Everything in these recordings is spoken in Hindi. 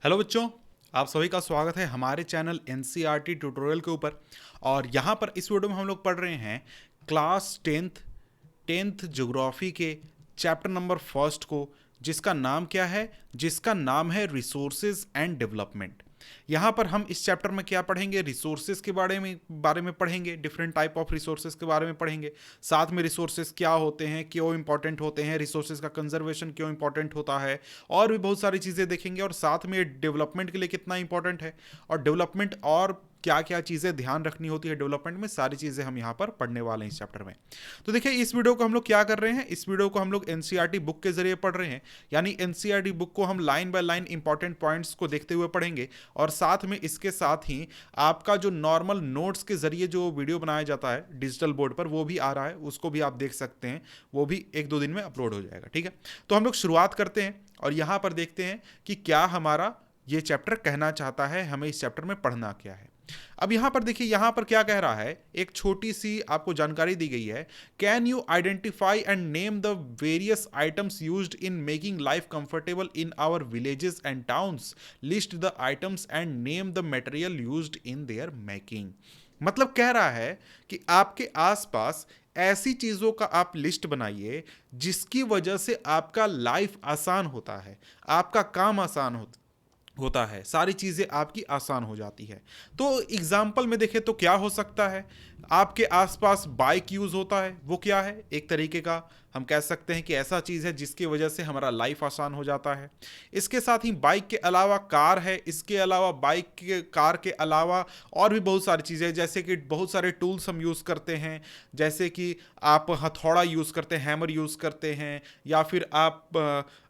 हेलो बच्चों, आप सभी का स्वागत है हमारे चैनल एनसीईआरटी ट्यूटोरियल के ऊपर। और यहाँ पर इस वीडियो में हम लोग पढ़ रहे हैं क्लास टेंथ ज्योग्राफी के चैप्टर नंबर फर्स्ट को, जिसका नाम क्या है? जिसका नाम है रिसोर्सेज एंड डेवलपमेंट। यहाँ पर हम इस चैप्टर में क्या पढ़ेंगे? रिसोर्सेज के बारे में पढ़ेंगे, डिफरेंट टाइप ऑफ रिसोर्सेज के बारे में पढ़ेंगे। साथ में रिसोर्सेज क्या होते हैं, क्यों इंपॉर्टेंट होते हैं, रिसोर्सेज का कंजर्वेशन क्यों इंपॉर्टेंट होता है, और भी बहुत सारी चीज़ें देखेंगे। और साथ में डेवलपमेंट के लिए कितना इंपॉर्टेंट है, और डेवलपमेंट और क्या क्या चीज़ें ध्यान रखनी होती है डेवलपमेंट में, सारी चीज़ें हम यहाँ पर पढ़ने वाले हैं इस चैप्टर में। तो देखिए, इस वीडियो को हम लोग क्या कर रहे हैं, इस वीडियो को हम लोग एनसीईआरटी बुक के जरिए पढ़ रहे हैं। यानी एनसीईआरटी बुक को हम line by line important points को देखते हुए पढ़ेंगे, और साथ में इसके साथ ही आपका जो नॉर्मल नोट्स के जरिए जो वीडियो बनाया जाता है डिजिटल बोर्ड पर, वो भी आ रहा है, उसको भी आप देख सकते हैं। वो भी 1-2 दिन में अपलोड हो जाएगा। ठीक है, तो हम लोग शुरुआत करते हैं और यहाँ पर देखते हैं कि क्या हमारा ये चैप्टर कहना चाहता है, हमें इस चैप्टर में पढ़ना क्या है। अब यहां पर देखिए, यहां पर क्या कह रहा है, एक छोटी सी आपको जानकारी दी गई है। Can you identify and name the various items used in making life comfortable in our villages and towns, list the items and name the material used in their making. मतलब कह रहा है कि आपके आसपास ऐसी चीजों का आप लिस्ट बनाइए जिसकी वजह से आपका लाइफ आसान होता है, आपका काम आसान होता है, सारी चीज़ें आपकी आसान हो जाती है। तो एग्जाम्पल में देखें तो क्या हो सकता है, आपके आसपास बाइक यूज़ होता है, वो क्या है? एक तरीके का हम कह सकते हैं कि ऐसा चीज़ है जिसकी वजह से हमारा लाइफ आसान हो जाता है। इसके साथ ही बाइक के अलावा कार है, इसके अलावा कार के अलावा और भी बहुत सारी चीज़ें, जैसे कि बहुत सारे टूल्स हम यूज़ करते हैं। जैसे कि आप हथौड़ा यूज़ करते हैं, हैमर यूज़ करते हैं, या फिर आप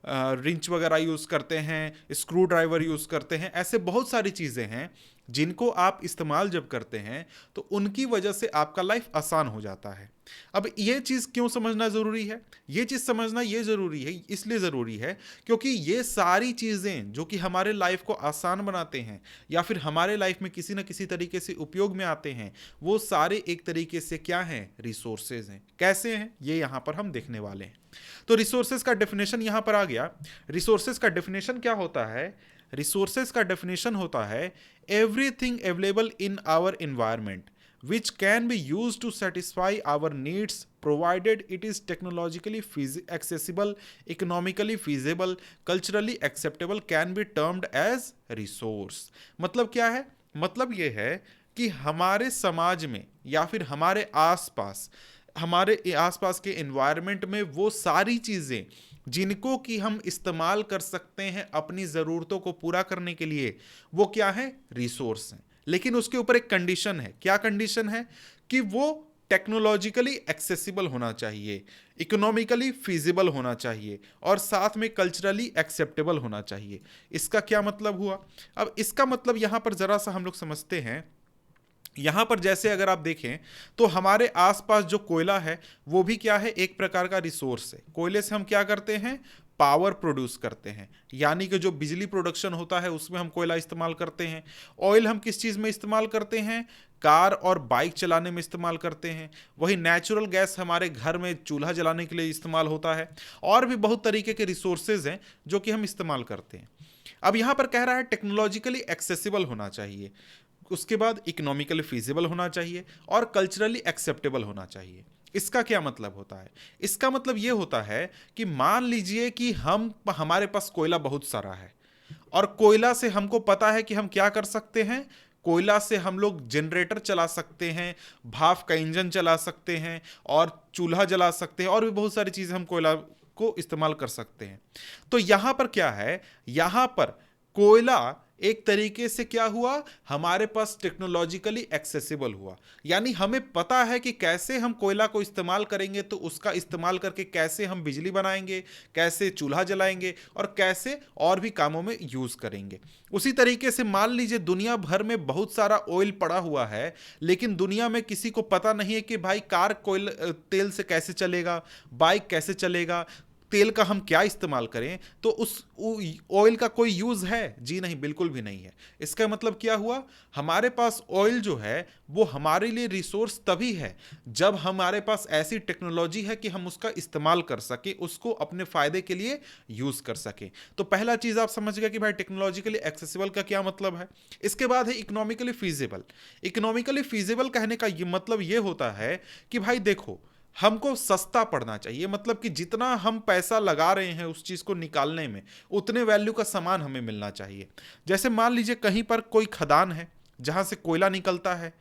रिंच वगैरह यूज़ करते हैं, स्क्रू ड्राइवर यूज़ करते हैं। ऐसे बहुत सारी चीज़ें हैं जिनको आप इस्तेमाल जब करते हैं तो उनकी वजह से आपका लाइफ आसान हो जाता है। अब ये चीज़ क्यों समझना ज़रूरी है? ये चीज़ समझना ये ज़रूरी है, इसलिए ज़रूरी है क्योंकि ये सारी चीज़ें जो कि हमारे लाइफ को आसान बनाते हैं या फिर हमारे लाइफ में किसी न किसी तरीके से उपयोग में आते हैं, वो सारे एक तरीके से क्या हैं? रिसोर्सेज हैं। कैसे हैं ये यहाँ पर हम देखने वाले हैं। तो रिसोर्सेज का डेफिनेशन यहाँ पर आ गया। रिसोर्सेज का डेफिनेशन क्या होता है? रिसोर्सेज का डेफिनेशन होता है everything available in our environment which can be used to satisfy our needs provided it is technologically accessible, economically feasible, culturally acceptable, can be termed as resource। मतलब क्या है? मतलब ये है कि हमारे समाज में या फिर हमारे आसपास के एनवायरनमेंट में वो सारी चीज़ें जिनको कि हम इस्तेमाल कर सकते हैं अपनी ज़रूरतों को पूरा करने के लिए, वो क्या है? रिसोर्स हैं। लेकिन उसके ऊपर एक कंडीशन है। क्या कंडीशन है? कि वो टेक्नोलॉजिकली एक्सेसिबल होना चाहिए, इकोनॉमिकली फीजिबल होना चाहिए, और साथ में कल्चरली एक्सेप्टेबल होना चाहिए। इसका क्या मतलब हुआ? अब इसका मतलब यहां पर जरा सा हम लोग समझते हैं। यहाँ पर जैसे अगर आप देखें तो हमारे आसपास जो कोयला है वो भी क्या है? एक प्रकार का रिसोर्स है। कोयले से हम क्या करते हैं? पावर प्रोड्यूस करते हैं, यानी कि जो बिजली प्रोडक्शन होता है उसमें हम कोयला इस्तेमाल करते हैं। ऑयल हम किस चीज़ में इस्तेमाल करते हैं? कार और बाइक चलाने में इस्तेमाल करते हैं। वही नेचुरल गैस हमारे घर में चूल्हा जलाने के लिए इस्तेमाल होता है। और भी बहुत तरीके के रिसोर्सेज हैं जो कि हम इस्तेमाल करते हैं। अब यहाँ पर कह रहा है टेक्नोलॉजिकली एक्सेसिबल होना चाहिए, उसके बाद इकोनॉमिकली फीजिबल होना चाहिए, और कल्चरली एक्सेप्टेबल होना चाहिए। इसका क्या मतलब होता है? इसका मतलब ये होता है कि मान लीजिए कि हमारे पास कोयला बहुत सारा है, और कोयला से हमको पता है कि हम क्या कर सकते हैं। कोयला से हम लोग जनरेटर चला सकते हैं, भाप का इंजन चला सकते हैं, और चूल्हा जला सकते हैं, और भी बहुत सारी चीजें हम कोयला को इस्तेमाल कर सकते हैं। तो यहां पर क्या है? यहां पर कोयला एक तरीके से क्या हुआ? हमारे पास टेक्नोलॉजिकली एक्सेसिबल हुआ। यानी हमें पता है कि कैसे हम कोयला को इस्तेमाल करेंगे, तो उसका इस्तेमाल करके कैसे हम बिजली बनाएंगे, कैसे चूल्हा जलाएंगे, और कैसे और भी कामों में यूज करेंगे। उसी तरीके से मान लीजिए दुनिया भर में बहुत सारा ऑयल पड़ा हुआ है, लेकिन दुनिया में किसी को पता नहीं है कि भाई कार कोयल तेल से कैसे चलेगा, बाइक कैसे चलेगा, तेल का हम क्या इस्तेमाल करें तो उस ऑयल का कोई यूज़ है? जी नहीं, बिल्कुल भी नहीं है। इसका मतलब क्या हुआ? हमारे पास ऑयल जो है वो हमारे लिए रिसोर्स तभी है जब हमारे पास ऐसी टेक्नोलॉजी है कि हम उसका इस्तेमाल कर सके, उसको अपने फायदे के लिए यूज़ कर सके। तो पहला चीज़ आप समझ गए कि भाई टेक्नोलॉजिकली एक्सेसिबल का क्या मतलब है। इसके बाद है इकोनॉमिकली फीजिबल। इकोनॉमिकली फीजिबल कहने का ये मतलब ये होता है कि भाई देखो, हमको सस्ता पड़ना चाहिए, मतलब कि जितना हम पैसा लगा रहे हैं उस चीज़ को निकालने में उतने वैल्यू का सामान हमें मिलना चाहिए। जैसे मान लीजिए कहीं पर कोई खदान है जहाँ से कोयला निकलता है,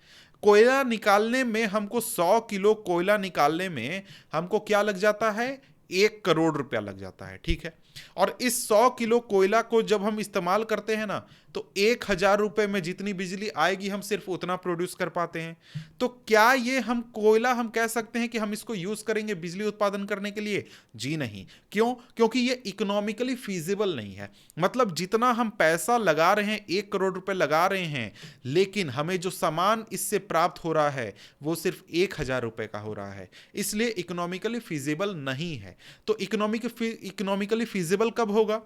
कोयला निकालने में हमको 100 किलो कोयला निकालने में हमको क्या लग जाता है? 1 करोड़ रुपया लग जाता है, ठीक है। और इस 100 किलो कोयला को जब हम इस्तेमाल करते हैं ना तो 1,000 रुपए में जितनी बिजली आएगी हम सिर्फ उतना प्रोड्यूस कर पाते हैं। तो क्या ये हम कोयला हम कह सकते हैं कि हम इसको यूज करेंगे बिजली उत्पादन करने के लिए? जी नहीं। क्यों? क्योंकि ये इकोनॉमिकली फीजिबल नहीं है। मतलब जितना हम पैसा लगा रहे हैं, 1 करोड़ रुपए लगा रहे हैं, लेकिन हमें जो सामान इससे प्राप्त हो रहा है वो सिर्फ 1,000 रुपए का हो रहा है, इसलिए इकोनॉमिकली फीजिबल नहीं है। तो इकोनॉमिकली फीजिबल कब होगा?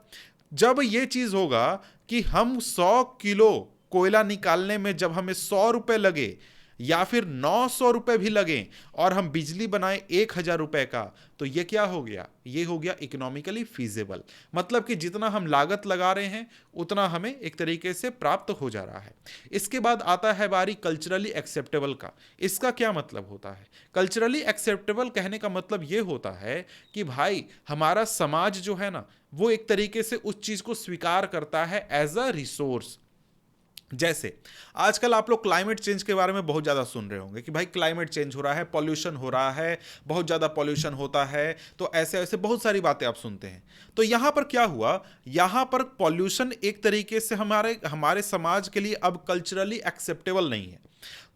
जब ये चीज होगा कि हम 100 किलो कोयला निकालने में जब हमें 100 रुपए लगे या फिर 900 रुपए भी लगे और हम बिजली बनाए 1,000 रुपए का, तो ये क्या हो गया? ये हो गया इकोनॉमिकली फीजिबल। मतलब कि जितना हम लागत लगा रहे हैं उतना हमें एक तरीके से प्राप्त हो जा रहा है। इसके बाद आता है बारी कल्चरली एक्सेप्टेबल का। इसका क्या मतलब होता है? कल्चरली एक्सेप्टेबल कहने का मतलब ये होता है कि भाई हमारा समाज जो है ना वो एक तरीके से उस चीज को स्वीकार करता है एज अ रिसोर्स। जैसे आजकल आप लोग क्लाइमेट चेंज के बारे में बहुत ज़्यादा सुन रहे होंगे कि भाई क्लाइमेट चेंज हो रहा है, पॉल्यूशन हो रहा है, बहुत ज़्यादा पॉल्यूशन होता है, तो ऐसे ऐसे बहुत सारी बातें आप सुनते हैं। तो यहाँ पर क्या हुआ? यहाँ पर पॉल्यूशन एक तरीके से हमारे हमारे समाज के लिए अब कल्चरली एक्सेप्टेबल नहीं है।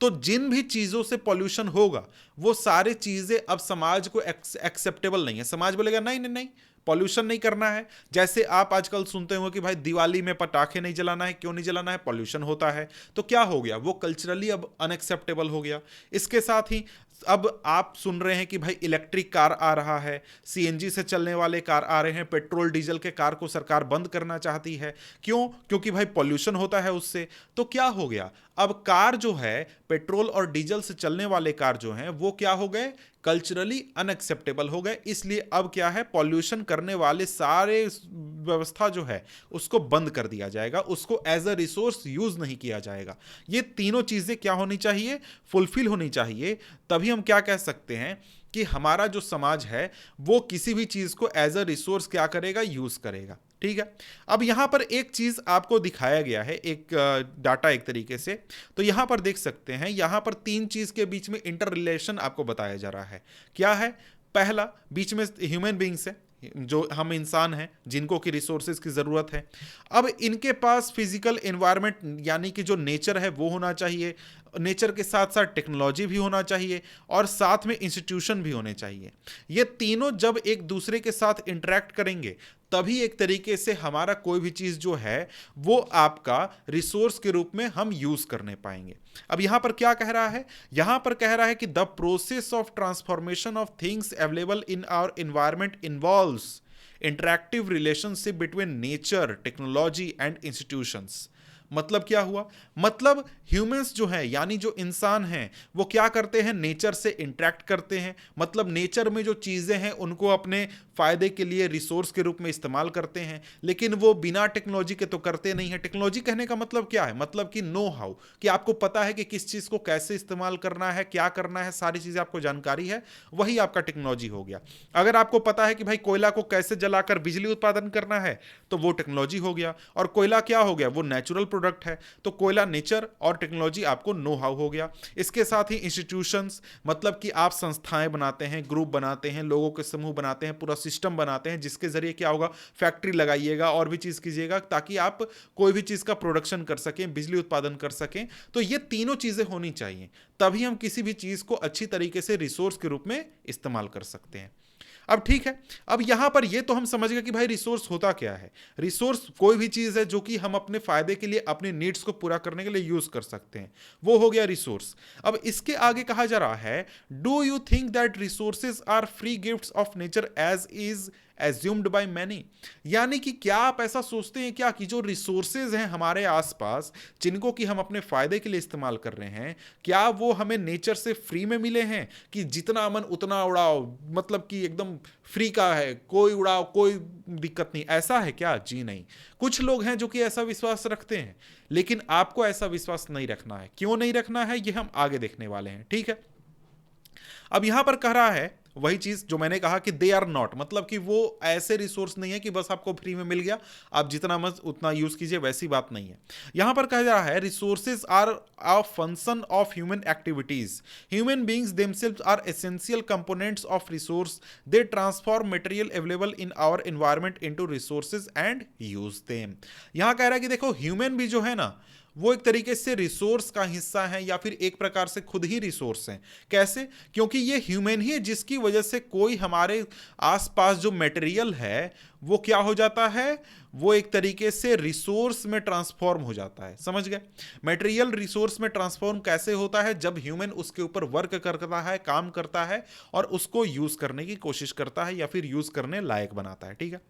तो जिन भी चीज़ों से पॉल्यूशन होगा वो सारी चीज़ें अब समाज को एक्सेप्टेबल नहीं है। समाज बोलेगा नहीं नहीं नहीं, पॉल्यूशन नहीं करना है। जैसे आप आजकल सुनते हो कि भाई दिवाली में पटाखे नहीं जलाना है, क्यों नहीं जलाना है? पॉल्यूशन होता है। तो क्या हो गया? वो कल्चरली अब अनएक्सेप्टेबल हो गया। इसके साथ ही अब आप सुन रहे हैं कि भाई इलेक्ट्रिक कार आ रहा है, सीएनजी से चलने वाले कार आ रहे हैं, पेट्रोल डीजल के कार को सरकार बंद करना चाहती है। क्यों? क्योंकि भाई पॉल्यूशन होता है उससे। तो क्या हो गया? अब कार जो है पेट्रोल और डीजल से चलने वाले कार जो हैं वो क्या हो गए? कल्चरली अनएक्सेप्टेबल हो गए। इसलिए अब क्या है? पॉल्यूशन करने वाले सारे व्यवस्था जो है उसको बंद कर दिया जाएगा, उसको एज अ रिसोर्स यूज नहीं किया जाएगा। ये तीनों चीजें क्या होनी चाहिए? फुलफिल होनी चाहिए। तभी हम क्या कह सकते हैं कि हमारा जो समाज है वो किसी भी चीज को एज अ रिसोर्स क्या करेगा? यूज करेगा। ठीक है। अब यहां पर एक चीज आपको दिखाया गया है, एक डाटा एक तरीके से। तो यहां पर देख सकते हैं, यहां पर 3 चीज के बीच में इंटर रिलेशन आपको बताया जा रहा है। क्या है? पहला, बीच में ह्यूमन बींग्स है, जो हम इंसान हैं जिनको कि रिसोर्सेज की ज़रूरत है। अब इनके पास फिजिकल एनवायरनमेंट यानी कि जो नेचर है वो होना चाहिए, नेचर के साथ साथ टेक्नोलॉजी भी होना चाहिए और साथ में इंस्टीट्यूशन भी होने चाहिए। ये तीनों जब एक दूसरे के साथ इंटरेक्ट करेंगे तभी एक तरीके से हमारा कोई भी चीज़ जो है वो आपका रिसोर्स के रूप में हम यूज़ करने पाएंगे। अब यहां पर क्या कह रहा है? यहां पर कह रहा है कि the process of transformation of things available in our environment involves interactive relationship between nature, technology and institutions. मतलब क्या हुआ? मतलब ह्यूमंस जो हैं यानी जो इंसान हैं वो क्या करते हैं? नेचर से इंटरेक्ट करते हैं। मतलब नेचर में जो चीज़ें हैं उनको अपने फ़ायदे के लिए रिसोर्स के रूप में इस्तेमाल करते हैं, लेकिन वो बिना टेक्नोलॉजी के तो करते नहीं है। टेक्नोलॉजी कहने का मतलब क्या है? मतलब कि नो हाउ, कि आपको पता है कि किस चीज़ को कैसे इस्तेमाल करना है, क्या करना है, सारी चीज़ें आपको जानकारी है, वही आपका टेक्नोलॉजी हो गया। अगर आपको पता है कि भाई कोयला को कैसे जलाकर बिजली उत्पादन करना है तो वो टेक्नोलॉजी हो गया। और कोयला क्या हो गया? वो नेचुरल प्रोडक्ट है। तो कोयला नेचर और टेक्नोलॉजी आपको नो हाउ हो गया। इसके साथ ही इंस्टीट्यूशंस, मतलब कि आप संस्थाएं बनाते हैं, ग्रुप बनाते हैं, लोगों के समूह बनाते हैं, पूरा सिस्टम बनाते हैं जिसके जरिए क्या होगा? फैक्ट्री लगाइएगा और भी चीज कीजिएगा ताकि आप कोई भी चीज का प्रोडक्शन कर सकें, बिजली उत्पादन कर सकें। तो ये तीनों चीजें होनी चाहिए, तभी हम किसी भी चीज को अच्छी तरीके से रिसोर्स के रूप में इस्तेमाल कर सकते हैं। अब ठीक है, अब यहां पर ये तो हम समझ गए कि भाई रिसोर्स होता क्या है। रिसोर्स कोई भी चीज है जो कि हम अपने फायदे के लिए, अपने नीड्स को पूरा करने के लिए यूज कर सकते हैं, वो हो गया रिसोर्स। अब इसके आगे कहा जा रहा है, do you think that resources are free gifts of nature as is assumed by many. यानी कि क्या आप ऐसा सोचते हैं क्या कि जो रिसोर्सेज हैं हमारे आसपास जिनको कि हम अपने फायदे के लिए इस्तेमाल कर रहे हैं, क्या वो हमें नेचर से फ्री में मिले हैं कि जितना मन उतना उड़ाओ, मतलब कि एकदम फ्री का है, कोई उड़ाओ कोई दिक्कत नहीं, ऐसा है क्या? जी नहीं। कुछ लोग हैं जो कि ऐसा विश्वास रखते हैं, लेकिन आपको ऐसा विश्वास नहीं रखना है। क्यों नहीं रखना है ये हम आगे देखने वाले हैं, ठीक है। अब यहां पर कह रहा है वही चीज जो मैंने कहा कि दे आर नॉट, मतलब कि वो ऐसे रिसोर्स नहीं है कि बस आपको फ्री में मिल गया आप जितना मत उतना यूज कीजिए, वैसी बात नहीं है। यहां पर कहा जा रहा है resources are a function of human activities, human beings themselves are essential components of resource, they transform material available in our environment into resources and use them. यहां कह रहा है कि देखो ह्यूमन भी जो है ना वो एक तरीके से रिसोर्स का हिस्सा है या फिर एक प्रकार से खुद ही रिसोर्स हैं। कैसे? क्योंकि ये ह्यूमन ही है जिसकी वजह से कोई हमारे आसपास जो मटेरियल है वो क्या हो जाता है, वो एक तरीके से रिसोर्स में ट्रांसफॉर्म हो जाता है। समझ गए? मटेरियल रिसोर्स में ट्रांसफॉर्म कैसे होता है? जब ह्यूमन उसके ऊपर वर्क करता है, काम करता है और उसको यूज करने की कोशिश करता है या फिर यूज करने लायक बनाता है, ठीक है।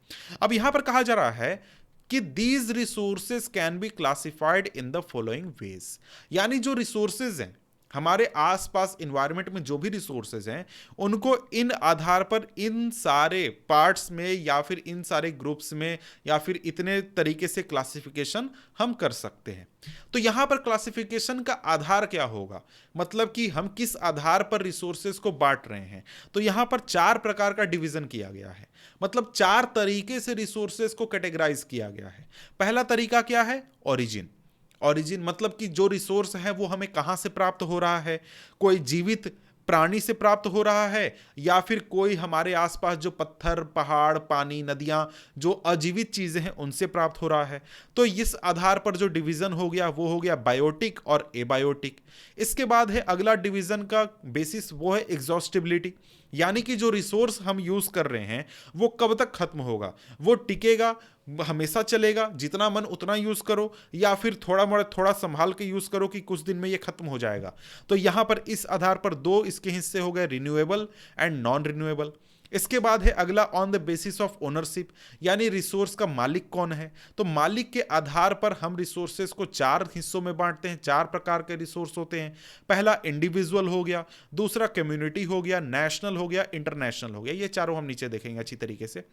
अब यहां पर कहा जा रहा है कि these resources can be classified in the following veg, यानी जो रिसोर्सेज हैं हमारे आसपास इन्वायरमेंट में, जो भी रिसोर्सेज हैं उनको इन आधार पर इन सारे पार्ट्स में या फिर इन सारे ग्रुप्स में या फिर इतने तरीके से क्लासिफिकेशन हम कर सकते हैं। तो यहां पर क्लासिफिकेशन का आधार क्या होगा, मतलब कि हम किस आधार पर रिसोर्सेज को बांट रहे हैं। तो यहां पर 4 प्रकार का डिवीजन किया गया है, मतलब 4 तरीके से रिसोर्सेज को कैटेगराइज किया गया है। पहला तरीका क्या है? ओरिजिन। ओरिजिन मतलब कि जो रिसोर्स है वो हमें कहां से प्राप्त हो रहा है, कोई जीवित प्राणी से प्राप्त हो रहा है या फिर कोई हमारे आसपास जो पत्थर, पहाड़, पानी, नदियां, जो अजीवित चीजें हैं उनसे प्राप्त हो रहा है। तो इस आधार पर जो डिवीजन हो गया वो हो गया बायोटिक और एबायोटिक। इसके बाद है अगला डिवीजन का बेसिस, वो है एग्जॉस्टिबिलिटी, यानी कि जो रिसोर्स हम यूज कर रहे हैं वो कब तक खत्म होगा, वो टिकेगा, हमेशा चलेगा, जितना मन उतना यूज करो या फिर थोड़ा संभाल के यूज करो कि कुछ दिन में ये खत्म हो जाएगा। तो यहां पर इस आधार पर 2 इसके हिस्से हो गए, रिन्यूएबल एंड नॉन रिन्यूएबल। इसके बाद है अगला on the basis of ownership, यानी रिसोर्स का मालिक कौन है। तो मालिक के आधार पर हम रिसोर्सेज को 4 हिस्सों में बांटते हैं, 4 प्रकार के रिसोर्स होते हैं। पहला इंडिविजुअल हो गया, दूसरा कम्युनिटी हो गया, नेशनल हो गया, इंटरनेशनल हो गया। ये चारों हम नीचे देखेंगे अच्छी तरीके से,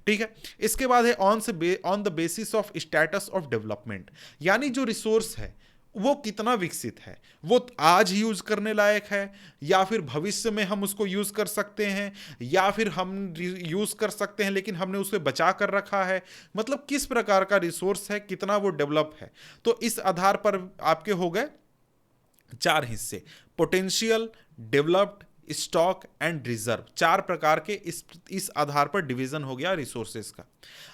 ठीक है। इसके बाद है on the basis of status of development, यानी जो रिसोर्स है वो कितना विकसित है, वो आज यूज करने लायक है या फिर भविष्य में हम उसको यूज कर सकते हैं या फिर हम यूज कर सकते हैं लेकिन हमने उसे बचा कर रखा है, मतलब किस प्रकार का रिसोर्स है, कितना वो डेवलप है। तो इस आधार पर आपके हो गए 4 हिस्से, potential, developed, stock and reserve. 4 प्रकार के इस आधार पर डिवीजन हो गया रिसोर्सेज का।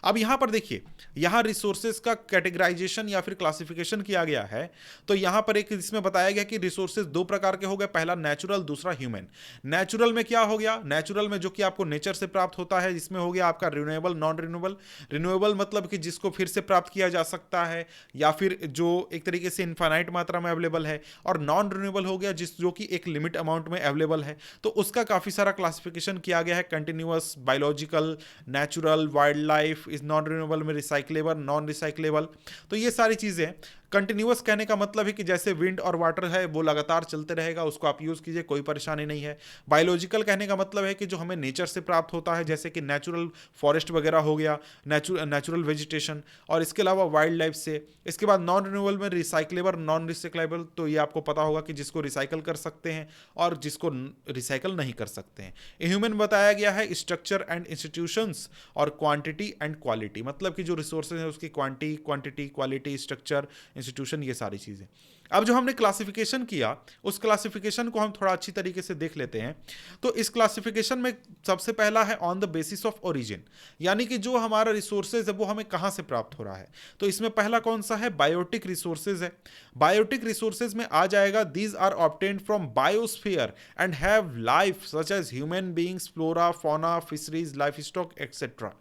अब यहां पर देखिए, यहां रिसोर्सेज का कैटेगराइजेशन या फिर क्लासिफिकेशन किया गया है। तो यहां पर एक इसमें बताया गया कि रिसोर्सेज 2 प्रकार के हो गए, पहला नेचुरल, दूसरा ह्यूमन। नेचुरल में क्या हो गया? नेचुरल में जो कि आपको नेचर से प्राप्त होता है, इसमें हो गया आपका रिन्यूएबल, नॉन रिन्यूएबल। रिन्यूएबल मतलब कि जिसको फिर से प्राप्त किया जा सकता है या फिर जो एक तरीके से इनफाइनाइट मात्रा में अवेलेबल है, और नॉन रिन्यूएबल हो गया जो कि एक लिमिट अमाउंट में अवेलेबल है। तो उसका काफी सारा क्लासिफिकेशन किया गया है, continuous, biological, natural, wild life, इस नॉन रिन्यूएबल में रिसाइक्लेबल, नॉन रिसाइक्लेबल। तो ये सारी चीजें। कंटिन्यूअस कहने का मतलब है कि जैसे विंड और वाटर है वो लगातार चलते रहेगा, उसको आप यूज कीजिए, कोई परेशानी नहीं है। बायोलॉजिकल कहने का मतलब है कि जो हमें नेचर से प्राप्त होता है, जैसे कि नेचुरल फॉरेस्ट वगैरह हो गया, नेचुरल वेजिटेशन, और इसके अलावा वाइल्ड लाइफ से। इसके बाद नॉन रिन्यूएबल में रिसाइक्लेबल, नॉन रिसाइक्लेबल, तो ये आपको पता होगा कि जिसको रिसाइकल कर सकते हैं और जिसको रिसाइकल नहीं कर सकते हैं। ह्यूमन बताया गया है स्ट्रक्चर एंड इंस्टीट्यूशंस और क्वांटिटी एंड क्वालिटी, मतलब कि जो रिसोर्सेज है उसकी क्वांटिटी, क्वालिटी, स्ट्रक्चर, इंस्टीट्यूशन, ये सारी चीजें। अब जो हमने क्लासिफिकेशन किया उस क्लासिफिकेशन को हम थोड़ा अच्छी तरीके से देख लेते हैं। तो इस क्लासिफिकेशन में सबसे पहला है on the basis of origin, यानी कि जो हमारा रिसोर्सेज है वो हमें कहां से प्राप्त हो रहा है। तो इसमें पहला कौन सा है? बायोटिक रिसोर्सेज है। बायोटिक रिसोर्सेज में आ जाएगा these are obtained from biosphere and have life such as human beings, flora, fauna, fisheries, livestock etcetera.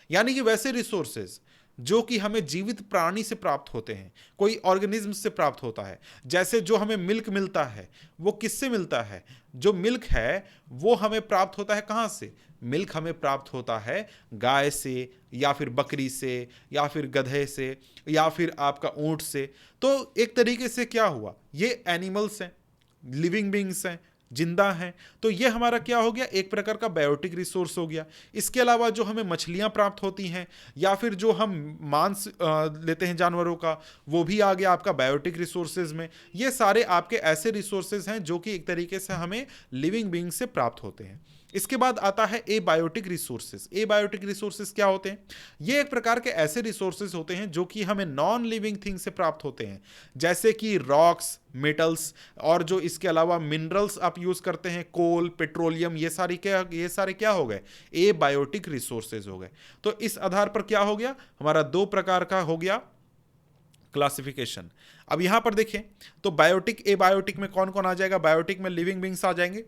यानी कि वैसे रिसोर्सेज जो कि हमें जीवित प्राणी से प्राप्त होते हैं, कोई ऑर्गेनिज्म से प्राप्त होता है। जैसे जो हमें मिल्क मिलता है वो किससे मिलता है? जो मिल्क है वो हमें प्राप्त होता है कहाँ से? मिल्क हमें प्राप्त होता है गाय से, या फिर बकरी से, या फिर गधे से, या फिर आपका ऊंट से। तो एक तरीके से क्या हुआ, ये एनिमल्स हैं, लिविंग बींग्स हैं, जिंदा हैं। तो ये हमारा क्या हो गया, एक प्रकार का बायोटिक रिसोर्स हो गया। इसके अलावा जो हमें मछलियां प्राप्त होती हैं, या फिर जो हम मांस लेते हैं जानवरों का, वो भी आ गया आपका बायोटिक रिसोर्सेज में। ये सारे आपके ऐसे रिसोर्सेज हैं जो कि एक तरीके से हमें लिविंग बींग से प्राप्त होते हैं। इसके बाद आता है एबायोटिक रिसोर्सेज। एबायोटिक रिसोर्सेज क्या होते हैं? ये एक प्रकार के ऐसे रिसोर्सेज होते हैं जो कि हमें नॉन लिविंग थिंग से प्राप्त होते हैं, जैसे कि रॉक्स, मेटल्स, और जो इसके अलावा मिनरल्स आप यूज करते हैं, कोल, पेट्रोलियम, ये सारे क्या हो गए? एबायोटिक रिसोर्सेज हो गए। तो इस आधार पर क्या हो गया, हमारा दो प्रकार का हो गया क्लासिफिकेशन। अब यहां पर देखें तो बायोटिक, एबायोटिक में कौन कौन आ जाएगा? बायोटिक में लिविंग बींग्स आ जाएंगे,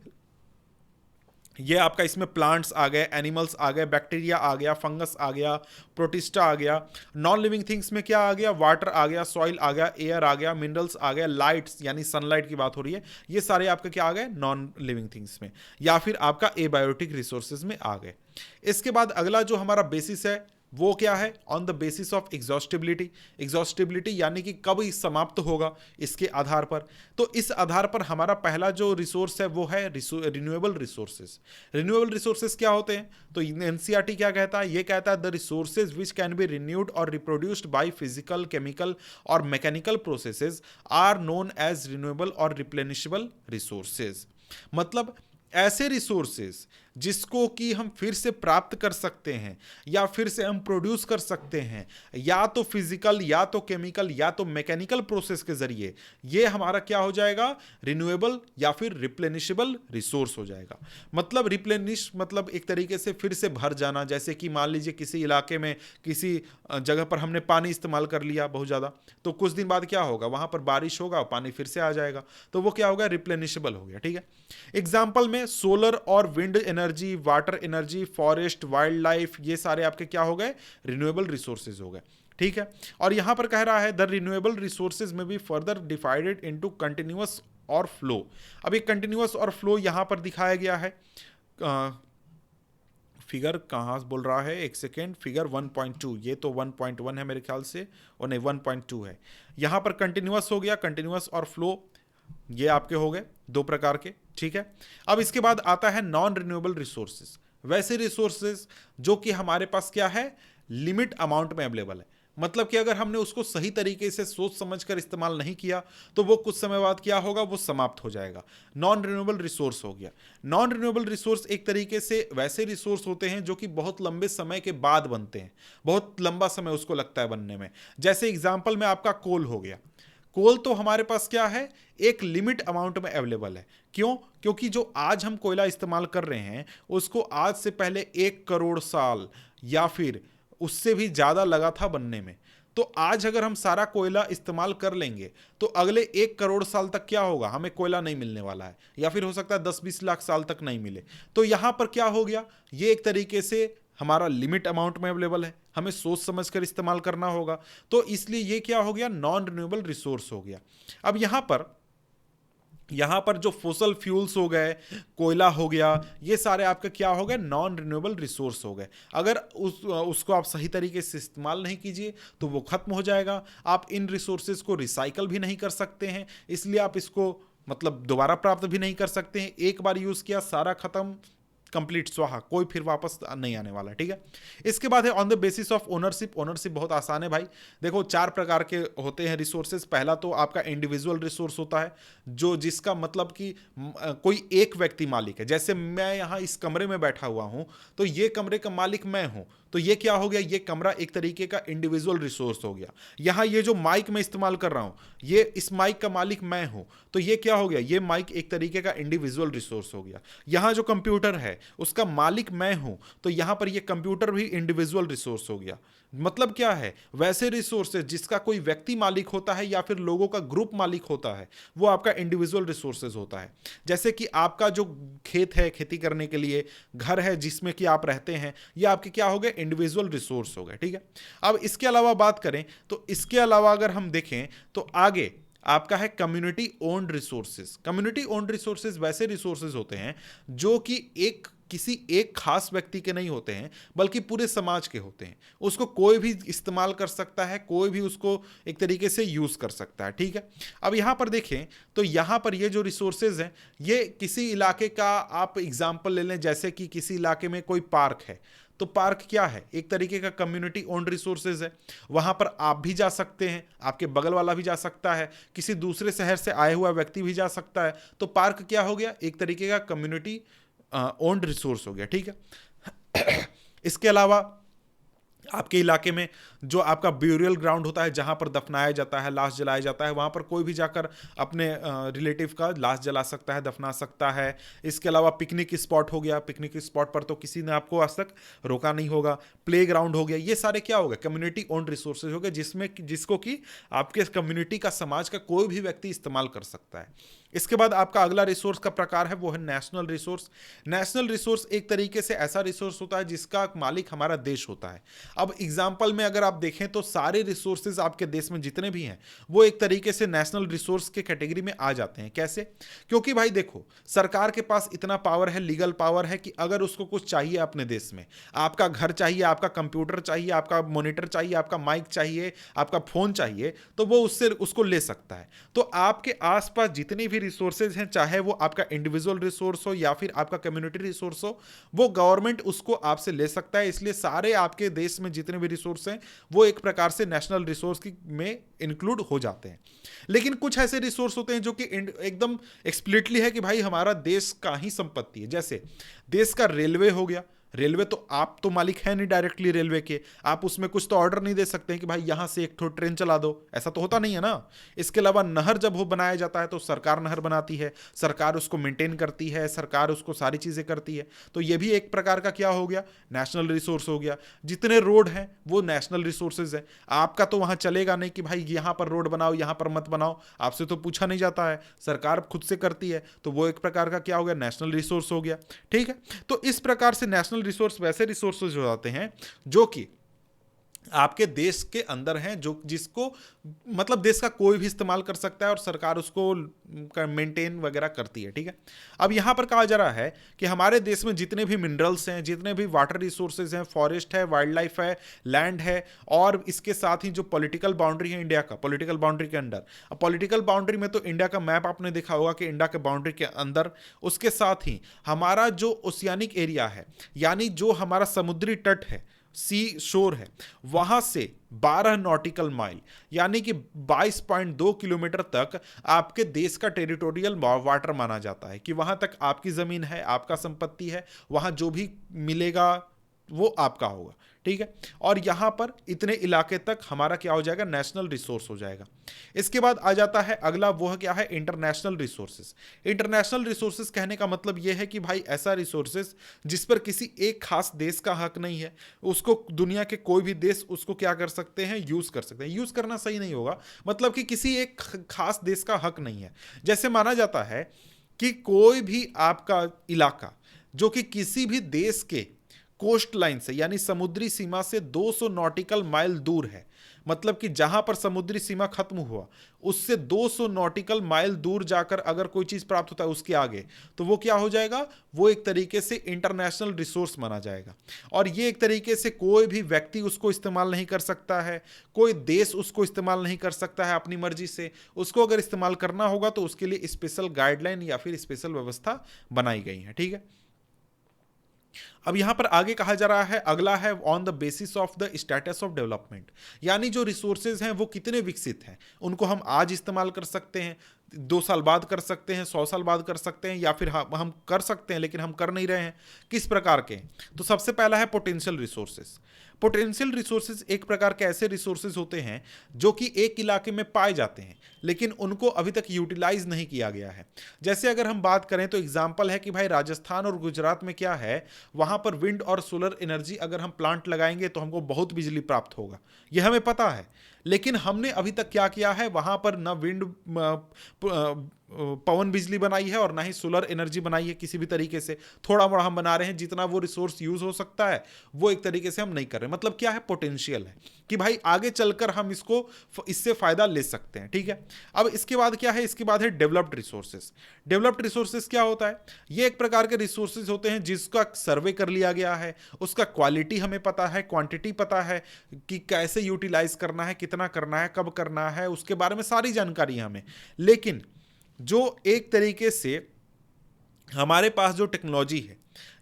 ये आपका इसमें प्लांट्स आ गए, एनिमल्स आ गए, बैक्टीरिया आ गया, फंगस आ गया, प्रोटिस्टा आ गया। नॉन लिविंग थिंग्स में क्या आ गया? वाटर आ गया, सॉइल आ गया, एयर आ गया, मिनरल्स आ गया, लाइट्स यानी सनलाइट की बात हो रही है, ये सारे आपके क्या आ गए? नॉन लिविंग थिंग्स में, या फिर आपका एबायोटिक रिसोर्सेज में आ गए। इसके बाद अगला जो हमारा बेसिस है वो क्या है? On the basis of exhaustibility. Exhaustibility यानी कि कब समाप्त होगा, इसके आधार पर। तो इस आधार पर हमारा पहला जो रिसोर्स है वो है रिन्यूएबल रिसोर्सेज। रिन्यूएबल रिसोर्सेज क्या होते हैं? तो एनसीईआरटी क्या कहता है? ये कहता है the resources which can be renewed और रिप्रोड्यूस्ड बाय फिजिकल, केमिकल और mechanical processes are known as renewable और रिप्लेनिशेबल रिसोर्सेज। मतलब ऐसे रिसोर्सेज जिसको कि हम फिर से प्राप्त कर सकते हैं, या फिर से हम प्रोड्यूस कर सकते हैं, या तो फिजिकल, या तो केमिकल, या तो मैकेनिकल प्रोसेस के जरिए, ये हमारा क्या हो जाएगा? रिन्यूएबल या फिर रिप्लेनिशेबल रिसोर्स हो जाएगा। मतलब रिप्लेनिश मतलब एक तरीके से फिर से भर जाना। जैसे कि मान लीजिए किसी इलाके में, किसी जगह पर हमने पानी इस्तेमाल कर लिया बहुत ज़्यादा, तो कुछ दिन बाद क्या होगा, वहाँ पर बारिश होगा, पानी फिर से आ जाएगा, तो वो क्या होगा? रिप्लेनिशेबल हो गया। ठीक है, एग्जाम्पल में सोलर और wind energy, water energy, forest, wild life, ये सारे आपके क्या हो गए? रिन्यूएबल रिसोर्सेज हो गए। ठीक है, और यहां पर कह रहा है द रिन्यूएबल रिसोर्सेज में be further divided into continuous और फ्लो। अब ये कंटिन्यूअस और फ्लो यहां पर दिखाया गया है। फिगर कहाँ बोल रहा है, एक सेकेंड, फिगर 1.2, ये तो 1.1 है मेरे ख्याल से, और नहीं 1.2 है। यहाँ पर कंटिन्यूअस हो गया, कंटिन्यूअस और फ्लो ये आपके हो गए दो प्रकार के। ठीक है, अब इसके बाद आता है नॉन रिन्यूएबल रिसोर्सेज। वैसे रिसोर्सेज जो कि हमारे पास क्या है? लिमिट अमाउंट में अवेलेबल है। मतलब कि अगर हमने उसको सही तरीके से सोच समझकर इस्तेमाल नहीं किया तो वो कुछ समय बाद क्या होगा? वो समाप्त हो जाएगा। नॉन रिन्यूएबल रिसोर्स हो गया। नॉन रिन्यूएबल रिसोर्स एक तरीके से वैसे रिसोर्स होते हैं जो कि बहुत लंबे समय के बाद बनते हैं, बहुत लंबा समय उसको लगता है बनने में। जैसे एग्जाम्पल में आपका कोल हो गया। कोल तो हमारे पास क्या है? एक लिमिट अमाउंट में अवेलेबल है। क्यों? क्योंकि जो आज हम कोयला इस्तेमाल कर रहे हैं उसको आज से पहले 1 करोड़ साल या फिर उससे भी ज़्यादा लगा था बनने में। तो आज अगर हम सारा कोयला इस्तेमाल कर लेंगे तो अगले 1 करोड़ साल तक क्या होगा? हमें कोयला नहीं मिलने वाला है, या फिर हो सकता है 10-20 लाख साल तक नहीं मिले। तो यहां पर क्या हो गया? ये एक तरीके से हमारा लिमिट अमाउंट में अवेलेबल है, हमें सोच समझकर इस्तेमाल करना होगा। तो इसलिए ये क्या हो गया? नॉन रिन्यूएबल रिसोर्स हो गया। अब यहां पर जो फोसल फ्यूल्स हो गए, कोयला हो गया, ये सारे आपके क्या हो गए? नॉन रिन्यूएबल रिसोर्स हो गए। अगर उसको आप सही तरीके से इस्तेमाल नहीं कीजिए तो वो खत्म हो जाएगा। आप इन रिसोर्सेज को रिसाइकल भी नहीं कर सकते हैं, इसलिए आप इसको मतलब दोबारा प्राप्त भी नहीं कर सकते हैं। एक बार यूज किया, सारा खत्म, कंप्लीट स्वाहा, कोई फिर वापस नहीं आने वाला। ठीक है, इसके बाद है on the basis of ownership. Ownership बहुत आसान है भाई। देखो 4 प्रकार के होते हैं रिसोर्सेज। पहला तो आपका इंडिविजुअल रिसोर्स होता है, जो जिसका मतलब कि कोई एक व्यक्ति मालिक है। जैसे मैं यहाँ इस कमरे में बैठा हुआ हूँ तो ये कमरे का मालिक मैं हूँ, तो ये क्या हो गया? ये कमरा एक तरीके का इंडिविजुअल रिसोर्स हो गया। यहाँ ये जो माइक मैं इस्तेमाल कर रहा हूँ, ये इस माइक का मालिक मैं हूँ, तो ये क्या हो गया? ये माइक एक तरीके का इंडिविजुअल रिसोर्स हो गया। यहाँ जो कंप्यूटर है उसका मालिक मैं हूं, तो यहां पर ये कंप्यूटर भी इंडिविजुअल रिसोर्स हो गया। मतलब क्या है? वैसे रिसोर्सेज जिसका कोई व्यक्ति मालिक होता है या फिर लोगों का ग्रुप मालिक होता है, वो आपका इंडिविजुअल रिसोर्सेज होता है। जैसे कि आपका जो खेत है, खेती करने के लिए घर है जिसमें कि आप रहते हैं, ये आपके क्या हो गए? इंडिविजुअल रिसोर्स हो गए, ठीक है। अब इसके अलावा बात करें तो इसके अलावा अगर हम देखें तो आगे आपका है community owned resources. Community owned resources वैसे रिसोर्सेज होते हैं जो कि किसी एक खास व्यक्ति के नहीं होते हैं, बल्कि पूरे समाज के होते हैं। उसको कोई भी इस्तेमाल कर सकता है, कोई भी उसको एक तरीके से यूज कर सकता है, ठीक है। अब यहां पर देखें तो यहां पर ये जो रिसोर्सेज हैं, ये किसी इलाके का आप एग्जांपल ले लें, जैसे कि किसी इलाके में कोई पार्क है, तो पार्क क्या है, एक तरीके का कम्युनिटी ओन्ड रिसोर्सेज है। वहां पर आप भी जा सकते हैं, आपके बगल वाला भी जा सकता है, किसी दूसरे शहर से आया हुआ व्यक्ति भी जा सकता है। तो पार्क क्या हो गया, एक तरीके का कम्युनिटी ओन्ड रिसोर्स हो गया, ठीक है। इसके अलावा आपके इलाके में जो आपका ब्यूरियल ग्राउंड होता है, जहां पर दफनाया जाता है, लाश जलाया जाता है, वहां पर कोई भी जाकर अपने रिलेटिव का लाश जला सकता है, दफना सकता है। इसके अलावा पिकनिक स्पॉट हो गया, पिकनिक स्पॉट पर तो किसी ने आपको आज तक रोका नहीं होगा। प्ले ग्राउंड हो गया, ये सारे क्या हो गए, कम्युनिटी ओन्ड रिसोर्सेज हो गए, जिसको कि आपके कम्युनिटी का, समाज का कोई भी व्यक्ति इस्तेमाल कर सकता है। इसके बाद आपका अगला रिसोर्स का प्रकार है वो है नेशनल रिसोर्स। नेशनल रिसोर्स एक तरीके से ऐसा रिसोर्स होता है जिसका मालिक हमारा देश होता है। अब एग्जांपल में अगर आप देखें तो सारे रिसोर्सेज आपके देश में जितने भी हैं वो एक तरीके से नेशनल रिसोर्स के कैटेगरी में आ जाते हैं। कैसे? क्योंकि भाई देखो, सरकार के पास इतना पावर है, लीगल पावर है कि अगर उसको कुछ चाहिए अपने देश में, आपका घर चाहिए, आपका कंप्यूटर चाहिए, आपका मॉनिटर चाहिए, आपका माइक चाहिए, आपका फोन चाहिए, तो वो उसको ले सकता है। तो आपके आसपास जितनी भी रिसोर्सेज हैं, चाहे वो आपका इंडिविजुअल रिसोर्स हो या फिर आपका कम्युनिटी रिसोर्स हो, वो गवर्नमेंट उसको आपसे ले सकता है। इसलिए सारे आपके देश में जितने भी रिसोर्स हैं वो एक प्रकार से नेशनल रिसोर्स में इंक्लूड हो जाते हैं। लेकिन कुछ ऐसे रिसोर्स होते हैं जो कि एकदम एक्सप्लिटली है कि भाई हमारा देश का ही संपत्ति है। जैसे देश का रेलवे हो गया, रेलवे तो आप तो मालिक है नहीं डायरेक्टली रेलवे के, आप उसमें कुछ तो ऑर्डर नहीं दे सकते हैं कि भाई यहां से एक ठो ट्रेन चला दो, ऐसा तो होता नहीं है ना। इसके अलावा नहर जब वो बनाया जाता है तो सरकार नहर बनाती है, सरकार उसको मेंटेन करती है, सरकार उसको सारी चीजें करती है। तो ये भी एक प्रकार का क्या हो गया, नेशनल रिसोर्स हो गया। जितने रोड हैं वो नेशनल रिसोर्सेज है। आपका तो वहां चलेगा नहीं कि भाई यहां पर रोड बनाओ, यहां पर मत बनाओ, आपसे तो पूछा नहीं जाता है, सरकार खुद से करती है। तो वो एक प्रकार का क्या हो गया, नेशनल रिसोर्स हो गया, ठीक है। तो इस प्रकार से नेशनल रिसोर्स वैसे रिसोर्सेज हो जाते हैं जो कि आपके देश के अंदर हैं, जो जिसको मतलब देश का कोई भी इस्तेमाल कर सकता है और सरकार उसको मेंटेन वगैरह करती है, ठीक है। अब यहां पर कहा जा रहा है कि हमारे देश में जितने भी मिनरल्स हैं, जितने भी वाटर रिसोर्सेज हैं, फॉरेस्ट है, वाइल्ड लाइफ है, लैंड है, और इसके साथ ही जो पॉलिटिकल बाउंड्री है इंडिया का, पॉलिटिकल बाउंड्री के अंदर, अब पॉलिटिकल बाउंड्री में तो इंडिया का मैप आपने देखा होगा कि इंडिया के बाउंड्री के अंदर, उसके साथ ही हमारा जो ओशियानिक एरिया है, यानी जो हमारा समुद्री तट है, सी शोर है, वहां से 12 नॉटिकल माइल यानी कि 22.2 किलोमीटर तक आपके देश का टेरिटोरियल वाटर माना जाता है, कि वहां तक आपकी जमीन है, आपका संपत्ति है, वहां जो भी मिलेगा वो आपका होगा, ठीक है। और यहां पर इतने इलाके तक हमारा क्या हो जाएगा, नेशनल रिसोर्स हो जाएगा। इसके बाद आ जाता है अगला, वो क्या है, इंटरनेशनल रिसोर्सेज। इंटरनेशनल रिसोर्सेज कहने का मतलब यह है कि भाई ऐसा रिसोर्सेज जिस पर किसी एक खास देश का हक नहीं है, उसको दुनिया के कोई भी देश उसको क्या कर सकते हैं, यूज कर सकते हैं। यूज करना सही नहीं होगा, मतलब कि किसी एक खास देश का हक नहीं है। जैसे माना जाता है कि कोई भी आपका इलाका जो कि किसी भी देश के कोस्ट लाइन से यानी समुद्री सीमा से 200 नॉटिकल माइल दूर है, मतलब कि जहां पर समुद्री सीमा खत्म हुआ उससे 200 नॉटिकल माइल दूर जाकर अगर कोई चीज प्राप्त होता है उसके आगे, तो वो क्या हो जाएगा, वो एक तरीके से इंटरनेशनल रिसोर्स माना जाएगा। और ये एक तरीके से कोई भी व्यक्ति उसको इस्तेमाल नहीं कर सकता है, कोई देश उसको इस्तेमाल नहीं कर सकता है अपनी मर्जी से। उसको अगर इस्तेमाल करना होगा तो उसके लिए स्पेशल गाइडलाइन या फिर स्पेशल व्यवस्था बनाई गई है, ठीक है। अब यहां पर आगे कहा जा रहा है, अगला है on the basis of the status of development, यानी जो रिसोर्सेज हैं वो कितने विकसित हैं, उनको हम आज इस्तेमाल कर सकते हैं, 2 साल बाद कर सकते हैं, 100 साल बाद कर सकते हैं, या फिर हम कर सकते हैं लेकिन हम कर नहीं रहे हैं, किस प्रकार के। तो सबसे पहला है पोटेंशियल रिसोर्सेज। पोटेंशियल रिसोर्सेज एक प्रकार के ऐसे रिसोर्सेज होते हैं जो कि एक इलाके में पाए जाते हैं लेकिन उनको अभी तक यूटिलाइज नहीं किया गया है। जैसे अगर हम बात करें तो एग्जांपल है कि भाई राजस्थान और गुजरात में क्या है, वहां पर विंड और सोलर एनर्जी अगर हम प्लांट लगाएंगे तो हमको बहुत बिजली प्राप्त होगा, यह हमें पता है। लेकिन हमने अभी तक क्या किया है, वहां पर न विंड पवन बिजली बनाई है और ना ही सोलर एनर्जी बनाई है किसी भी तरीके से। थोड़ा मोड़ा हम बना रहे हैं, जितना वो रिसोर्स यूज हो सकता है वो एक तरीके से हम नहीं कर रहे। मतलब क्या है, पोटेंशियल है कि भाई आगे चलकर हम इससे फायदा ले सकते हैं। ठीक है, अब इसके बाद क्या है, इसके बाद है डेवलप्ड रिसोर्सेज। डेवलप्ड रिसोर्सेज क्या होता है, ये एक प्रकार के रिसोर्सेज होते हैं जिसका सर्वे कर लिया गया है, उसका क्वालिटी हमें पता है, क्वांटिटी पता है कि कैसे यूटिलाइज करना है, कितना करना है, कब करना है, उसके बारे में सारी जानकारी हमें। लेकिन जो एक तरीके से हमारे पास जो टेक्नोलॉजी है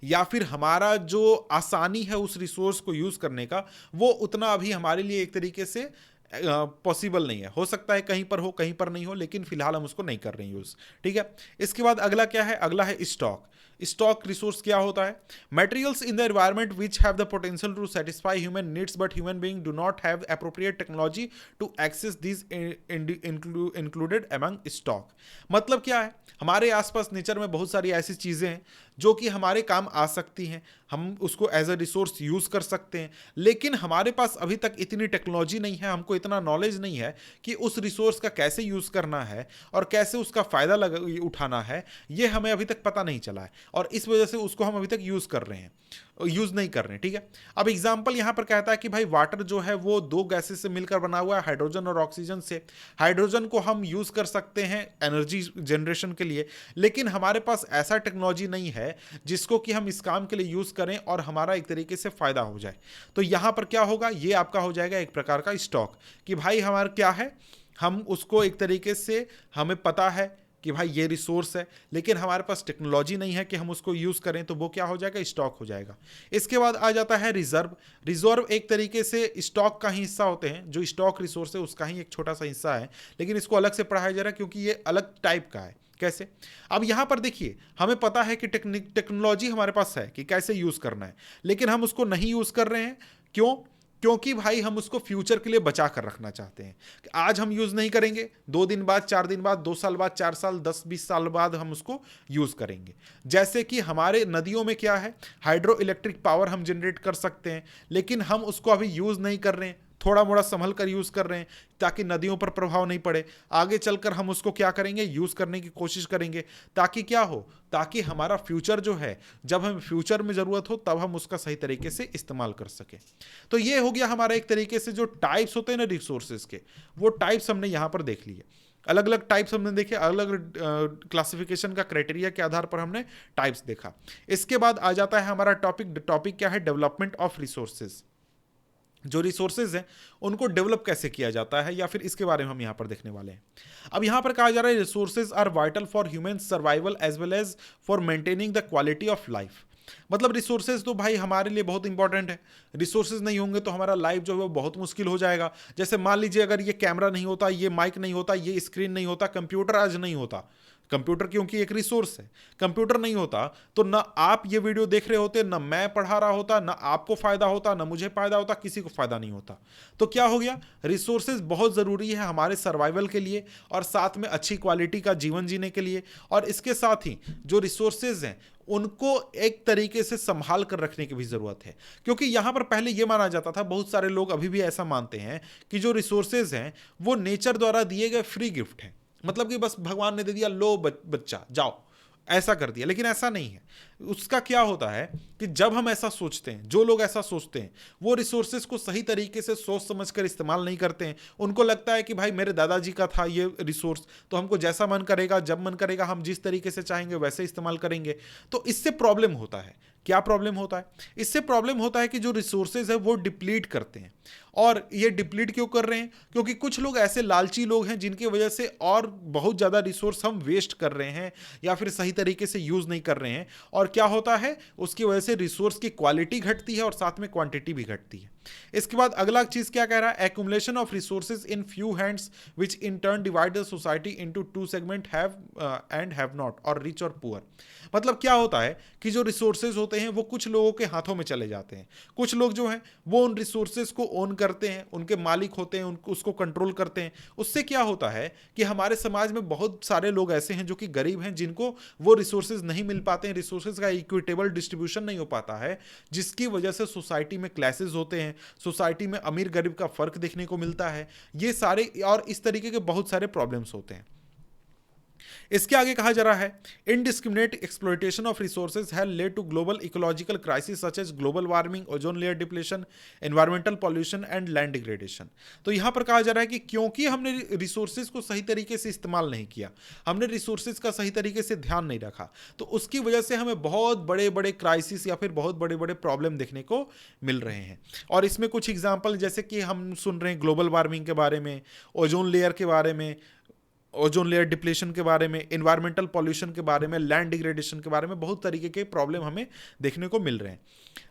या फिर हमारा जो आसानी है उस रिसोर्स को यूज करने का, वो उतना अभी हमारे लिए एक तरीके से पॉसिबल नहीं है। हो सकता है कहीं पर हो, कहीं पर नहीं हो, लेकिन फिलहाल हम उसको नहीं कर रहे हैं यूज। ठीक है, इसके बाद अगला क्या है, अगला है स्टॉक। स्टॉक रिसोर्स क्या होता है, materials in the environment which have the potential to satisfy human needs but human being do not have appropriate technology to access this included among stock. मतलब क्या है, हमारे आसपास नेचर में बहुत सारी ऐसी चीजें हैं जो कि हमारे काम आ सकती हैं, हम उसको एज अ रिसोर्स यूज कर सकते हैं, लेकिन हमारे पास अभी तक इतनी टेक्नोलॉजी नहीं है, हमको इतना नॉलेज नहीं है कि उस रिसोर्स का कैसे यूज करना है और कैसे उसका फायदा उठाना है, ये हमें अभी तक पता नहीं चला है और इस वजह से उसको हम अभी तक यूज कर रहे हैं, यूज नहीं कर रहे हैं। ठीक है, अब एग्जांपल यहां पर कहता है कि भाई वाटर जो है वो दो गैसेस से मिलकर बना हुआ है, हाइड्रोजन और ऑक्सीजन से। हाइड्रोजन को हम यूज कर सकते हैं एनर्जी जनरेशन के लिए, लेकिन हमारे पास ऐसा टेक्नोलॉजी नहीं है जिसको कि हम इस काम के लिए यूज करें और हमारा एक तरीके से फायदा हो जाए। तो यहां पर क्या होगा, ये आपका हो जाएगा एक प्रकार का स्टॉक कि भाई हमारा क्या है, हम उसको एक तरीके से हमें पता है कि भाई ये रिसोर्स है, लेकिन हमारे पास टेक्नोलॉजी नहीं है कि हम उसको यूज करें, तो वो क्या हो जाएगा, स्टॉक हो जाएगा। इसके बाद आ जाता है रिजर्व। रिजर्व एक तरीके से स्टॉक का ही हिस्सा होते हैं, जो स्टॉक रिसोर्स है उसका ही एक छोटा सा हिस्सा है, लेकिन इसको अलग से पढ़ाया जा रहा है क्योंकि ये अलग टाइप का है। कैसे, अब यहां पर देखिए, हमें पता है कि टेक्नोलॉजी हमारे पास है कि कैसे यूज करना है, लेकिन हम उसको नहीं यूज कर रहे हैं। क्यों? क्योंकि भाई हम उसको फ्यूचर के लिए बचा कर रखना चाहते हैं। आज हम यूज नहीं करेंगे, 2 दिन बाद, 4 दिन बाद, 2 साल बाद, 4 साल, 10-20 साल बाद हम उसको यूज करेंगे। जैसे कि हमारे नदियों में क्या है, हाइड्रो इलेक्ट्रिक पावर हम जनरेट कर सकते हैं, लेकिन हम उसको अभी यूज नहीं कर रहे हैं, थोड़ा मोड़ा संभल कर यूज कर रहे हैं ताकि नदियों पर प्रभाव नहीं पड़े। आगे चलकर हम उसको क्या करेंगे, यूज करने की कोशिश करेंगे, ताकि क्या हो, ताकि हमारा फ्यूचर जो है, जब हम फ्यूचर में जरूरत हो तब हम उसका सही तरीके से इस्तेमाल कर सके। तो ये हो गया हमारा एक तरीके से जो टाइप्स होते हैं ना रिसोर्सेज के, वो टाइप्स हमने यहां पर देख लिए। अलग अलग टाइप्स हमने देखे, अलग अलग क्लासिफिकेशन का क्राइटेरिया के आधार पर हमने टाइप्स देखा। इसके बाद आ जाता है हमारा टॉपिक क्या है, डेवलपमेंट ऑफ रिसोर्सेज। जो रिसोर्सेज हैं उनको डेवलप कैसे किया जाता है, या फिर इसके बारे में हम यहां पर देखने वाले हैं। अब यहां पर कहा जा रहा है resources are vital for human survival as well as for maintaining the quality of life. मतलब रिसोर्सेज तो भाई हमारे लिए बहुत इंपॉर्टेंट है, रिसोर्सेज नहीं होंगे तो हमारा लाइफ जो है वो बहुत मुश्किल हो जाएगा। जैसे मान लीजिए अगर ये कैमरा नहीं होता, ये माइक नहीं होता, ये स्क्रीन नहीं होता, कंप्यूटर आज नहीं होता, कंप्यूटर क्योंकि एक रिसोर्स है, कंप्यूटर नहीं होता तो ना आप ये वीडियो देख रहे होते, ना मैं पढ़ा रहा होता, ना आपको फायदा होता, ना मुझे फायदा होता, किसी को फायदा नहीं होता। तो क्या हो गया, रिसोर्सेज बहुत जरूरी है हमारे सर्वाइवल के लिए और साथ में अच्छी क्वालिटी का जीवन जीने के लिए। और इसके साथ ही जो रिसोर्सेज हैं उनको एक तरीके से संभाल कर रखने की भी जरूरत है, क्योंकि यहां पर पहले यह माना जाता था, बहुत सारे लोग अभी भी ऐसा मानते हैं कि जो रिसोर्सेज हैं वो नेचर द्वारा दिए गए फ्री गिफ्ट हैं। मतलब कि बस भगवान ने दे दिया, लो बच्चा जाओ, ऐसा कर दिया। लेकिन ऐसा नहीं है। उसका क्या होता है कि जब हम ऐसा सोचते हैं, जो लोग ऐसा सोचते हैं वो रिसोर्सेज को सही तरीके से सोच समझ कर इस्तेमाल नहीं करते हैं। उनको लगता है कि भाई मेरे दादाजी का था ये रिसोर्स, तो हमको जैसा मन करेगा, जब मन करेगा, हम जिस तरीके से चाहेंगे वैसे इस्तेमाल करेंगे। तो इससे प्रॉब्लम होता है। क्या प्रॉब्लम होता है? इससे प्रॉब्लम होता है कि जो रिसोर्सेज है वो डिप्लीट करते हैं। और ये डिप्लीट क्यों कर रहे हैं? क्योंकि कुछ लोग ऐसे लालची लोग हैं जिनकी वजह से और बहुत ज़्यादा रिसोर्स हम वेस्ट कर रहे हैं या फिर सही तरीके से यूज़ नहीं कर रहे हैं। और क्या होता है, उसकी वजह से रिसोर्स की क्वालिटी घटती है और साथ में क्वांटिटी भी घटती है। इसके बाद अगला चीज क्या कह रहा है, accumulation of resources in few hands which in turn divide the society into 2 segment, have and have not, और रिच और पुअर। मतलब क्या होता है कि जो रिसोर्सेज होते हैं वो कुछ लोगों के हाथों में चले जाते हैं। कुछ लोग जो हैं वो उन रिसोर्सेज को ओन करते हैं, उनके मालिक होते हैं, उसको कंट्रोल करते हैं। उससे क्या होता है कि हमारे समाज में बहुत सारे लोग ऐसे हैं जो कि गरीब हैं, जिनको वो रिसोर्सेज नहीं मिल पाते हैं, रिसोर्सेज का इक्विटेबल डिस्ट्रीब्यूशन नहीं हो पाता है, जिसकी वजह से सोसाइटी में क्लासेस होते हैं, सोसाइटी में अमीर गरीब का फर्क देखने को मिलता है। ये सारे और इस तरीके के बहुत सारे प्रॉब्लम्स होते हैं। इसके आगे कहा जा रहा है indiscriminate exploitation of resources have led to global ecological crisis such as global warming, ozone layer depletion, environmental pollution and land degradation. तो यहां पर कहा जा रहा है कि क्योंकि हमने रिसोर्सेज को सही तरीके से इस्तेमाल नहीं किया, हमने रिसोर्सेज का सही तरीके से ध्यान नहीं रखा, तो उसकी वजह से हमें बहुत बड़े बड़े क्राइसिस या फिर बहुत बड़े बड़े प्रॉब्लम देखने को मिल रहे हैं। और इसमें कुछ एग्जाम्पल जैसे कि हम सुन रहे हैं ग्लोबल वार्मिंग के बारे में, ओजोन लेयर के बारे में, ओजोन लेयर डिप्लेशन के बारे में, एनवायरमेंटल पॉल्यूशन के बारे में, लैंड डिग्रेडेशन के बारे में बहुत तरीके के प्रॉब्लम हमें देखने को मिल रहे हैं।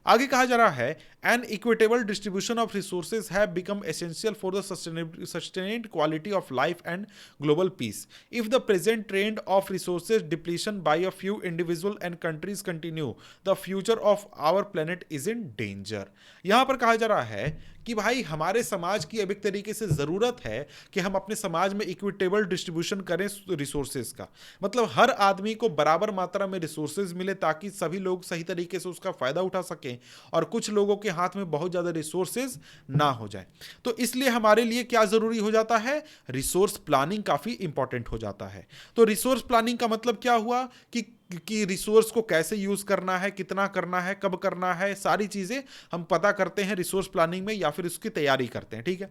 आगे कहा जा रहा है an equitable distribution of resources have become essential for the sustained quality of life and global peace. If the present trend of resources depletion by a few individual and countries continue, the future of our planet is in danger. यहां पर कहा जा रहा है कि भाई हमारे समाज की अब एक तरीके से ज़रूरत है कि हम अपने समाज में इक्विटेबल डिस्ट्रीब्यूशन करें रिसोर्सेज का, मतलब हर आदमी को बराबर मात्रा में रिसोर्सेज मिले ताकि सभी लोग सही तरीके से उसका फ़ायदा उठा सकें और कुछ लोगों के हाथ में बहुत ज़्यादा रिसोर्सेज ना हो जाए। तो इसलिए हमारे लिए क्या ज़रूरी हो जाता है, रिसोर्स प्लानिंग काफ़ी इंपॉर्टेंट हो जाता है। तो रिसोर्स प्लानिंग का मतलब क्या हुआ कि रिसोर्स को कैसे यूज करना है, कितना करना है, कब करना है, सारी चीजें हम पता करते हैं रिसोर्स प्लानिंग में या फिर उसकी तैयारी करते हैं। ठीक है,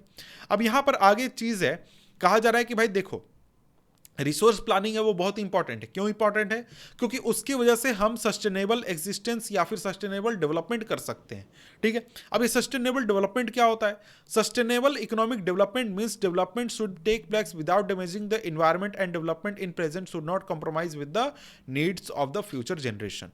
अब यहां पर आगे चीज है, कहा जा रहा है कि भाई देखो रिसोर्स प्लानिंग है वो बहुत इंपॉर्टेंट है। क्यों इंपॉर्टेंट है? क्योंकि उसकी वजह से हम सस्टेनेबल एग्जिस्टेंस या फिर सस्टेनेबल डेवलपमेंट कर सकते हैं। ठीक है, अब ये सस्टेनेबल डेवलपमेंट क्या होता है? Sustainable economic development means development should take place without damaging the environment and development in present should not compromise with the needs of the future generation.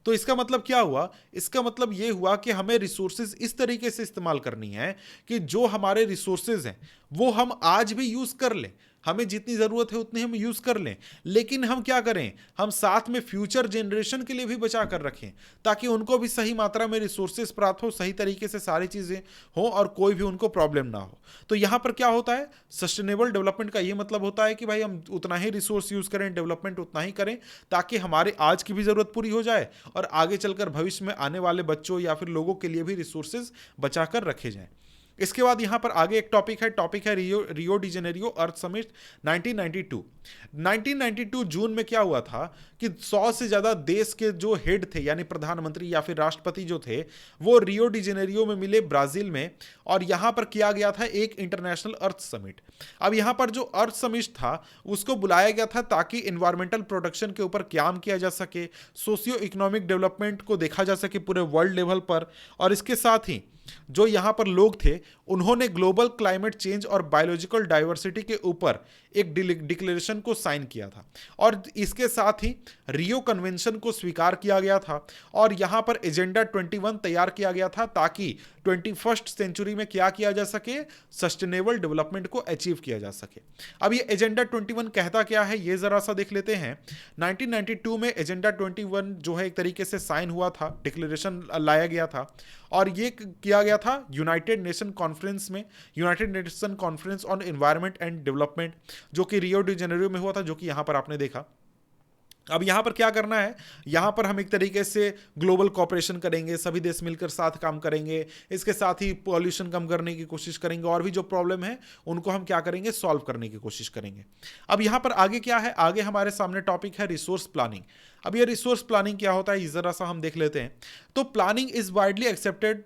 तो इसका मतलब क्या हुआ? इसका मतलब ये हुआ कि हमें रिसोर्सेज इस तरीके से इस्तेमाल करनी है कि जो हमारे रिसोर्सेज हैं वो हम आज भी यूज कर लें, हमें जितनी ज़रूरत है उतनी हम यूज़ कर लें, लेकिन हम क्या करें, हम साथ में फ्यूचर जनरेशन के लिए भी बचा कर रखें ताकि उनको भी सही मात्रा में रिसोर्सेज प्राप्त हो, सही तरीके से सारी चीज़ें हो और कोई भी उनको प्रॉब्लम ना हो। तो यहाँ पर क्या होता है, सस्टेनेबल डेवलपमेंट का ये मतलब होता है कि भाई हम उतना ही रिसोर्स यूज़ करें, डेवलपमेंट उतना ही करें ताकि हमारे आज की भी ज़रूरत पूरी हो जाए और आगे चलकर भविष्य में आने वाले बच्चों या फिर लोगों के लिए भी रिसोर्सेज बचा कर रखे जाएं। इसके बाद यहां पर आगे एक टॉपिक है रियो डी जेनेरियो अर्थ समिट 1992 जून में क्या हुआ था कि 100 से ज्यादा देश के जो हेड थे यानी प्रधानमंत्री या फिर राष्ट्रपति जो थे वो रियो डी जेनेरियो में मिले ब्राजील में, और यहां पर किया गया था एक इंटरनेशनल अर्थ समिट। अब यहां पर जो अर्थ समिट था उसको बुलाया गया था ताकि इन्वायरमेंटल प्रोटेक्शन के ऊपर काम किया जा सके, सोशियो इकोनॉमिक डेवलपमेंट को देखा जा सके पूरे वर्ल्ड लेवल पर, और इसके साथ ही जो यहां पर लोग थे उन्होंने ग्लोबल क्लाइमेट चेंज और बायोलॉजिकल डाइवर्सिटी के ऊपर एक डिक्लेरेशन को साइन किया था, और इसके साथ ही रियो कन्वेंशन को स्वीकार किया गया था, और यहां पर एजेंडा 21 तैयार किया गया था ताकि 21st सेंचुरी में क्या किया जा सके, सस्टेनेबल डेवलपमेंट को अचीव किया जा सके। अब ये एजेंडा 21 कहता क्या है ये जरा सा देख लेते हैं। 1992 में एजेंडा 21 जो है एक तरीके से साइन हुआ था, डिक्लेरेशन लाया गया था, और ये किया गया था यूनाइटेड नेशन कॉन्फ्रेंस में, United nation conference on environment and development, जो कि रियो डी जेनेरियो में हुआ था, जो कि यहां पर आपने देखा। अब यहां पर क्या करना है, यहां पर हम एक तरीके से ग्लोबल कोऑपरेशन करेंगे, सभी देश मिलकर साथ काम करेंगे, इसके साथ ही पॉल्यूशन कम करने की कोशिश करेंगे, और भी जो प्रॉब्लम है उनको हम क्या करेंगे, सॉल्व करने की कोशिश करेंगे। अब यहां पर आगे क्या है, आगे हमारे सामने टॉपिक है रिसोर्स प्लानिंग। अब ये रिसोर्स प्लानिंग क्या होता है जरा सा हम देख लेते हैं। तो planning is widely accepted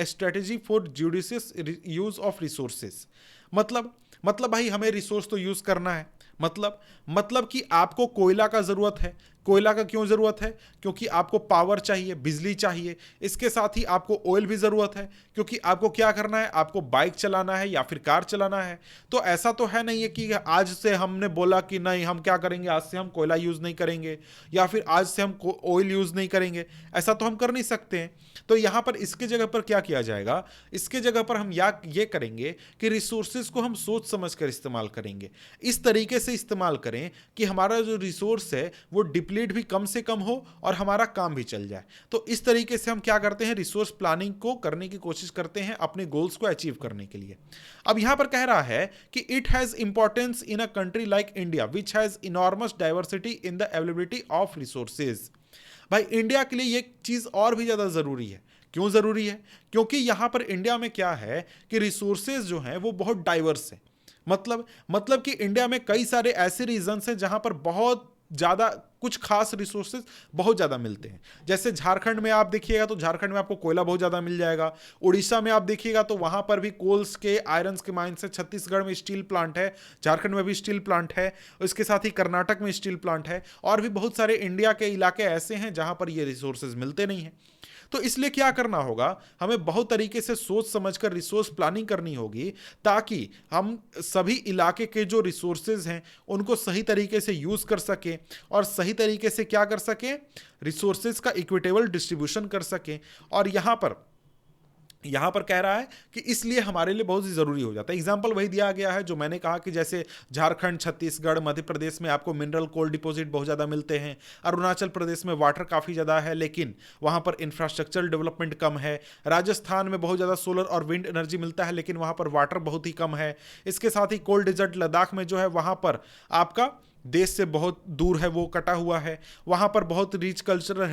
strategy for judicious use of resources. मतलब भाई हमें रिसोर्स तो यूज करना है, मतलब कि आपको कोयला का जरूरत है। कोयला का क्यों जरूरत है? क्योंकि आपको पावर चाहिए, बिजली चाहिए। इसके साथ ही आपको ऑयल भी जरूरत है क्योंकि आपको क्या करना है, आपको बाइक चलाना है या फिर कार चलाना है। तो ऐसा तो है नहीं है कि आज से हमने बोला कि नहीं हम क्या करेंगे, आज से हम कोयला यूज नहीं करेंगे या फिर आज से हम ऑयल यूज नहीं करेंगे, ऐसा तो हम कर नहीं सकते हैं। तो यहां पर इसके जगह पर क्या किया जाएगा, इसके जगह पर हम ये करेंगे कि रिसोर्सेज को हम सोच समझ कर इस्तेमाल करेंगे, इस तरीके से इस्तेमाल करें कि हमारा जो रिसोर्स है वो डिप्लीट भी कम से कम हो और हमारा काम भी चल जाए। तो इस तरीके से हम क्या करते हैं, रिसोर्स प्लानिंग को करने की कोशिश करते हैं अपने गोल्स को अचीव करने के लिए। अब यहां पर कह रहा है कि it has importance in a country like India which has enormous diversity in the availability of resources. भाई इंडिया के लिए ये चीज और भी ज्यादा जरूरी है। क्यों जरूरी है? क्योंकि यहां पर इंडिया में क्या है कि रिसोर्सेज जो हैं वो बहुत डाइवर्स है। मतलब कि इंडिया में कई सारे ऐसे रीजन्स हैं जहां पर बहुत ज़्यादा कुछ खास रिसोर्सेज बहुत ज़्यादा मिलते हैं। जैसे झारखंड में आप देखिएगा तो झारखंड में आपको कोयला बहुत ज़्यादा मिल जाएगा। उड़ीसा में आप देखिएगा तो वहाँ पर भी कोल्स के आयरन्स के माइंस है। छत्तीसगढ़ में स्टील प्लांट है, झारखंड में भी स्टील प्लांट है, इसके साथ ही कर्नाटक में स्टील प्लांट है, और भी बहुत सारे इंडिया के इलाके ऐसे हैं जहाँ पर ये रिसोर्सेज मिलते नहीं हैं। तो इसलिए क्या करना होगा, हमें बहुत तरीके से सोच समझकर रिसोर्स प्लानिंग करनी होगी, ताकि हम सभी इलाके के जो रिसोर्सेज हैं उनको सही तरीके से यूज कर सकें और सही तरीके से क्या कर सकें, रिसोर्सेज का इक्विटेबल डिस्ट्रीब्यूशन कर सकें। और यहां पर कह रहा है कि इसलिए हमारे लिए बहुत ही जरूरी हो जाता है। एग्जाम्पल वही दिया गया है जो मैंने कहा कि जैसे झारखंड, छत्तीसगढ़, मध्य प्रदेश में आपको मिनरल कोल डिपॉजिट बहुत ज़्यादा मिलते हैं। अरुणाचल प्रदेश में वाटर काफ़ी ज़्यादा है लेकिन वहाँ पर इंफ्रास्ट्रक्चर डेवलपमेंट कम है। राजस्थान में बहुत ज़्यादा सोलर और विंड एनर्जी मिलता है लेकिन वहाँ पर वाटर बहुत ही कम है। इसके साथ ही कोल्ड डेजर्ट लद्दाख में जो है वहाँ पर आपका देश से बहुत दूर है, वो कटा हुआ है। वहाँ पर बहुत रिच कल्चरल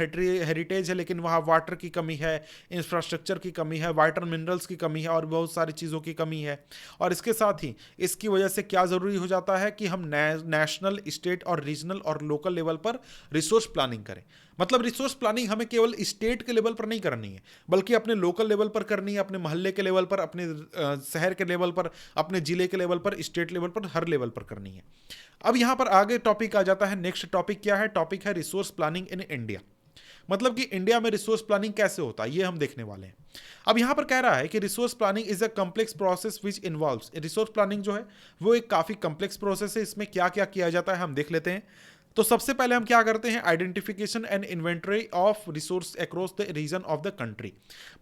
हेरिटेज है लेकिन वहाँ वाटर की कमी है, इंफ्रास्ट्रक्चर की कमी है, वाइटल मिनरल्स की कमी है और बहुत सारी चीज़ों की कमी है। और इसके साथ ही इसकी वजह से क्या ज़रूरी हो जाता है कि हम नेशनल, स्टेट और रीजनल और लोकल लेवल पर रिसोर्स प्लानिंग करें। मतलब रिसोर्स प्लानिंग हमें केवल स्टेट के लेवल पर नहीं करनी है बल्कि अपने लोकल लेवल पर करनी है, अपने मोहल्ले के लेवल पर, अपने शहर के लेवल पर, अपने जिले के लेवल पर, स्टेट लेवल पर, हर लेवल पर करनी है। अब यहां पर आगे टॉपिक आ जाता है। नेक्स्ट टॉपिक क्या है? टॉपिक है रिसोर्स प्लानिंग इन इंडिया। मतलब कि इंडिया में रिसोर्स प्लानिंग कैसे होता है ये हम देखने वाले हैं। अब यहां पर कह रहा है कि resource planning is a complex process which involves. Resource planning जो है वो एक काफी कॉम्प्लेक्स प्रोसेस है। इसमें क्या क्या किया जाता है हम देख लेते हैं। तो सबसे पहले हम क्या करते हैं, identification and inventory of resource across the region of the country.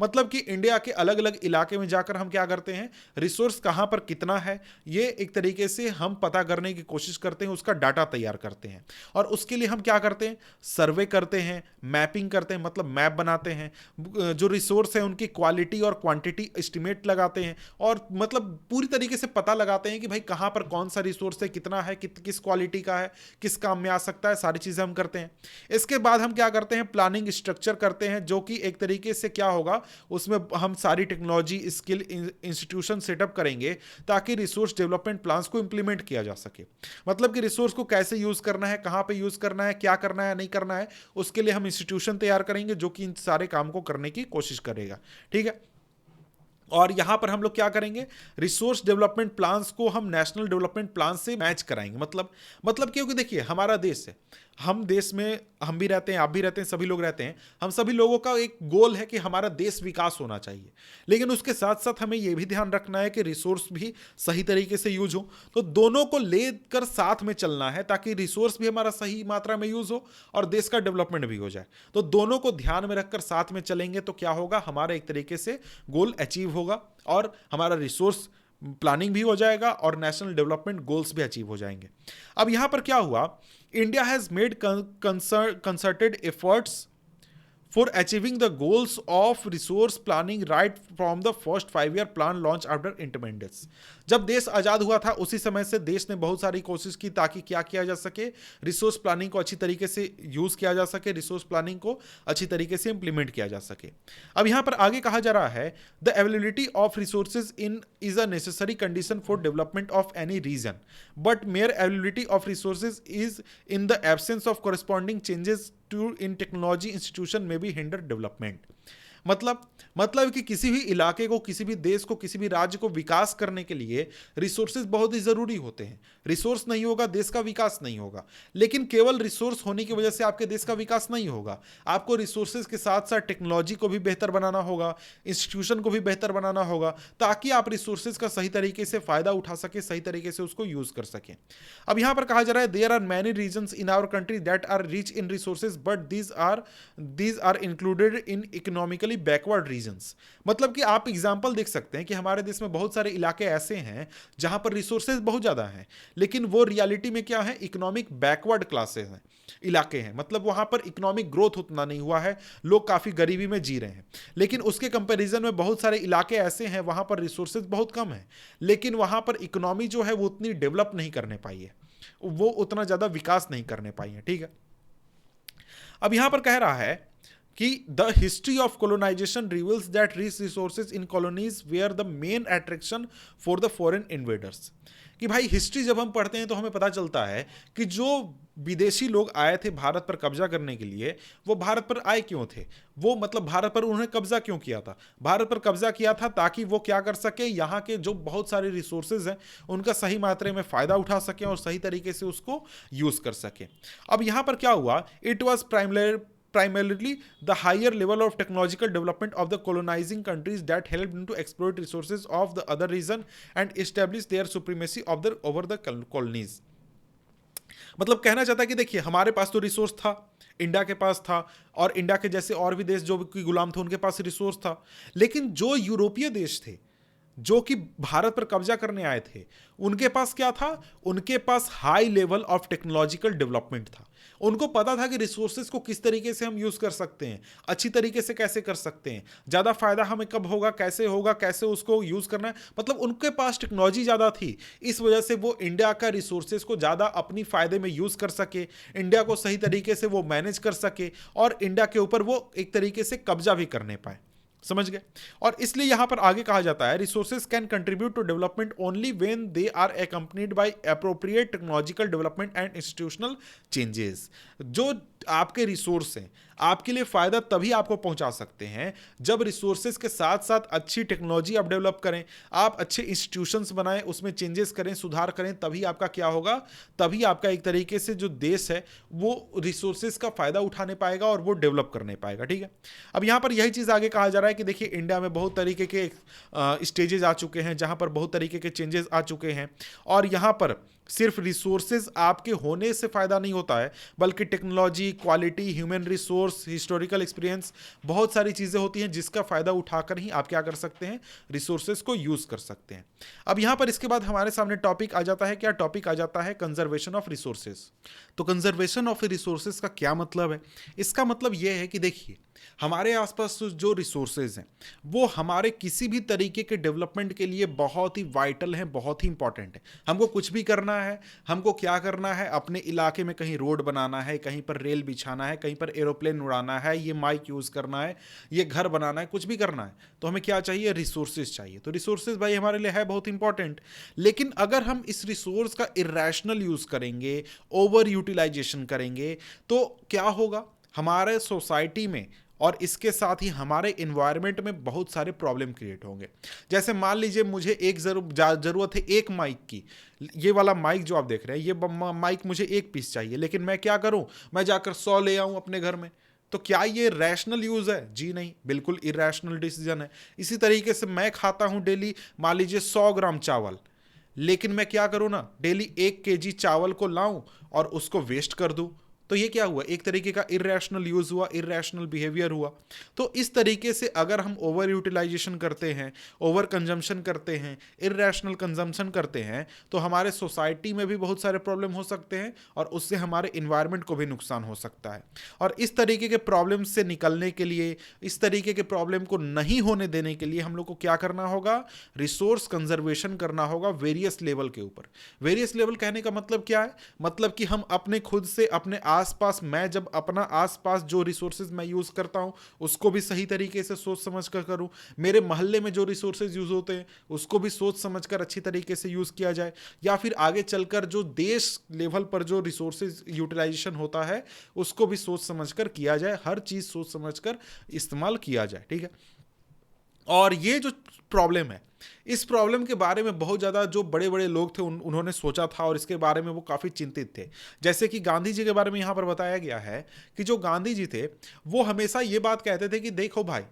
मतलब कि इंडिया के अलग अलग इलाके में जाकर हम क्या करते हैं, रिसोर्स कहां पर कितना है ये एक तरीके से हम पता करने की कोशिश करते हैं, उसका डाटा तैयार करते हैं। और उसके लिए हम क्या करते हैं, सर्वे करते हैं, मैपिंग करते हैं, मतलब मैप बनाते हैं, जो रिसोर्स है उनकी क्वालिटी और क्वांटिटी एस्टिमेट लगाते हैं और मतलब पूरी तरीके से पता लगाते हैं कि भाई कहां पर कौन सा रिसोर्स है, कितना है, किस क्वालिटी का है, किस काम में आ सकता है, सारी चीजें हम करते हैं। इसके बाद हम क्या करते हैं, प्लानिंग स्ट्रक्चर करते हैं, जो कि एक तरीके से क्या होगा, उसमें हम सारी टेक्नोलॉजी, स्किल, इंस्टीट्यूशन सेटअप करेंगे ताकि रिसोर्स डेवलपमेंट प्लान्स को इंप्लीमेंट किया जा सके। मतलब कि रिसोर्स को कैसे यूज करना है, कहां पे यूज करना है, क्या करना है, नहीं करना है, उसके लिए हम इंस्टीट्यूशन तैयार करेंगे जो कि इन सारे काम को करने की कोशिश करेगा। ठीक है। और यहां पर हम लोग क्या करेंगे, रिसोर्स डेवलपमेंट प्लान्स को हम नेशनल डेवलपमेंट प्लान से मैच कराएंगे। मतलब क्योंकि देखिए हमारा देश है, हम देश में हम भी रहते हैं, आप भी रहते हैं, सभी लोग रहते हैं। हम सभी लोगों का एक गोल है कि हमारा देश विकास होना चाहिए, लेकिन उसके साथ साथ हमें यह भी ध्यान रखना है कि रिसोर्स भी सही तरीके से यूज हो। तो दोनों को लेकर साथ में चलना है ताकि रिसोर्स भी हमारा सही मात्रा में यूज हो और देश का डेवलपमेंट भी हो जाए। तो दोनों को ध्यान में रखकर साथ में चलेंगे तो क्या होगा, हमारा एक तरीके से गोल अचीव होगा और हमारा रिसोर्स प्लानिंग भी हो जाएगा और नेशनल डेवलपमेंट गोल्स भी अचीव हो जाएंगे। अब यहां पर क्या हुआ, India has made concerted efforts for achieving the goals of resource planning right from the first 5-year plan launch after independence। जब देश आज़ाद हुआ था उसी समय से देश ने बहुत सारी कोशिश की ताकि क्या किया जा सके, रिसोर्स प्लानिंग को अच्छी तरीके से यूज़ किया जा सके, रिसोर्स प्लानिंग को अच्छी तरीके से इंप्लीमेंट किया जा सके। अब यहाँ पर आगे कहा जा रहा है, the availability of resources in is a necessary condition for development of any region, but mere availability of resources is in the absence of corresponding changes in technology institution में भी हिंडर डेवलपमेंट। मतलब कि किसी भी इलाके को, किसी भी देश को, किसी भी राज्य को विकास करने के लिए रिसोर्सेज बहुत ही जरूरी होते हैं। रिसोर्स नहीं होगा देश का विकास नहीं होगा। लेकिन केवल रिसोर्स होने की वजह से आपके देश का विकास नहीं होगा। आपको रिसोर्सेज के साथ साथ टेक्नोलॉजी को भी बेहतर बनाना होगा, इंस्टीट्यूशन को भी बेहतर बनाना होगा ताकि आप रिसोर्सेज का सही तरीके से फायदा उठा सके, सही तरीके से उसको यूज कर सकें। अब यहां पर कहा जा रहा है, there are many regions in our country that are rich in resources but these are included in economically backward regions. मतलब कि आप एग्जांपल देख सकते हैं कि हमारे देश में बहुत सारे इलाके ऐसे हैं जहां पर रिसोर्सेज बहुत ज्यादा हैं लेकिन वो रियलिटी में क्या है, इकोनॉमिक बैकवर्ड क्लासेस हैं, इलाके हैं। मतलब वहां पर इकोनॉमिक ग्रोथ उतना नहीं हुआ है, लोग काफी गरीबी में जी रहे हैं। लेकिन उसके कंपैरिजन में बहुत सारे इलाके ऐसे हैं वहां पर रिसोर्सेज बहुत कम है लेकिन वहां पर इकोनॉमी जो है वो उतनी डेवलप नहीं करने पाई है, वो उतना ज्यादा विकास नहीं करने पाई है। ठीक है। अब यहां पर कह रहा है कि the history of colonization reveals that rich resources in colonies where the main attraction for the foreign invaders. कि भाई हिस्ट्री जब हम पढ़ते हैं तो हमें पता चलता है कि जो विदेशी लोग आए थे भारत पर कब्जा करने के लिए, वो भारत पर आए क्यों थे? वो मतलब भारत पर उन्होंने कब्जा क्यों किया था? भारत पर कब्जा किया था ताकि वो क्या कर सके, यहाँ के जो बहुत सारे रिसोर्सेज हैं उनका सही मात्रा में फायदा उठा सके और सही तरीके से उसको यूज कर सके। अब यहाँ पर क्या हुआ, it was primarily the higher level of technological development of the colonizing countries that helped them to exploit resources of the other region and establish their supremacy over the colonies। मतलब कहना चाहता है कि देखिए हमारे पास तो रिसोर्स था, इंडिया के पास था, और इंडिया के जैसे और भी देश जो कि गुलाम थे उनके पास रिसोर्स था, लेकिन जो यूरोपीय देश थे जो कि भारत पर कब्जा करने आए थे, उनके पास क्या था? उनके पास high level of technological development था। उनको पता था कि रिसोर्सेज को किस तरीके से हम यूज कर सकते हैं, अच्छी तरीके से कैसे कर सकते हैं, ज्यादा फायदा हमें कब होगा, कैसे उसको यूज करना है। मतलब उनके पास टेक्नोलॉजी ज्यादा थी, इस वजह से वो इंडिया का रिसोर्सेज को ज्यादा अपनी फायदे में यूज कर सके, इंडिया को सही तरीके से वो मैनेज कर सके और इंडिया के ऊपर वो एक तरीके से कब्जा भी करने पाए। समझ गए? और इसलिए यहां पर आगे कहा जाता है resources can contribute to development only when they are accompanied by appropriate technological development and institutional changes. जो आपके रिसोर्स हैं आपके लिए फायदा तभी आपको पहुंचा सकते हैं जब रिसोर्सेज के साथ साथ अच्छी टेक्नोलॉजी आप डेवलप करें, आप अच्छे इंस्टीट्यूशंस बनाएं, उसमें चेंजेस करें, सुधार करें, तभी आपका क्या होगा, तभी आपका एक तरीके से जो देश है वो रिसोर्सेज का फायदा उठाने पाएगा और वो डेवलप करने पाएगा। ठीक है, अब यहां पर यही चीज आगे कहा जा रहा है कि देखिए इंडिया में बहुत तरीके के स्टेजेस आ चुके हैं जहां पर बहुत तरीके के चेंजेस आ चुके हैं, और यहां पर सिर्फ रिसोर्सेज आपके होने से फायदा नहीं होता है, बल्कि technology, quality, human resource, historical experience, बहुत सारी चीजें होती हैं जिसका फायदा उठाकर ही आप क्या कर सकते हैं, रिसोर्सेज को यूज कर सकते हैं। अब यहां पर इसके बाद हमारे सामने टॉपिक आ जाता है, क्या टॉपिक आ जाता है, कंजर्वेशन ऑफ रिसोर्सेज। तो कंजर्वेशन ऑफ रिसोर्सेज का क्या मतलब है? इसका मतलब यह है कि देखिए हमारे आसपास जो रिसोर्सेज हैं वो हमारे किसी भी तरीके के डेवलपमेंट के लिए बहुत ही वाइटल हैं, बहुत ही इंपॉर्टेंट है। हमको कुछ भी करना है, हमको क्या करना है, अपने इलाके में कहीं रोड बनाना है, कहीं पर रेल बिछाना है, कहीं पर एरोप्लेन उड़ाना है, ये माइक यूज करना है, ये घर बनाना है, कुछ भी करना है, तो हमें क्या चाहिए, रिसोर्सेज चाहिए। तो रिसोर्सेज भाई हमारे लिए है बहुत इंपॉर्टेंट, लेकिन अगर हम इस रिसोर्स का इरेशनल यूज करेंगे, ओवर यूटिलाइजेशन करेंगे, तो क्या होगा, हमारे सोसाइटी में और इसके साथ ही हमारे इन्वायरमेंट में बहुत सारे प्रॉब्लम क्रिएट होंगे। जैसे मान लीजिए मुझे एक जरूरत है एक माइक की, ये वाला माइक जो आप देख रहे हैं, ये माइक मुझे एक पीस चाहिए, लेकिन मैं क्या करूं, मैं जाकर 100 ले आऊं अपने घर में। तो क्या ये रैशनल यूज है? जी नहीं, बिल्कुल इरैशनल डिसीजन है। इसी तरीके से मैं खाता हूं डेली मान लीजिए 100 ग्राम चावल, लेकिन मैं क्या करूं ना, डेली 1 केजी चावल को लाऊं और उसको वेस्ट कर दूं, तो ये क्या हुआ, एक तरीके का इरैशनल यूज हुआ, इरैशनल बिहेवियर हुआ। तो इस तरीके से अगर हम ओवर यूटिलाइजेशन करते हैं, ओवर कंजम्पशन करते हैं, इरैशनल कंजम्पशन करते हैं, तो हमारे सोसाइटी में भी बहुत सारे प्रॉब्लम हो सकते हैं और उससे हमारे इन्वायरमेंट को भी नुकसान हो सकता है। और इस तरीके के प्रॉब्लम से निकलने के लिए, इस तरीके के प्रॉब्लम को नहीं होने देने के लिए हम लोग को क्या करना होगा, रिसोर्स कंजर्वेशन करना होगा वेरियस लेवल के ऊपर। वेरियस लेवल कहने का मतलब क्या है, मतलब कि हम अपने खुद से अपने आसपास, मैं जब अपना आसपास जो रिसोर्सेज मैं यूज करता हूं उसको भी सही तरीके से सोच समझ कर करूं, मेरे मोहल्ले में जो रिसोर्सेज यूज होते हैं उसको भी सोच समझ कर अच्छी तरीके से यूज किया जाए, या फिर आगे चलकर जो देश लेवल पर जो रिसोर्सेज यूटिलाइजेशन होता है उसको भी सोच समझ कर किया जाए, हर चीज सोच समझ कर इस्तेमाल किया जाए। ठीक है, और ये जो प्रॉब्लम है, इस प्रॉब्लम के बारे में बहुत ज़्यादा जो बड़े बड़े लोग थे उन्होंने सोचा था और इसके बारे में वो काफ़ी चिंतित थे। जैसे कि गांधी जी के बारे में यहाँ पर बताया गया है कि जो गांधी जी थे वो हमेशा ये बात कहते थे कि देखो भाई,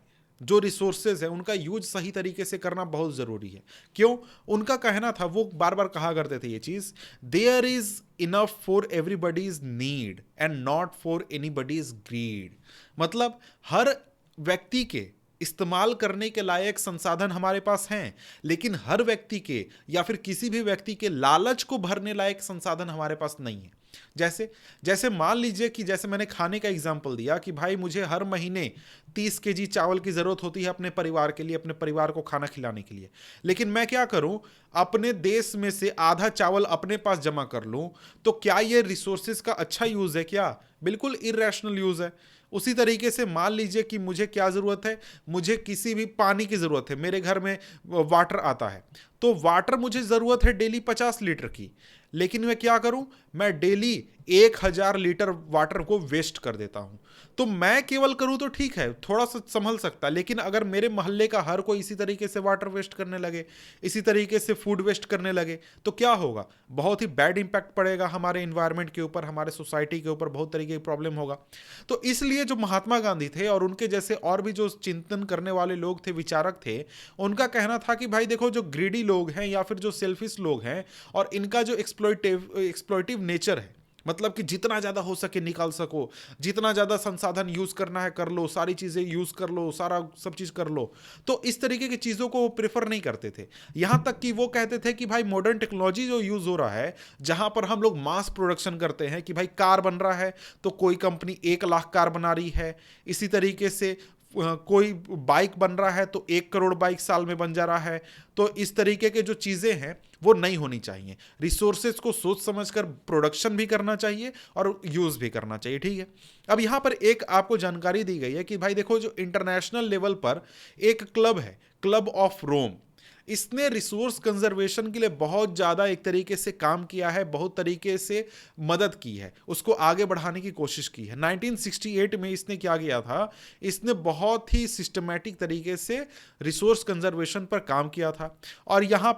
जो रिसोर्सेज है उनका यूज सही तरीके से करना बहुत ज़रूरी है। क्यों? उनका कहना था, वो बार बार कहा करते थे ये चीज़, there is enough for everybody's need and not for anybody's greed. मतलब हर व्यक्ति के इस्तेमाल करने के लायक संसाधन हमारे पास हैं, लेकिन हर व्यक्ति के या फिर किसी भी व्यक्ति के लालच को भरने लायक संसाधन हमारे पास नहीं है। जैसे जैसे मान लीजिए कि जैसे मैंने खाने का एग्जांपल दिया कि भाई मुझे हर महीने 30 केजी चावल की ज़रूरत होती है अपने परिवार के लिए, अपने परिवार को खाना खिलाने के लिए, लेकिन मैं क्या करूं, अपने देश में से आधा चावल अपने पास जमा कर लूं, तो क्या ये रिसोर्सेज का अच्छा यूज़ है? क्या? बिल्कुल इरैशनल यूज़ है। उसी तरीके से मान लीजिए कि मुझे क्या ज़रूरत है, मुझे किसी भी पानी की ज़रूरत है, मेरे घर में वाटर आता है, तो वाटर मुझे ज़रूरत है डेली 50 लीटर की, लेकिन मैं क्या करूं, मैं डेली 1000 लीटर वाटर को वेस्ट कर देता हूं। तो मैं केवल करूं तो ठीक है, थोड़ा सा संभल सकता, लेकिन अगर मेरे मोहल्ले का हर कोई इसी तरीके से वाटर वेस्ट करने लगे, इसी तरीके से फूड वेस्ट करने लगे, तो क्या होगा, बहुत ही बैड इंपैक्ट पड़ेगा हमारे इन्वायरमेंट के ऊपर, हमारे सोसाइटी के ऊपर बहुत तरीके की प्रॉब्लम होगा। तो इसलिए जो महात्मा गांधी थे और उनके जैसे और भी जो चिंतन करने वाले लोग थे, विचारक थे, उनका कहना था कि भाई देखो, जो ग्रीडी लोग हैं या फिर जो सेल्फिश लोग हैं और इनका जो एक्सप्लॉइटिव नेचर है, मतलब कि जितना ज़्यादा हो सके निकाल सको, जितना ज़्यादा संसाधन यूज़ करना है कर लो, सारी चीज़ें यूज़ कर लो, सारा सब चीज़ कर लो, तो इस तरीके की चीज़ों को वो प्रेफर नहीं करते थे। यहाँ तक कि वो कहते थे कि भाई मॉडर्न टेक्नोलॉजी जो यूज़ हो रहा है, जहाँ पर हम लोग मास प्रोडक्शन करते हैं कि भाई कार बन रहा है तो कोई कंपनी 1 लाख कार बना रही है, इसी तरीके से कोई बाइक बन रहा है तो 1 करोड़ बाइक साल में बन जा रहा है। तो इस तरीके के जो चीज़ें हैं वो नहीं होनी चाहिए। रिसोर्सेज को सोच समझकर प्रोडक्शन भी करना चाहिए और यूज़ भी करना चाहिए, ठीक है। अब यहाँ पर एक आपको जानकारी दी गई है कि भाई देखो, जो इंटरनेशनल लेवल पर एक क्लब है, क्लब ऑफ रोम, इसने रिसोर्स कंजर्वेशन के लिए बहुत ज़्यादा एक तरीके से काम किया है, बहुत तरीके से मदद की है, उसको आगे बढ़ाने की कोशिश की है। 1968 में इसने क्या किया था, इसने बहुत ही सिस्टमैटिक तरीके से रिसोर्स कंजर्वेशन पर काम किया था। और यहाँ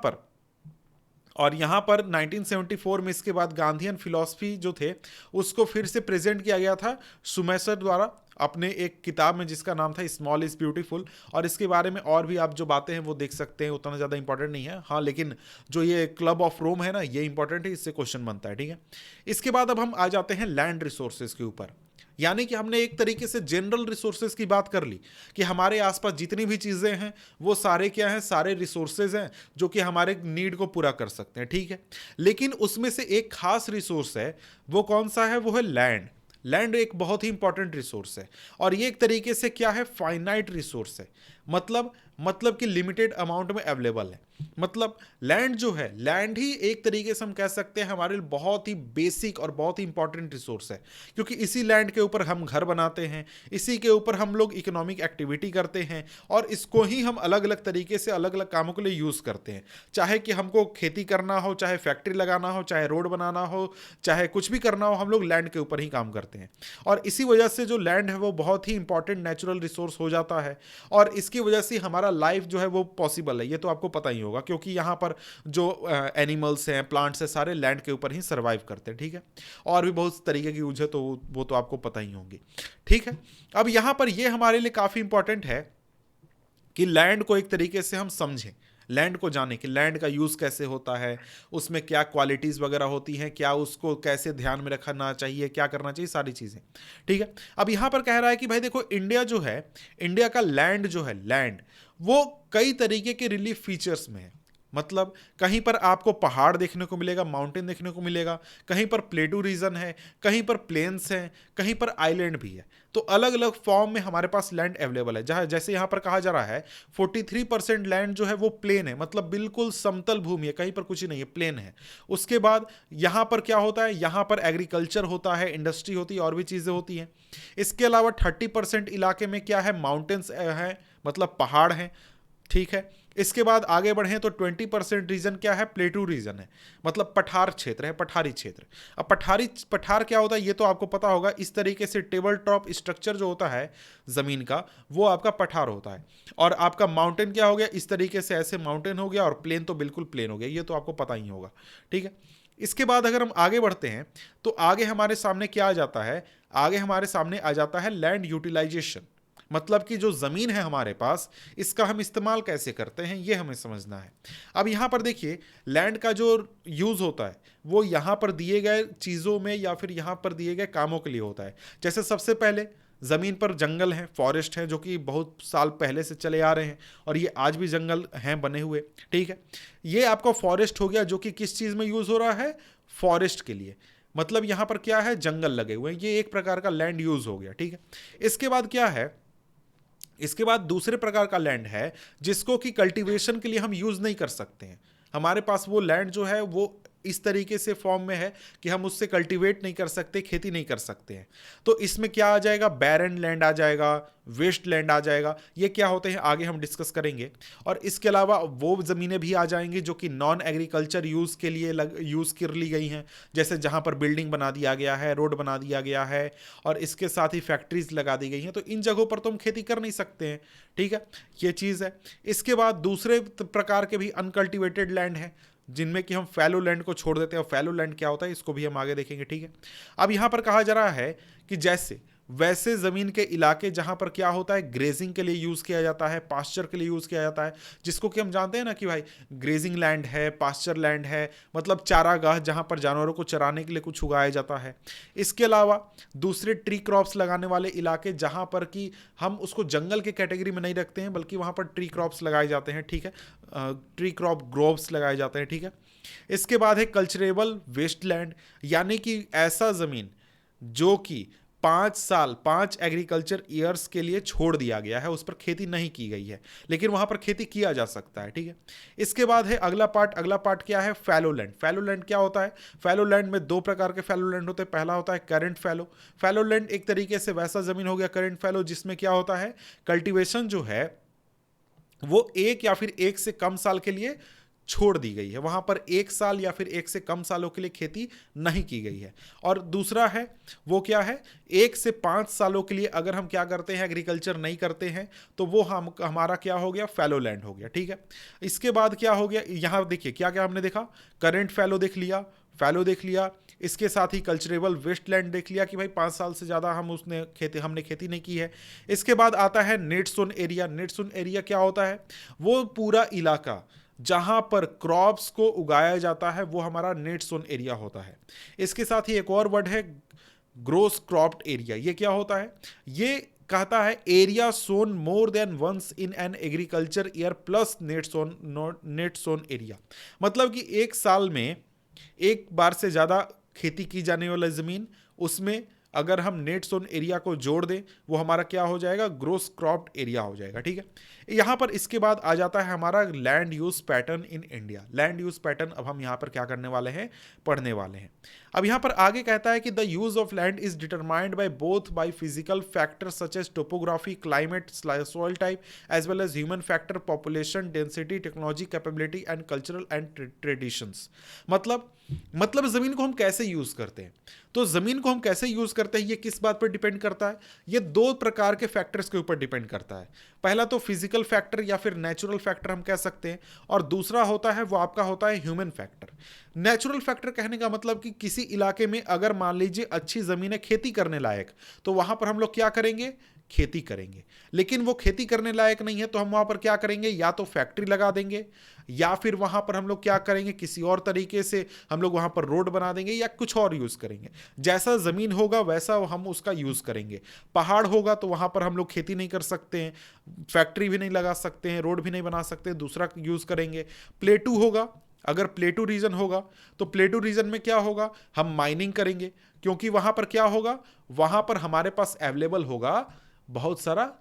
पर 1974 में इसके बाद गांधीयन फिलॉसफी जो थे उसको फिर से प्रेजेंट किया गया था सुमेसर द्वारा अपने एक किताब में, जिसका नाम था स्मॉल इज ब्यूटीफुल। और इसके बारे में और भी आप जो बातें हैं वो देख सकते हैं, उतना ज़्यादा इंपॉर्टेंट नहीं है, हाँ, लेकिन जो ये क्लब ऑफ रोम है ना, ये इंपॉर्टेंट है, इससे क्वेश्चन बनता है, ठीक है। इसके बाद अब हम आ जाते हैं लैंड रिसोर्सेज के ऊपर। यानी कि हमने एक तरीके से जनरल रिसोर्सेज की बात कर ली कि हमारे आसपास जितनी भी चीज़ें हैं वो सारे क्या हैं, सारे रिसोर्सेज हैं जो कि हमारे नीड को पूरा कर सकते हैं, ठीक है। लेकिन उसमें से एक खास रिसोर्स है, वो कौन सा है, वो है लैंड। लैंड एक बहुत ही इंपॉर्टेंट रिसोर्स है और ये एक तरीके से क्या है, फाइनाइट रिसोर्स है, मतलब कि लिमिटेड अमाउंट में अवेलेबल है। मतलब लैंड जो है, लैंड ही एक तरीके से हम कह सकते हैं हमारे लिए बहुत ही बेसिक और बहुत ही इंपॉर्टेंट रिसोर्स है, क्योंकि इसी लैंड के ऊपर हम घर बनाते हैं, इसी के ऊपर हम लोग इकोनॉमिक एक्टिविटी करते हैं और इसको ही हम अलग अलग तरीके से अलग अलग कामों के लिए यूज़ करते हैं। चाहे कि हमको खेती करना हो, चाहे फैक्ट्री लगाना हो, चाहे रोड बनाना हो, चाहे कुछ भी करना हो, हम लोग लैंड के ऊपर ही काम करते हैं। और इसी वजह से जो लैंड है वो बहुत ही इंपॉर्टेंट नेचुरल रिसोर्स हो जाता है और इसकी वजह से हमारा लाइफ जो है वो पॉसिबल है, ये तो आपको पता ही होगा, क्योंकि यहाँ पर जो एनिमल्स हैं, प्लांट्स हैं, सारे लैंड के ऊपर ही सर्वाइव करते हैं, ठीक है। और भी बहुत तरीके की यूज है तो वो तो आपको पता ही होंगी, ठीक है। अब यहाँ पर ये हमारे लिए काफ़ी इंपॉर्टेंट है कि लैंड को एक तरीके से हम समझें, लैंड को जाने कि लैंड का यूज़ कैसे होता है, उसमें क्या क्वालिटीज़ वगैरह होती हैं, क्या उसको कैसे ध्यान में रखना चाहिए, क्या करना चाहिए, सारी चीज़ें, ठीक है। अब यहाँ पर कह रहा है कि भाई देखो, इंडिया जो है, इंडिया का लैंड जो है, लैंड वो कई तरीके के रिलीफ फीचर्स में है। मतलब कहीं पर आपको पहाड़ देखने को मिलेगा, माउंटेन देखने को मिलेगा, कहीं पर प्लेटू रीजन है, कहीं पर प्लेन्स हैं, कहीं पर आइलैंड भी है। तो अलग अलग फॉर्म में हमारे पास लैंड अवेलेबल है। जहाँ जैसे यहाँ पर कहा जा रहा है 43% लैंड जो है वो प्लेन है, मतलब बिल्कुल समतल भूमि है, कहीं पर कुछ नहीं है, प्लेन है। उसके बाद यहाँ पर क्या होता है, यहाँ पर एग्रीकल्चर होता है, इंडस्ट्री होती है, और भी चीज़ें होती हैं। इसके अलावा 30% इलाके में क्या है, माउंटेन्स है, मतलब पहाड़ हैं, ठीक है। इसके बाद आगे बढ़ें तो 20% रीजन क्या है, प्लेटू रीजन है, मतलब पठार क्षेत्र है, पठारी क्षेत्र। अब पठार क्या होता है ये तो आपको पता होगा, इस तरीके से टेबल टॉप स्ट्रक्चर जो होता है ज़मीन का, वो आपका पठार होता है। और आपका माउंटेन क्या हो गया, इस तरीके से ऐसे माउंटेन हो गया, और प्लेन तो बिल्कुल प्लेन हो गया, ये तो आपको पता ही होगा, ठीक है। इसके बाद अगर हम आगे बढ़ते हैं तो आगे हमारे सामने क्या आ जाता है, आगे हमारे सामने आ जाता है लैंड यूटिलाइजेशन। मतलब कि जो ज़मीन है हमारे पास, इसका हम इस्तेमाल कैसे करते हैं ये हमें समझना है। अब यहाँ पर देखिए, लैंड का जो यूज़ होता है वो यहाँ पर दिए गए चीज़ों में या फिर यहाँ पर दिए गए कामों के लिए होता है। जैसे सबसे पहले ज़मीन पर जंगल हैं, फॉरेस्ट हैं, जो कि बहुत साल पहले से चले आ रहे हैं और ये आज भी जंगल हैं बने हुए, ठीक है। ये आपका फॉरेस्ट हो गया, जो कि किस चीज़ में यूज़ हो रहा है, फॉरेस्ट के लिए, मतलब यहाँ पर क्या है, जंगल लगे हुए हैं, ये एक प्रकार का लैंड यूज़ हो गया, ठीक है। इसके बाद क्या है, इसके बाद दूसरे प्रकार का लैंड है जिसको कि कल्टीवेशन के लिए हम यूज़ नहीं कर सकते हैं। हमारे पास वो लैंड जो है वो इस तरीके से फॉर्म में है कि हम उससे कल्टीवेट नहीं कर सकते, खेती नहीं कर सकते हैं। तो इसमें क्या आ जाएगा, बैरन लैंड आ जाएगा, वेस्ट लैंड आ जाएगा। ये क्या होते हैं आगे हम डिस्कस करेंगे। और इसके अलावा वो ज़मीनें भी आ जाएंगी जो कि नॉन एग्रीकल्चर यूज़ के लिए यूज़ कर ली गई हैं, जैसे जहाँ पर बिल्डिंग बना दिया गया है, रोड बना दिया गया है और इसके साथ ही फैक्ट्रीज लगा दी गई हैं। तो इन जगहों पर तो हम खेती कर नहीं सकते हैं, ठीक है, ये चीज़ है। इसके बाद दूसरे प्रकार के भी अनकल्टिवेटेड लैंड है जिनमें कि हम फैलो लैंड को छोड़ देते हैं। और फैलो लैंड क्या होता है इसको भी हम आगे देखेंगे, ठीक है। अब यहाँ पर कहा जा रहा है कि जैसे वैसे ज़मीन के इलाके जहाँ पर क्या होता है ग्रेजिंग के लिए यूज़ किया जाता है, पास्चर के लिए यूज़ किया जाता है, जिसको कि हम जानते हैं ना कि भाई ग्रेजिंग लैंड है, पास्चर लैंड है, मतलब चारागाह जहाँ पर जानवरों को चराने के लिए कुछ उगाया जाता है। इसके अलावा दूसरे ट्री क्रॉप्स लगाने वाले इलाके जहाँ पर कि हम उसको जंगल के कैटेगरी में नहीं रखते हैं बल्कि वहाँ पर ट्री क्रॉप्स लगाए जाते हैं, ठीक है, ट्री क्रॉप ग्रोव्स लगाए जाते हैं, ठीक है। इसके बाद है कल्चरेबल वेस्ट लैंड, यानी कि ऐसा ज़मीन जो कि 5 साल 5 एग्रीकल्चर ईयर्स के लिए छोड़ दिया गया है, उस पर खेती नहीं की गई है लेकिन वहां पर खेती किया जा सकता है, ठीक है। इसके बाद है अगला पार्ट क्या है, फैलो लैंड। फैलो लैंड क्या होता है, फैलो लैंड में 2 प्रकार के फैलो लैंड होते हैं। पहला होता है करंट फैलो। फैलो लैंड एक तरीके से वैसा जमीन हो गया करंट फैलो जिसमें क्या होता है कल्टीवेशन जो है वो 1 या फिर 1 से कम साल के लिए छोड़ दी गई है, वहां पर 1 साल या फिर 1 से कम सालों के लिए खेती नहीं की गई है। और दूसरा है वो क्या है, 1 से 5 सालों के लिए अगर हम क्या करते हैं एग्रीकल्चर नहीं करते हैं तो वो हमारा क्या हो गया, फैलो लैंड हो गया, ठीक है। इसके बाद क्या हो गया, यहां देखिए क्या क्या हमने देखा, करंट फैलो देख लिया, फैलो देख लिया, इसके साथ ही कल्चरेबल वेस्ट लैंड देख लिया कि भाई 5 साल से ज़्यादा हमने खेती नहीं की है। इसके बाद आता है net sown area. Net sown area क्या होता है, वो पूरा इलाका जहां पर क्रॉप्स को उगाया जाता है वो हमारा नेट सोन एरिया होता है। इसके साथ ही एक और वर्ड है ग्रोस क्रॉप्ड एरिया। ये क्या होता है, ये कहता है area sown more than once in an agriculture year plus net sown area. मतलब कि 1 साल में 1 बार से ज़्यादा खेती की जाने वाला ज़मीन, उसमें अगर हम नेट सोन एरिया को जोड़ दें वो हमारा क्या हो जाएगा, ग्रोस क्रॉप्ड एरिया हो जाएगा, ठीक है। यहाँ पर इसके बाद आ जाता है हमारा land use pattern in India. Land use pattern अब हम यहाँ पर क्या करने वाले हैं, पढ़ने वाले हैं। अब यहाँ पर आगे कहता है कि the use of land is determined by both by physical factors such as topography, climate, soil type as well as human factor, population density, technology, capability and cultural and traditions. मतलब जमीन को हम कैसे यूज करते हैं, तो जमीन को हम कैसे यूज करते हैं ये किस बात पर डिपेंड करता है, ये 2 प्रकार के फैक्टर्स के ऊपर डिपेंड करता है। पहला तो फिजिकल फैक्टर या फिर नेचुरल फैक्टर हम कह सकते हैं, और दूसरा होता है वो आपका होता है ह्यूमन फैक्टर। नेचुरल फैक्टर कहने का मतलब कि किसी इलाके में अगर मान लीजिए अच्छी जमीन है खेती करने लायक, तो वहां पर हम लोग क्या करेंगे, खेती करेंगे। लेकिन वो खेती करने लायक नहीं है तो हम वहां पर क्या करेंगे, या तो फैक्ट्री लगा देंगे या फिर वहां पर हम लोग क्या करेंगे, किसी और तरीके से हम लोग वहां पर रोड बना देंगे या कुछ और यूज करेंगे। जैसा जमीन होगा वैसा हम उसका यूज करेंगे। पहाड़ होगा तो वहां पर हम लोग खेती नहीं कर सकते हैं, फैक्ट्री भी नहीं लगा सकते हैं, रोड भी नहीं बना सकते, दूसरा यूज करेंगे। प्लेटू होगा, अगर प्लेटू रीजन होगा तो प्लेटू रीजन में क्या होगा, हम माइनिंग करेंगे, क्योंकि वहां पर क्या होगा, वहां पर हमारे पास अवेलेबल होगा बहुत सारा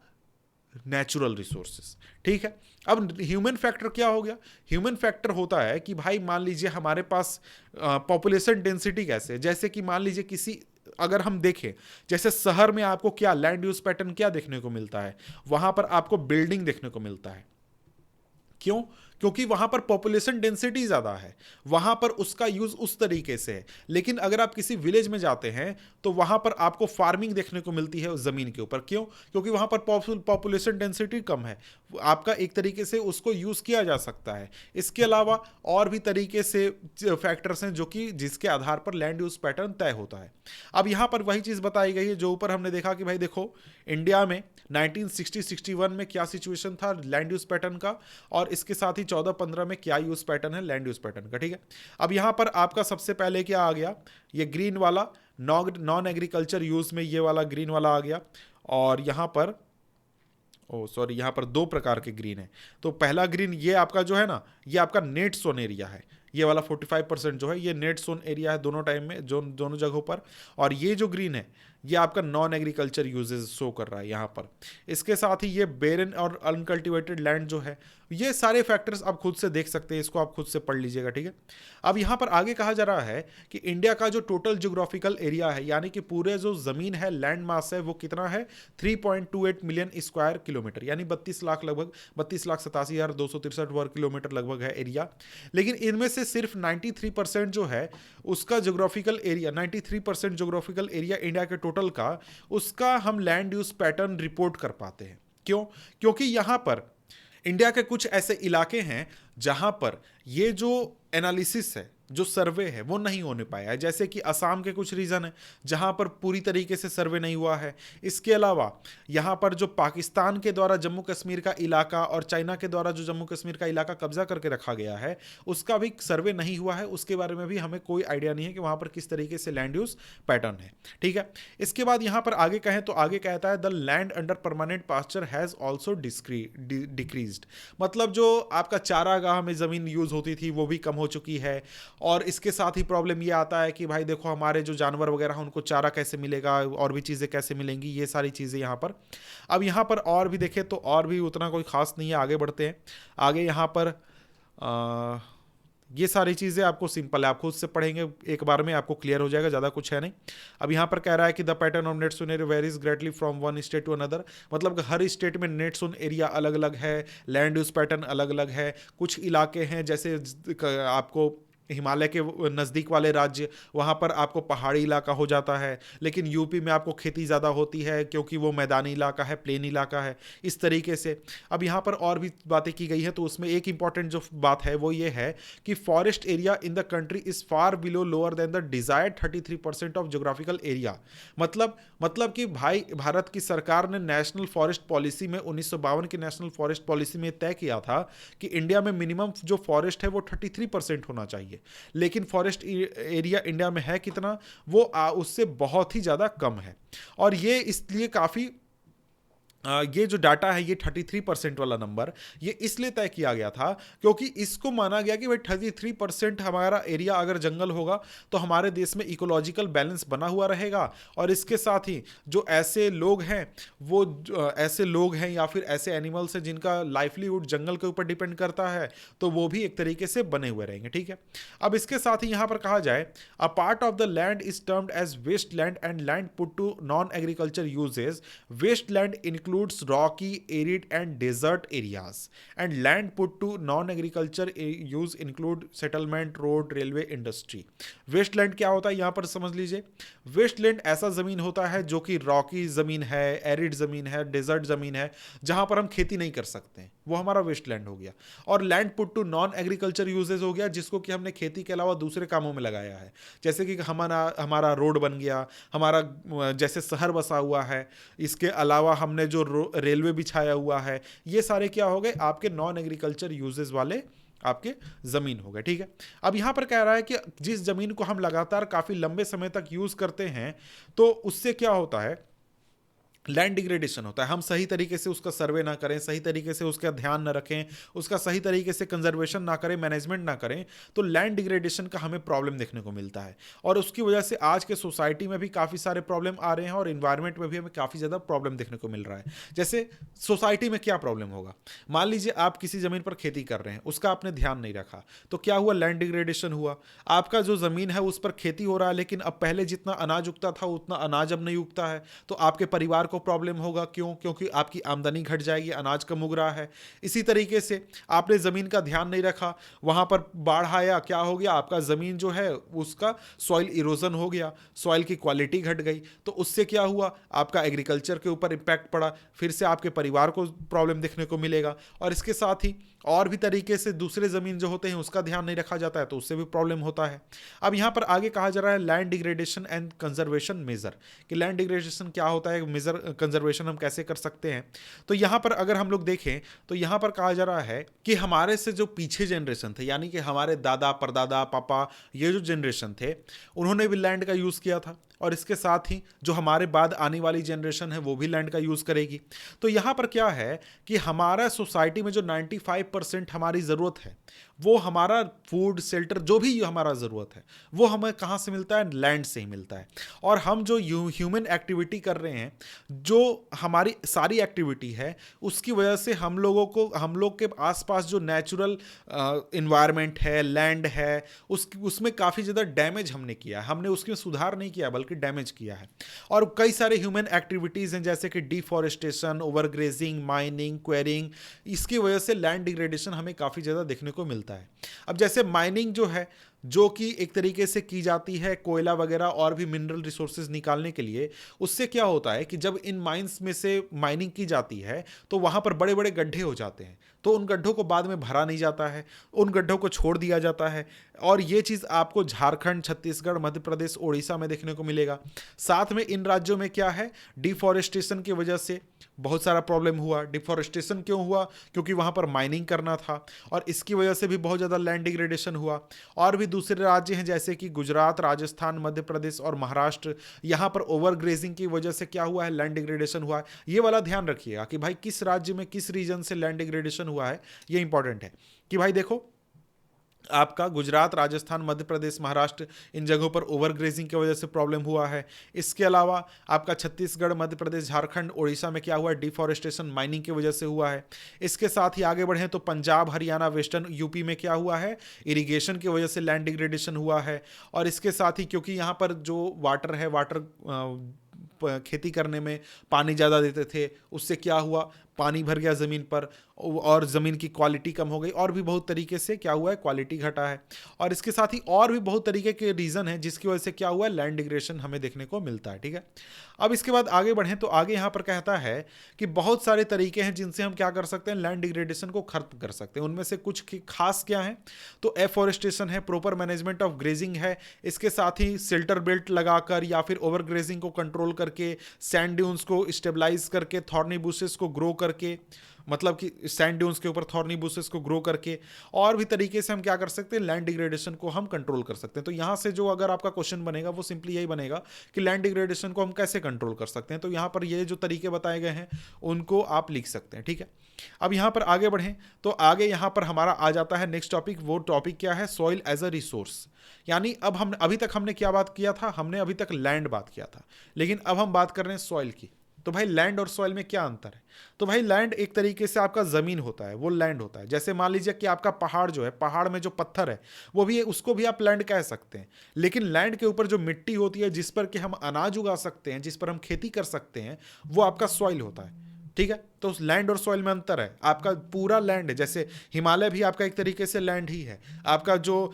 नेचुरल रिसोर्सेस, ठीक है। अब ह्यूमन फैक्टर क्या हो गया, ह्यूमन फैक्टर होता है कि भाई मान लीजिए हमारे पास पॉपुलेशन डेंसिटी कैसे, जैसे कि मान लीजिए किसी अगर हम देखें जैसे शहर में आपको क्या लैंड यूज पैटर्न क्या देखने को मिलता है, वहां पर आपको बिल्डिंग देखने को मिलता है। क्यों, क्योंकि वहां पर पॉपुलेशन डेंसिटी ज्यादा है, वहां पर उसका यूज उस तरीके से है। लेकिन अगर आप किसी विलेज में जाते हैं तो वहां पर आपको फार्मिंग देखने को मिलती है उस जमीन के ऊपर। क्यों, क्योंकि वहां पर पॉपुलेशन डेंसिटी कम है, आपका एक तरीके से उसको यूज किया जा सकता है। इसके अलावा और भी तरीके से फैक्टर्स हैं जो कि जिसके आधार पर लैंड यूज पैटर्न तय होता है। अब यहां पर वही चीज बताई गई है जो ऊपर हमने देखा कि भाई देखो इंडिया में 1960-61 में क्या सिचुएशन था लैंड यूज पैटर्न का, और इसके साथ ही 14-15 में क्या यूज पैटर्न है लैंड यूज पैटर्न का, ठीक है। अब यहां पर आपका सबसे पहले क्या आ गया, ये ग्रीन वाला नॉन एग्रीकल्चर यूज में ये वाला ग्रीन वाला आ गया। और यहां पर यहां पर 2 प्रकार के ग्रीन है। तो पहला ग्रीन ये आपका जो है ना, ये आपका नेट सोन एरिया है, ये वाला 45% जो है ये नेट सोन एरिया है दोनों टाइम में, दोनों जगहों पर। और ये जो ग्रीन है ये आपका नॉन एग्रीकल्चर यूजेस शो कर रहा है यहाँ पर। इसके साथ ही ये बेरन और अनकल्टिवेटेड लैंड जो है ये सारे फैक्टर्स आप खुद से देख सकते हैं, इसको आप खुद से पढ़ लीजिएगा, ठीक है। अब यहाँ पर आगे कहा जा रहा है कि इंडिया का जो टोटल ज्योग्राफिकल एरिया है, यानी कि पूरे जो जमीन है, लैंड मास है, वो कितना है 3.28 मिलियन स्क्वायर किलोमीटर, यानी 32 लाख, लगभग 32,87,263 वर्ग किलोमीटर लगभग है एरिया। लेकिन इनमें से सिर्फ 93% जो है उसका geographical area, 93% geographical area India के टोटल का, उसका हम लैंड यूज पैटर्न रिपोर्ट कर पाते हैं। क्यों? क्योंकि यहां पर इंडिया के कुछ ऐसे इलाके हैं जहां पर ये जो एनालिसिस है, जो सर्वे है, वो नहीं होने पाया है। जैसे कि असम के कुछ रीजन है जहां पर पूरी तरीके से सर्वे नहीं हुआ है। इसके अलावा यहां पर जो पाकिस्तान के द्वारा जम्मू कश्मीर का इलाका और चाइना के द्वारा जो जम्मू कश्मीर का इलाका कब्जा करके रखा गया है, उसका भी सर्वे नहीं हुआ है। उसके बारे में भी हमें कोई आइडिया नहीं है कि वहां पर किस तरीके से लैंड यूज पैटर्न है, ठीक है। इसके बाद यहां पर आगे कहें तो आगे कहता है the land under permanent pasture has also decreased, मतलब जो आपका चारागाह में जमीन यूज होती थी वो भी कम हो चुकी है। और इसके साथ ही प्रॉब्लम ये आता है कि भाई देखो हमारे जो जानवर वगैरह हैं उनको चारा कैसे मिलेगा और भी चीज़ें कैसे मिलेंगी, ये सारी चीज़ें यहाँ पर। अब यहाँ पर और भी देखें तो और भी उतना कोई खास नहीं है, आगे बढ़ते हैं। आगे यहाँ पर ये सारी चीज़ें आपको सिंपल है, आप खुद से पढ़ेंगे एक बार में आपको क्लियर हो जाएगा, ज़्यादा कुछ है नहीं। अब यहाँ पर कह रहा है कि the pattern of net area varies greatly from one state to another, मतलब हर स्टेट में नेट एरिया अलग अलग है, लैंड यूज पैटर्न अलग अलग है। कुछ इलाके हैं जैसे आपको हिमालय के नज़दीक वाले राज्य, वहाँ पर आपको पहाड़ी इलाका हो जाता है, लेकिन यूपी में आपको खेती ज़्यादा होती है क्योंकि वो मैदानी इलाका है, प्लेन इलाका है, इस तरीके से। अब यहाँ पर और भी बातें की गई हैं, तो उसमें एक इंपॉर्टेंट जो बात है वो ये है कि forest area in the country is far below lower than the desired 33% of geographical area. मतलब कि भाई भारत की सरकार ने नेशनल फॉरेस्ट पॉलिसी में 1952 की नेशनल फॉरेस्ट पॉलिसी में तय किया था कि इंडिया में मिनिमम जो फॉरेस्ट है वो 33% होना चाहिए, लेकिन फॉरेस्ट एरिया इंडिया में है कितना, वो उससे बहुत ही ज़्यादा कम है। और ये इसलिए काफ़ी ये जो डाटा है, ये 33% वाला नंबर, ये इसलिए तय किया गया था क्योंकि इसको माना गया कि भाई 33% हमारा एरिया अगर जंगल होगा तो हमारे देश में इकोलॉजिकल बैलेंस बना हुआ रहेगा। और इसके साथ ही जो ऐसे लोग हैं, वो ऐसे लोग हैं या फिर ऐसे एनिमल्स हैं जिनका लाइवलीहुड जंगल के ऊपर डिपेंड करता है, तो वो भी एक तरीके से बने हुए रहेंगे, ठीक है। अब इसके साथ ही यहाँ पर कहा जाए a part of the land is termed as waste land and land put to non agriculture uses. Waste land includes rocky, arid and desert areas, and land put to non-agriculture use include settlement, road, railway, industry. Wasteland क्या होता है यहाँ पर समझ लीजिए। वेस्टलैंड ऐसा जमीन होता है जो कि रॉकी जमीन है, एरिड जमीन है, डेजर्ट जमीन है, जहां पर हम खेती नहीं कर सकते हैं, वो हमारा वेस्टलैंड हो गया। और land put to non agriculture uses हो गया, जिसको कि हमने खेती के अलावा दूसरे कामों में लगाया है, जैसे कि हमारा रोड बन गया, हमारा जैसे शहर बसा हुआ है, इसके अलावा हमने जो रेलवे बिछाया हुआ है, ये सारे क्या हो गए आपके नॉन एग्रीकल्चर यूजेस वाले आपके जमीन हो गए, ठीक है। अब यहां पर कह रहा है कि जिस जमीन को हम लगातार काफी लंबे समय तक यूज करते हैं, तो उससे क्या होता है, लैंड डिग्रेडेशन होता है। हम सही तरीके से उसका सर्वे ना करें, सही तरीके से उसका ध्यान ना रखें, उसका सही तरीके से कंजर्वेशन ना करें, मैनेजमेंट ना करें, तो लैंड डिग्रेडेशन का हमें प्रॉब्लम देखने को मिलता है। और उसकी वजह से आज के सोसाइटी में भी काफ़ी सारे प्रॉब्लम आ रहे हैं और इन्वायरमेंट में भी हमें काफ़ी ज़्यादा प्रॉब्लम देखने को मिल रहा है। जैसे सोसाइटी में क्या प्रॉब्लम होगा, मान लीजिए आप किसी ज़मीन पर खेती कर रहे हैं, उसका आपने ध्यान नहीं रखा, तो क्या हुआ, लैंड डिग्रेडेशन हुआ। आपका जो ज़मीन है उस पर खेती हो रहा है, लेकिन अब पहले जितना अनाज उगता था उतना अनाज अब नहीं उगता है, तो आपके परिवार को प्रॉब्लम होगा। क्यों? क्योंकि आपकी आमदनी घट जाएगी, अनाज कम उग रहा है। इसी तरीके से आपने जमीन का ध्यान नहीं रखा, वहां पर बाढ़ आया, क्या हो गया, आपका जमीन जो है उसका सॉइल इरोजन हो गया, सॉइल की क्वालिटी घट गई, तो उससे क्या हुआ, आपका एग्रीकल्चर के ऊपर इंपैक्ट पड़ा, फिर से आपके परिवार को प्रॉब्लम देखने को मिलेगा। और इसके साथ ही और भी तरीके से दूसरे जमीन जो होते हैं उसका ध्यान नहीं रखा जाता है, तो उससे भी प्रॉब्लम होता है। अब यहां पर आगे कहा जा रहा है land degradation and conservation measure, कि लैंड डिग्रेडेशन क्या होता है, मेजर कंजर्वेशन हम कैसे कर सकते हैं। तो यहां पर अगर हम लोग देखें तो यहां पर कहा जा रहा है कि हमारे से जो पीछे जनरेशन थे, यानी कि हमारे दादा परदादा पापा, ये जो जनरेशन थे, उन्होंने भी लैंड का यूज किया था, और इसके साथ ही जो हमारे बाद आने वाली जनरेशन है वो भी लैंड का यूज़ करेगी। तो यहाँ पर क्या है कि हमारा सोसाइटी में जो 95% हमारी ज़रूरत है वो हमारा फूड शेल्टर जो भी हमारा ज़रूरत है वो हमें कहाँ से मिलता है, लैंड से ही मिलता है। और हम जो ह्यूमन एक्टिविटी कर रहे हैं, जो हमारी सारी एक्टिविटी है, उसकी वजह से हम लोग के आसपास जो नेचुरल इन्वायरमेंट है, लैंड है, उसमें काफ़ी ज़्यादा डैमेज हमने किया है। हमने उसमें सुधार नहीं किया बल्कि डैमेज किया है। और कई सारे ह्यूमन एक्टिविटीज़ हैं जैसे कि डिफॉरेस्टेशन, ओवरग्रेजिंग, माइनिंग, क्वेरिंग, इसकी वजह से लैंड डिग्रेडेशन हमें काफ़ी ज़्यादा देखने को मिलता है। अब जैसे माइनिंग जो है, जो कि एक तरीके से की जाती है कोयला वगैरह और भी मिनरल रिसोर्सेज निकालने के लिए, उससे क्या होता है कि जब इन माइंस में से माइनिंग की जाती है तो वहाँ पर बड़े बड़े गड्ढे हो जाते हैं, तो उन गड्ढों को बाद में भरा नहीं जाता है, उन गड्ढों को छोड़ दिया जाता है। और ये चीज़ आपको झारखंड, छत्तीसगढ़, मध्य प्रदेश, उड़ीसा में देखने को मिलेगा। साथ में इन राज्यों में क्या है, डिफॉरेस्टेशन की वजह से बहुत सारा प्रॉब्लम हुआ। डिफॉरेस्टेशन क्यों हुआ? क्योंकि वहाँ पर माइनिंग करना था और इसकी वजह से भी बहुत ज़्यादा लैंड डिग्रेडेशन हुआ। और भी दूसरे राज्य हैं जैसे कि गुजरात, राजस्थान, मध्य प्रदेश और महाराष्ट्र, यहाँ पर ओवर ग्रेजिंग की वजह से क्या हुआ है, लैंड डिग्रेडेशन हुआ है। ये वाला ध्यान रखिएगा कि भाई किस राज्य में, किस रीजन से लैंड डिग्रेडेशन हुआ है। ये इंपॉर्टेंट है कि भाई देखो, आपका गुजरात, राजस्थान, मध्य प्रदेश, महाराष्ट्र, इन जगहों पर ओवरग्रेजिंग की वजह से प्रॉब्लम हुआ है। इसके अलावा आपका छत्तीसगढ़, मध्य प्रदेश, झारखंड, उड़ीसा में क्या हुआ है, डिफॉरेस्टेशन, माइनिंग की वजह से हुआ है। इसके साथ ही आगे बढ़ें तो पंजाब, हरियाणा, वेस्टर्न यूपी में क्या हुआ है, इरिगेशन की वजह से लैंड डिग्रेडेशन हुआ है। और इसके साथ ही क्योंकि यहाँ पर जो वाटर है, खेती करने में पानी ज़्यादा देते थे, उससे क्या हुआ, पानी भर गया ज़मीन पर और ज़मीन की क्वालिटी कम हो गई। और भी बहुत तरीके से क्या हुआ है, क्वालिटी घटा है। और इसके साथ ही और भी बहुत तरीके के रीज़न है जिसकी वजह से क्या हुआ है, लैंड डिग्रेडेशन हमें देखने को मिलता है। ठीक है, अब इसके बाद आगे बढ़ें तो आगे यहाँ पर कहता है कि बहुत सारे तरीके हैं जिनसे हम क्या कर सकते हैं, लैंड डिग्रेडेशन को खत्म कर सकते हैं। उनमें से कुछ खास क्या है, तो एफॉरेस्टेशन है, प्रॉपर मैनेजमेंट ऑफ ग्रेजिंग है, इसके साथ ही शेल्टर बेल्ट लगाकर या फिर ओवर ग्रेजिंग को कंट्रोल करके, सैंड ड्यून्स को स्टेबलाइज करके, थॉर्नी बुशेस को ग्रो करके, मतलब कि सैंड ड्यून्स के ऊपर थॉर्नी बुशेस को ग्रो करके, और भी तरीके से हम क्या कर सकते हैं, लैंड डिग्रेडेशन को हम कंट्रोल कर सकते हैं। तो यहाँ से जो अगर आपका क्वेश्चन बनेगा वो सिंपली यही बनेगा कि लैंड डिग्रेडेशन को हम कैसे कंट्रोल कर सकते हैं। तो यहाँ पर ये जो तरीके बताए गए हैं उनको आप लिख सकते हैं। ठीक है, अब यहाँ पर आगे बढ़ें तो आगे यहाँ पर हमारा आ जाता है नेक्स्ट टॉपिक। वो टॉपिक क्या है, सॉइल एज अ रिसोर्स। यानी अब हम अभी तक हमने क्या बात किया था, हमने अभी तक लैंड बात किया था, लेकिन अब हम बात कर रहे हैं सॉइल की। तो भाई लैंड और सॉइल में क्या अंतर है? तो भाई लैंड एक तरीके से आपका ज़मीन होता है, वो लैंड होता है। जैसे मान लीजिए कि आपका पहाड़ जो है, पहाड़ में जो पत्थर है वो भी, उसको भी आप लैंड कह सकते हैं। लेकिन लैंड के ऊपर जो मिट्टी होती है जिस पर कि हम अनाज उगा सकते हैं, जिस पर हम खेती कर सकते हैं, वो आपका सॉइल होता है। ठीक है, तो उस लैंड और सॉइल में अंतर है। आपका पूरा लैंड है, जैसे हिमालय भी आपका एक तरीके से लैंड ही है, आपका जो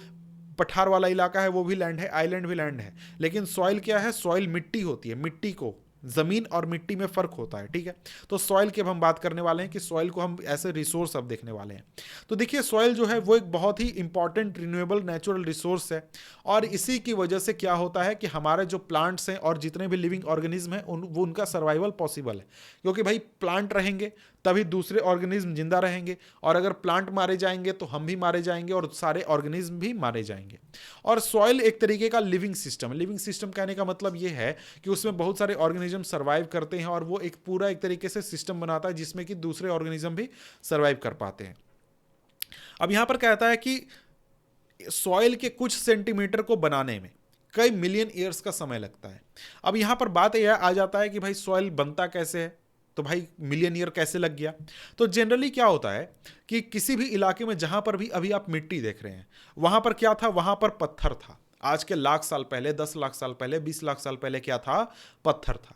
पठार वाला इलाका है वो भी लैंड है, आइलैंड भी लैंड है। लेकिन सॉइल क्या है, सॉइल मिट्टी होती है, मिट्टी को, जमीन और मिट्टी में फर्क होता है। ठीक है, तो सॉइल की अब हम बात करने वाले हैं कि सॉइल को हम ऐसे रिसोर्स अब देखने वाले हैं। तो देखिए सॉइल जो है वो एक बहुत ही इंपॉर्टेंट रिन्यूएबल नेचुरल रिसोर्स है, और इसी की वजह से क्या होता है कि हमारे जो प्लांट्स हैं और जितने भी लिविंग ऑर्गेनिज्म हैं वो उनका सर्वाइवल पॉसिबल है। क्योंकि भाई प्लांट रहेंगे तभी दूसरे ऑर्गेनिज्म जिंदा रहेंगे, और अगर प्लांट मारे जाएंगे तो हम भी मारे जाएंगे और सारे ऑर्गेनिज्म भी मारे जाएंगे। और सॉइल एक तरीके का लिविंग सिस्टम, लिविंग सिस्टम कहने का मतलब ये है कि उसमें बहुत सारे ऑर्गेनिज्म सर्वाइव करते हैं, और वो एक पूरा एक तरीके से सिस्टम बनाता है जिसमें कि दूसरे ऑर्गेनिज्म भी सर्वाइव कर पाते हैं। अब यहां पर कहता है कि सॉइल के कुछ सेंटीमीटर को बनाने में कई मिलियन ईयर्स का समय लगता है। अब यहां पर बात यह आ जाता है कि भाई सॉइल बनता कैसे है, तो भाई मिलियन ईयर कैसे लग गया? तो जनरली क्या होता है कि किसी भी इलाके में जहां पर भी अभी आप मिट्टी देख रहे हैं, वहां पर क्या था, वहां पर पत्थर था। आज के लाख साल पहले, 10 लाख साल पहले, 20 लाख साल पहले क्या था, पत्थर था।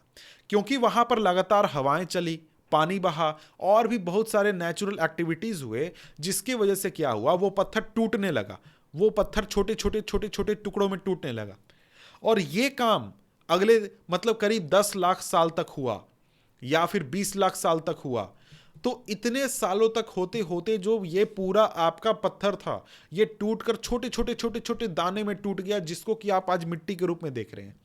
क्योंकि वहां पर लगातार हवाएं चली, पानी बहा और भी बहुत सारे नेचुरल एक्टिविटीज हुए, जिसकी वजह से क्या हुआ, वो पत्थर टूटने लगा, वो पत्थर छोटे छोटे छोटे छोटे टुकड़ों में टूटने लगा। और ये काम अगले मतलब करीब 10 लाख साल तक हुआ या फिर 20 लाख साल तक हुआ। तो इतने सालों तक होते होते जो ये पूरा आपका पत्थर था, ये टूटकर छोटे छोटे छोटे छोटे दाने में टूट गया, जिसको कि आप आज मिट्टी के रूप में देख रहे हैं।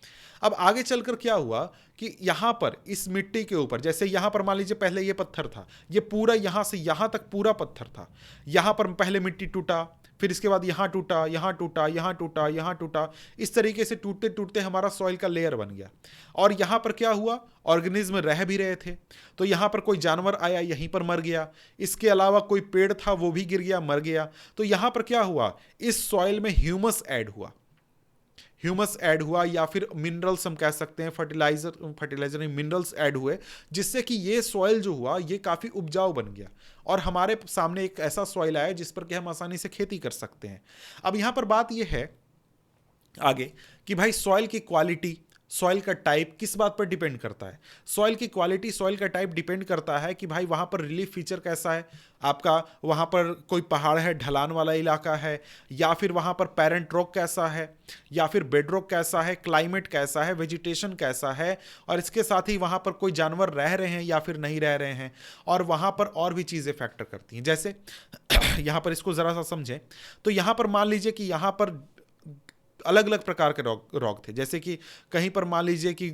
अब आगे चलकर क्या हुआ कि यहां पर इस मिट्टी के ऊपर, जैसे यहां पर मान लीजिए पहले ये पत्थर था, ये पूरा यहां से यहां तक पूरा पत्थर था। यहां पर पहले मिट्टी टूटा, फिर इसके बाद यहाँ टूटा, यहाँ टूटा, यहाँ टूटा, यहाँ टूटा, इस तरीके से टूटते टूटते हमारा सॉइल का लेयर बन गया। और यहाँ पर क्या हुआ, ऑर्गेनिज्म रह भी रहे थे, तो यहाँ पर कोई जानवर आया, यहीं पर मर गया। इसके अलावा कोई पेड़ था, वो भी गिर गया, मर गया। तो यहाँ पर क्या हुआ, इस सॉइल में ह्यूमस ऐड हुआ, ह्यूमस ऐड हुआ, या फिर मिनरल्स हम कह सकते हैं, फर्टिलाइजर मिनरल्स ऐड हुए, जिससे कि ये सॉइल जो हुआ ये काफ़ी उपजाऊ बन गया और हमारे सामने एक ऐसा सॉइल आया जिस पर कि हम आसानी से खेती कर सकते हैं। अब यहाँ पर बात ये है आगे कि भाई सॉइल की क्वालिटी, सॉइल का टाइप किस बात पर डिपेंड करता है। सॉइल की क्वालिटी, सॉइल का टाइप डिपेंड करता है कि भाई वहाँ पर रिलीफ फीचर कैसा है आपका, वहाँ पर कोई पहाड़ है, ढलान वाला इलाका है, या फिर वहाँ पर पैरेंट रॉक कैसा है, या फिर बेड रॉक कैसा है, क्लाइमेट कैसा है, वेजिटेशन कैसा है, और इसके साथ ही वहाँ पर कोई जानवर रह रहे हैं या फिर नहीं रह रहे हैं, और वहाँ पर और भी चीज़ें फैक्टर करती हैं। जैसे यहाँ पर इसको ज़रा सा समझें तो यहाँ पर मान लीजिए कि यहाँ पर अलग अलग प्रकार के रॉक थे, जैसे कि कहीं पर मान लीजिए कि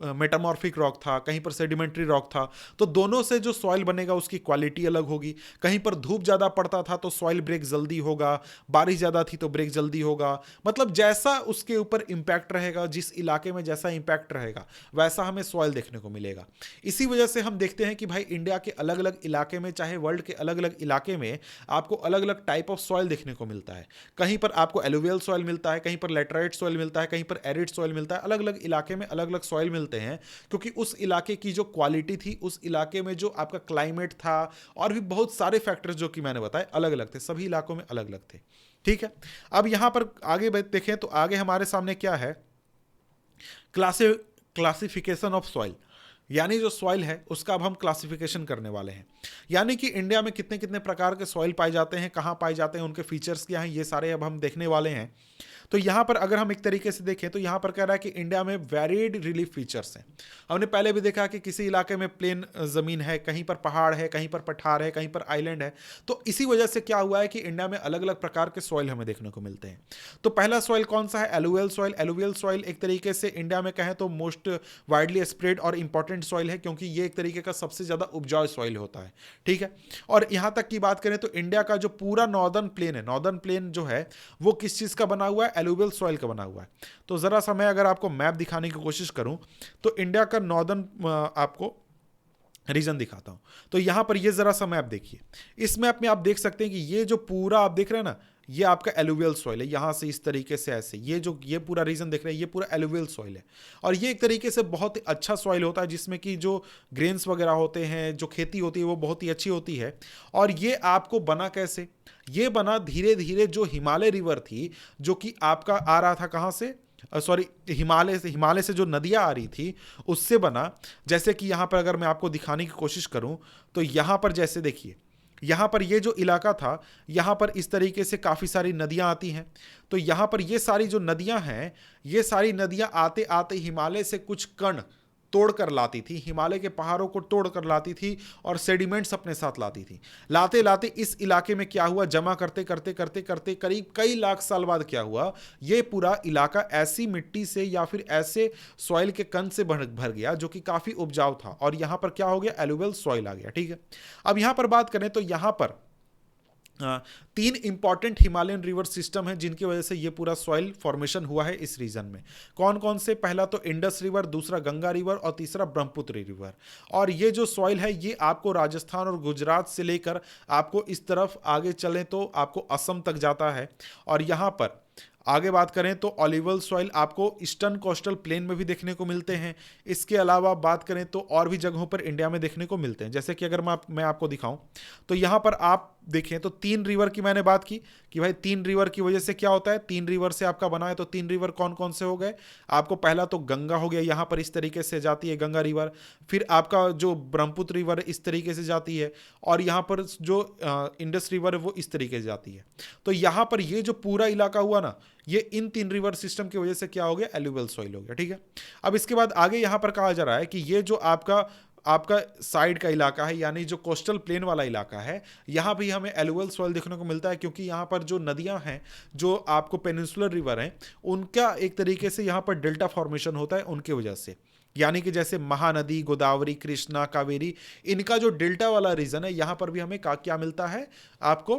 मेटामॉर्फिक रॉक था, कहीं पर सेडिमेंट्री रॉक था, तो दोनों से जो सॉइल बनेगा उसकी क्वालिटी अलग होगी। कहीं पर धूप ज़्यादा पड़ता था तो सॉइल ब्रेक जल्दी होगा, बारिश ज़्यादा थी तो ब्रेक जल्दी होगा। मतलब जैसा उसके ऊपर इम्पैक्ट रहेगा, जिस इलाके में जैसा इम्पैक्ट रहेगा वैसा हमें सॉइल देखने को मिलेगा। इसी वजह से हम देखते हैं कि भाई इंडिया के अलग अलग इलाके में, चाहे वर्ल्ड के अलग अलग इलाके में, आपको अलग अलग टाइप ऑफ सॉइल देखने को मिलता है। कहीं पर आपको एलुवियल सॉइल मिलता है, कहीं पर लेटराइट सॉइल मिलता है, कहीं पर एरिड सॉइल मिलता है। अलग अलग इलाके में अलग अलग सॉइल मिलते हैं, क्योंकि उस इलाके की जो क्वालिटी थी, उस इलाके में जो आपका क्लाइमेट था, और भी बहुत सारे फैक्टर्स जो कि मैंने बताए अलग अलग थे, सभी इलाकों में अलग अलग थे। ठीक है, अब यहां पर आगे देखें तो आगे हमारे सामने क्या है, क्लासिफिकेशन ऑफ सॉइल, यानी जो सॉइल है उसका अब हम क्लासिफिकेशन करने वाले हैं। यानी कि इंडिया में कितने कितने प्रकार के सॉइल पाए जाते हैं, कहाँ पाए जाते हैं, उनके फीचर्स क्या हैं, ये सारे अब हम देखने वाले हैं। तो यहाँ पर अगर हम एक तरीके से देखें तो यहाँ पर कह रहा है कि इंडिया में वेरिड रिलीफ फीचर्स हैं। हमने पहले भी देखा कि किसी इलाके में प्लेन ज़मीन है, कहीं पर पहाड़ है, कहीं पर पठार है, कहीं पर आइलैंड है। तो इसी वजह से क्या हुआ है कि इंडिया में अलग अलग प्रकार के सॉइल हमें देखने को मिलते हैं। तो पहला सॉइल कौन सा है, एलुवियल सॉइल। एलुवियल सॉइल एक तरीके से इंडिया में कहें तो मोस्ट वाइडली स्प्रेड और इंपॉर्टेंट सॉइल है, क्योंकि ये एक तरीके का सबसे ज़्यादा उपजाऊ सॉइल होता है। ठीक है, और यहाँ तक की बात करें तो इंडिया का जो पूरा नॉर्दर्न प्लेन है, नॉर्दर्न प्लेन जो है वो किस चीज़ का बना हुआ है, एलुवियल सॉइल का बना हुआ है। तो ज़रा सा मैं अगर आपको मैप दिखाने की कोशिश करूं तो इंडिया का नॉर्दर्न आपको रीजन दिखाता हूं। तो यहां पर ये ज़रा सा मैप देखिए, इस मैप में आप देख सकते हैं कि ये जो पूरा आप देख रहे हैं ना, ये आपका एलुवियल सॉइल है। यहाँ से इस तरीके से ऐसे ये पूरा रीजन देख रहे हैं, ये पूरा एलुवियल सॉइल है। और ये एक तरीके से बहुत ही अच्छा सॉइल होता है, जिसमें कि जो ग्रेन्स वगैरह होते हैं, जो खेती होती है वो बहुत ही अच्छी होती है। और ये आपको बना कैसे, ये बना धीरे धीरे जो हिमालय रिवर थी, जो कि आपका आ रहा था कहाँ से, सॉरी हिमालय से जो नदियाँ आ रही थी उससे बना। जैसे कि यहाँ पर अगर मैं आपको दिखाने की कोशिश करूँ तो यहाँ पर जैसे देखिए, यहाँ पर ये जो इलाका था, यहाँ पर इस तरीके से काफ़ी सारी नदियाँ आती हैं। तो यहाँ पर ये सारी जो नदियाँ हैं, ये सारी नदियाँ आते आते हिमालय से कुछ कण तोड़ कर लाती थी, हिमालय के पहाड़ों को तोड़ कर लाती थी और सेडिमेंट्स अपने साथ लाती थी। लाते लाते इस इलाके में क्या हुआ, जमा करते करते करते करते करीब कई लाख साल बाद क्या हुआ, ये पूरा इलाका ऐसी मिट्टी से या फिर ऐसे सॉइल के कण से भर गया जो कि काफ़ी उपजाऊ था, और यहाँ पर क्या हो गया, एलुवियल सॉइल आ गया। ठीक है, अब यहाँ पर बात करें तो यहाँ पर 3 इंपॉर्टेंट हिमालयन रिवर सिस्टम है जिनकी वजह से ये पूरा सॉइल फॉर्मेशन हुआ है इस रीजन में। कौन कौन से, पहला तो इंडस रिवर, दूसरा गंगा रिवर और तीसरा ब्रह्मपुत्र रिवर। और ये जो सॉइल है ये आपको राजस्थान और गुजरात से लेकर आपको इस तरफ आगे चलें तो आपको असम तक जाता है। और यहाँ पर आगे बात करें तो ऑलिवल सॉइल आपको ईस्टर्न कोस्टल प्लेन में भी देखने को मिलते हैं। इसके अलावा बात करें तो और भी जगहों पर इंडिया में देखने को मिलते हैं। जैसे कि अगर मैं आपको दिखाऊं तो यहाँ पर आप देखें तो 3 रिवर की मैंने बात की कि भाई 3 रिवर की वजह से क्या होता है, 3 रिवर से आपका बना है। तो 3 रिवर कौन कौन से हो गए, आपको पहला तो गंगा हो गया, यहाँ पर इस तरीके से जाती है गंगा रिवर। फिर आपका जो ब्रह्मपुत्र रिवर इस तरीके से जाती है, और यहाँ पर जो इंडस रिवर है वो इस तरीके से जाती है। तो यहाँ पर ये जो पूरा इलाका हुआ ना, ये इन 3 रिवर सिस्टम की वजह से क्या हो गया, एलुवियल सॉइल हो गया। ठीक है, अब इसके बाद आगे यहाँ पर कहा जा रहा है कि ये जो आपका साइड का इलाका है, यानी जो कोस्टल प्लेन वाला इलाका है, यहाँ भी हमें एलुवियल सॉइल देखने को मिलता है, क्योंकि यहाँ पर जो नदियाँ हैं, जो आपको पेनिनसुलर रिवर हैं, उनका एक तरीके से यहाँ पर डेल्टा फॉर्मेशन होता है उनकी वजह से। यानी कि जैसे महानदी, गोदावरी, कृष्णा, कावेरी, इनका जो डेल्टा वाला रीजन है, यहाँ पर भी हमें क्या मिलता है, आपको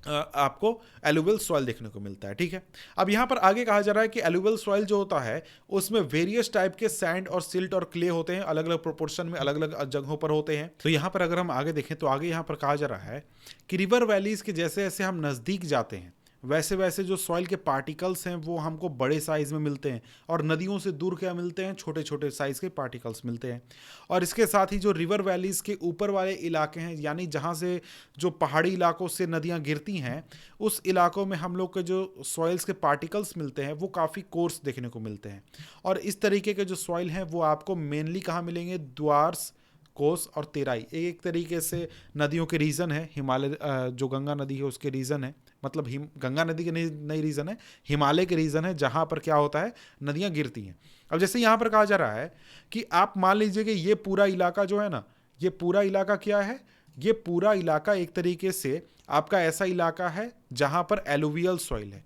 आपको एलुवियल सॉइल देखने को मिलता है। ठीक है, अब यहाँ पर आगे कहा जा रहा है कि एलुवियल सॉइल जो होता है उसमें वेरियस टाइप के सैंड और सिल्ट और क्ले होते हैं, अलग अलग प्रोपोर्शन में अलग अलग जगहों पर होते हैं। तो यहाँ पर अगर हम आगे देखें तो आगे यहाँ पर कहा जा रहा है कि रिवर वैलीज के जैसे जैसे हम नज़दीक जाते हैं वैसे वैसे जो सॉइल के पार्टिकल्स हैं वो हमको बड़े साइज़ में मिलते हैं, और नदियों से दूर क्या मिलते हैं, छोटे छोटे साइज़ के पार्टिकल्स मिलते हैं। और इसके साथ ही जो रिवर वैलीज़ के ऊपर वाले इलाके हैं, यानी जहाँ से जो पहाड़ी इलाकों से नदियाँ गिरती हैं, उस इलाकों में हम लोग के जो सॉइल्स के पार्टिकल्स मिलते हैं वो काफ़ी कोर्स देखने को मिलते हैं। और इस तरीके के जो सॉइल हैं वो आपको मेनली कहाँ मिलेंगे, द्वार्स, कोस और तेराई, एक तरीके से नदियों के रीजन है। हिमालय जो गंगा नदी है उसके रीजन है, मतलब गंगा नदी के नई रीजन है, हिमालय के रीजन है, जहाँ पर क्या होता है, नदियाँ गिरती हैं। अब जैसे यहाँ पर कहा जा रहा है कि आप मान लीजिए कि ये पूरा इलाका जो है ना, ये पूरा इलाका क्या है, ये पूरा इलाका एक तरीके से आपका ऐसा इलाका है जहाँ पर एलुवियल सॉइल है,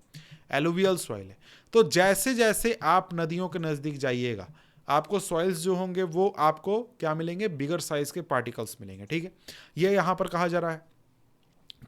एलुवियल सॉइल है। तो जैसे जैसे आप नदियों के नज़दीक जाइएगा आपको सॉइल्स जो होंगे वो आपको क्या मिलेंगे, बिगर साइज के पार्टिकल्स मिलेंगे। ठीक है, ये यहाँ पर कहा जा रहा है।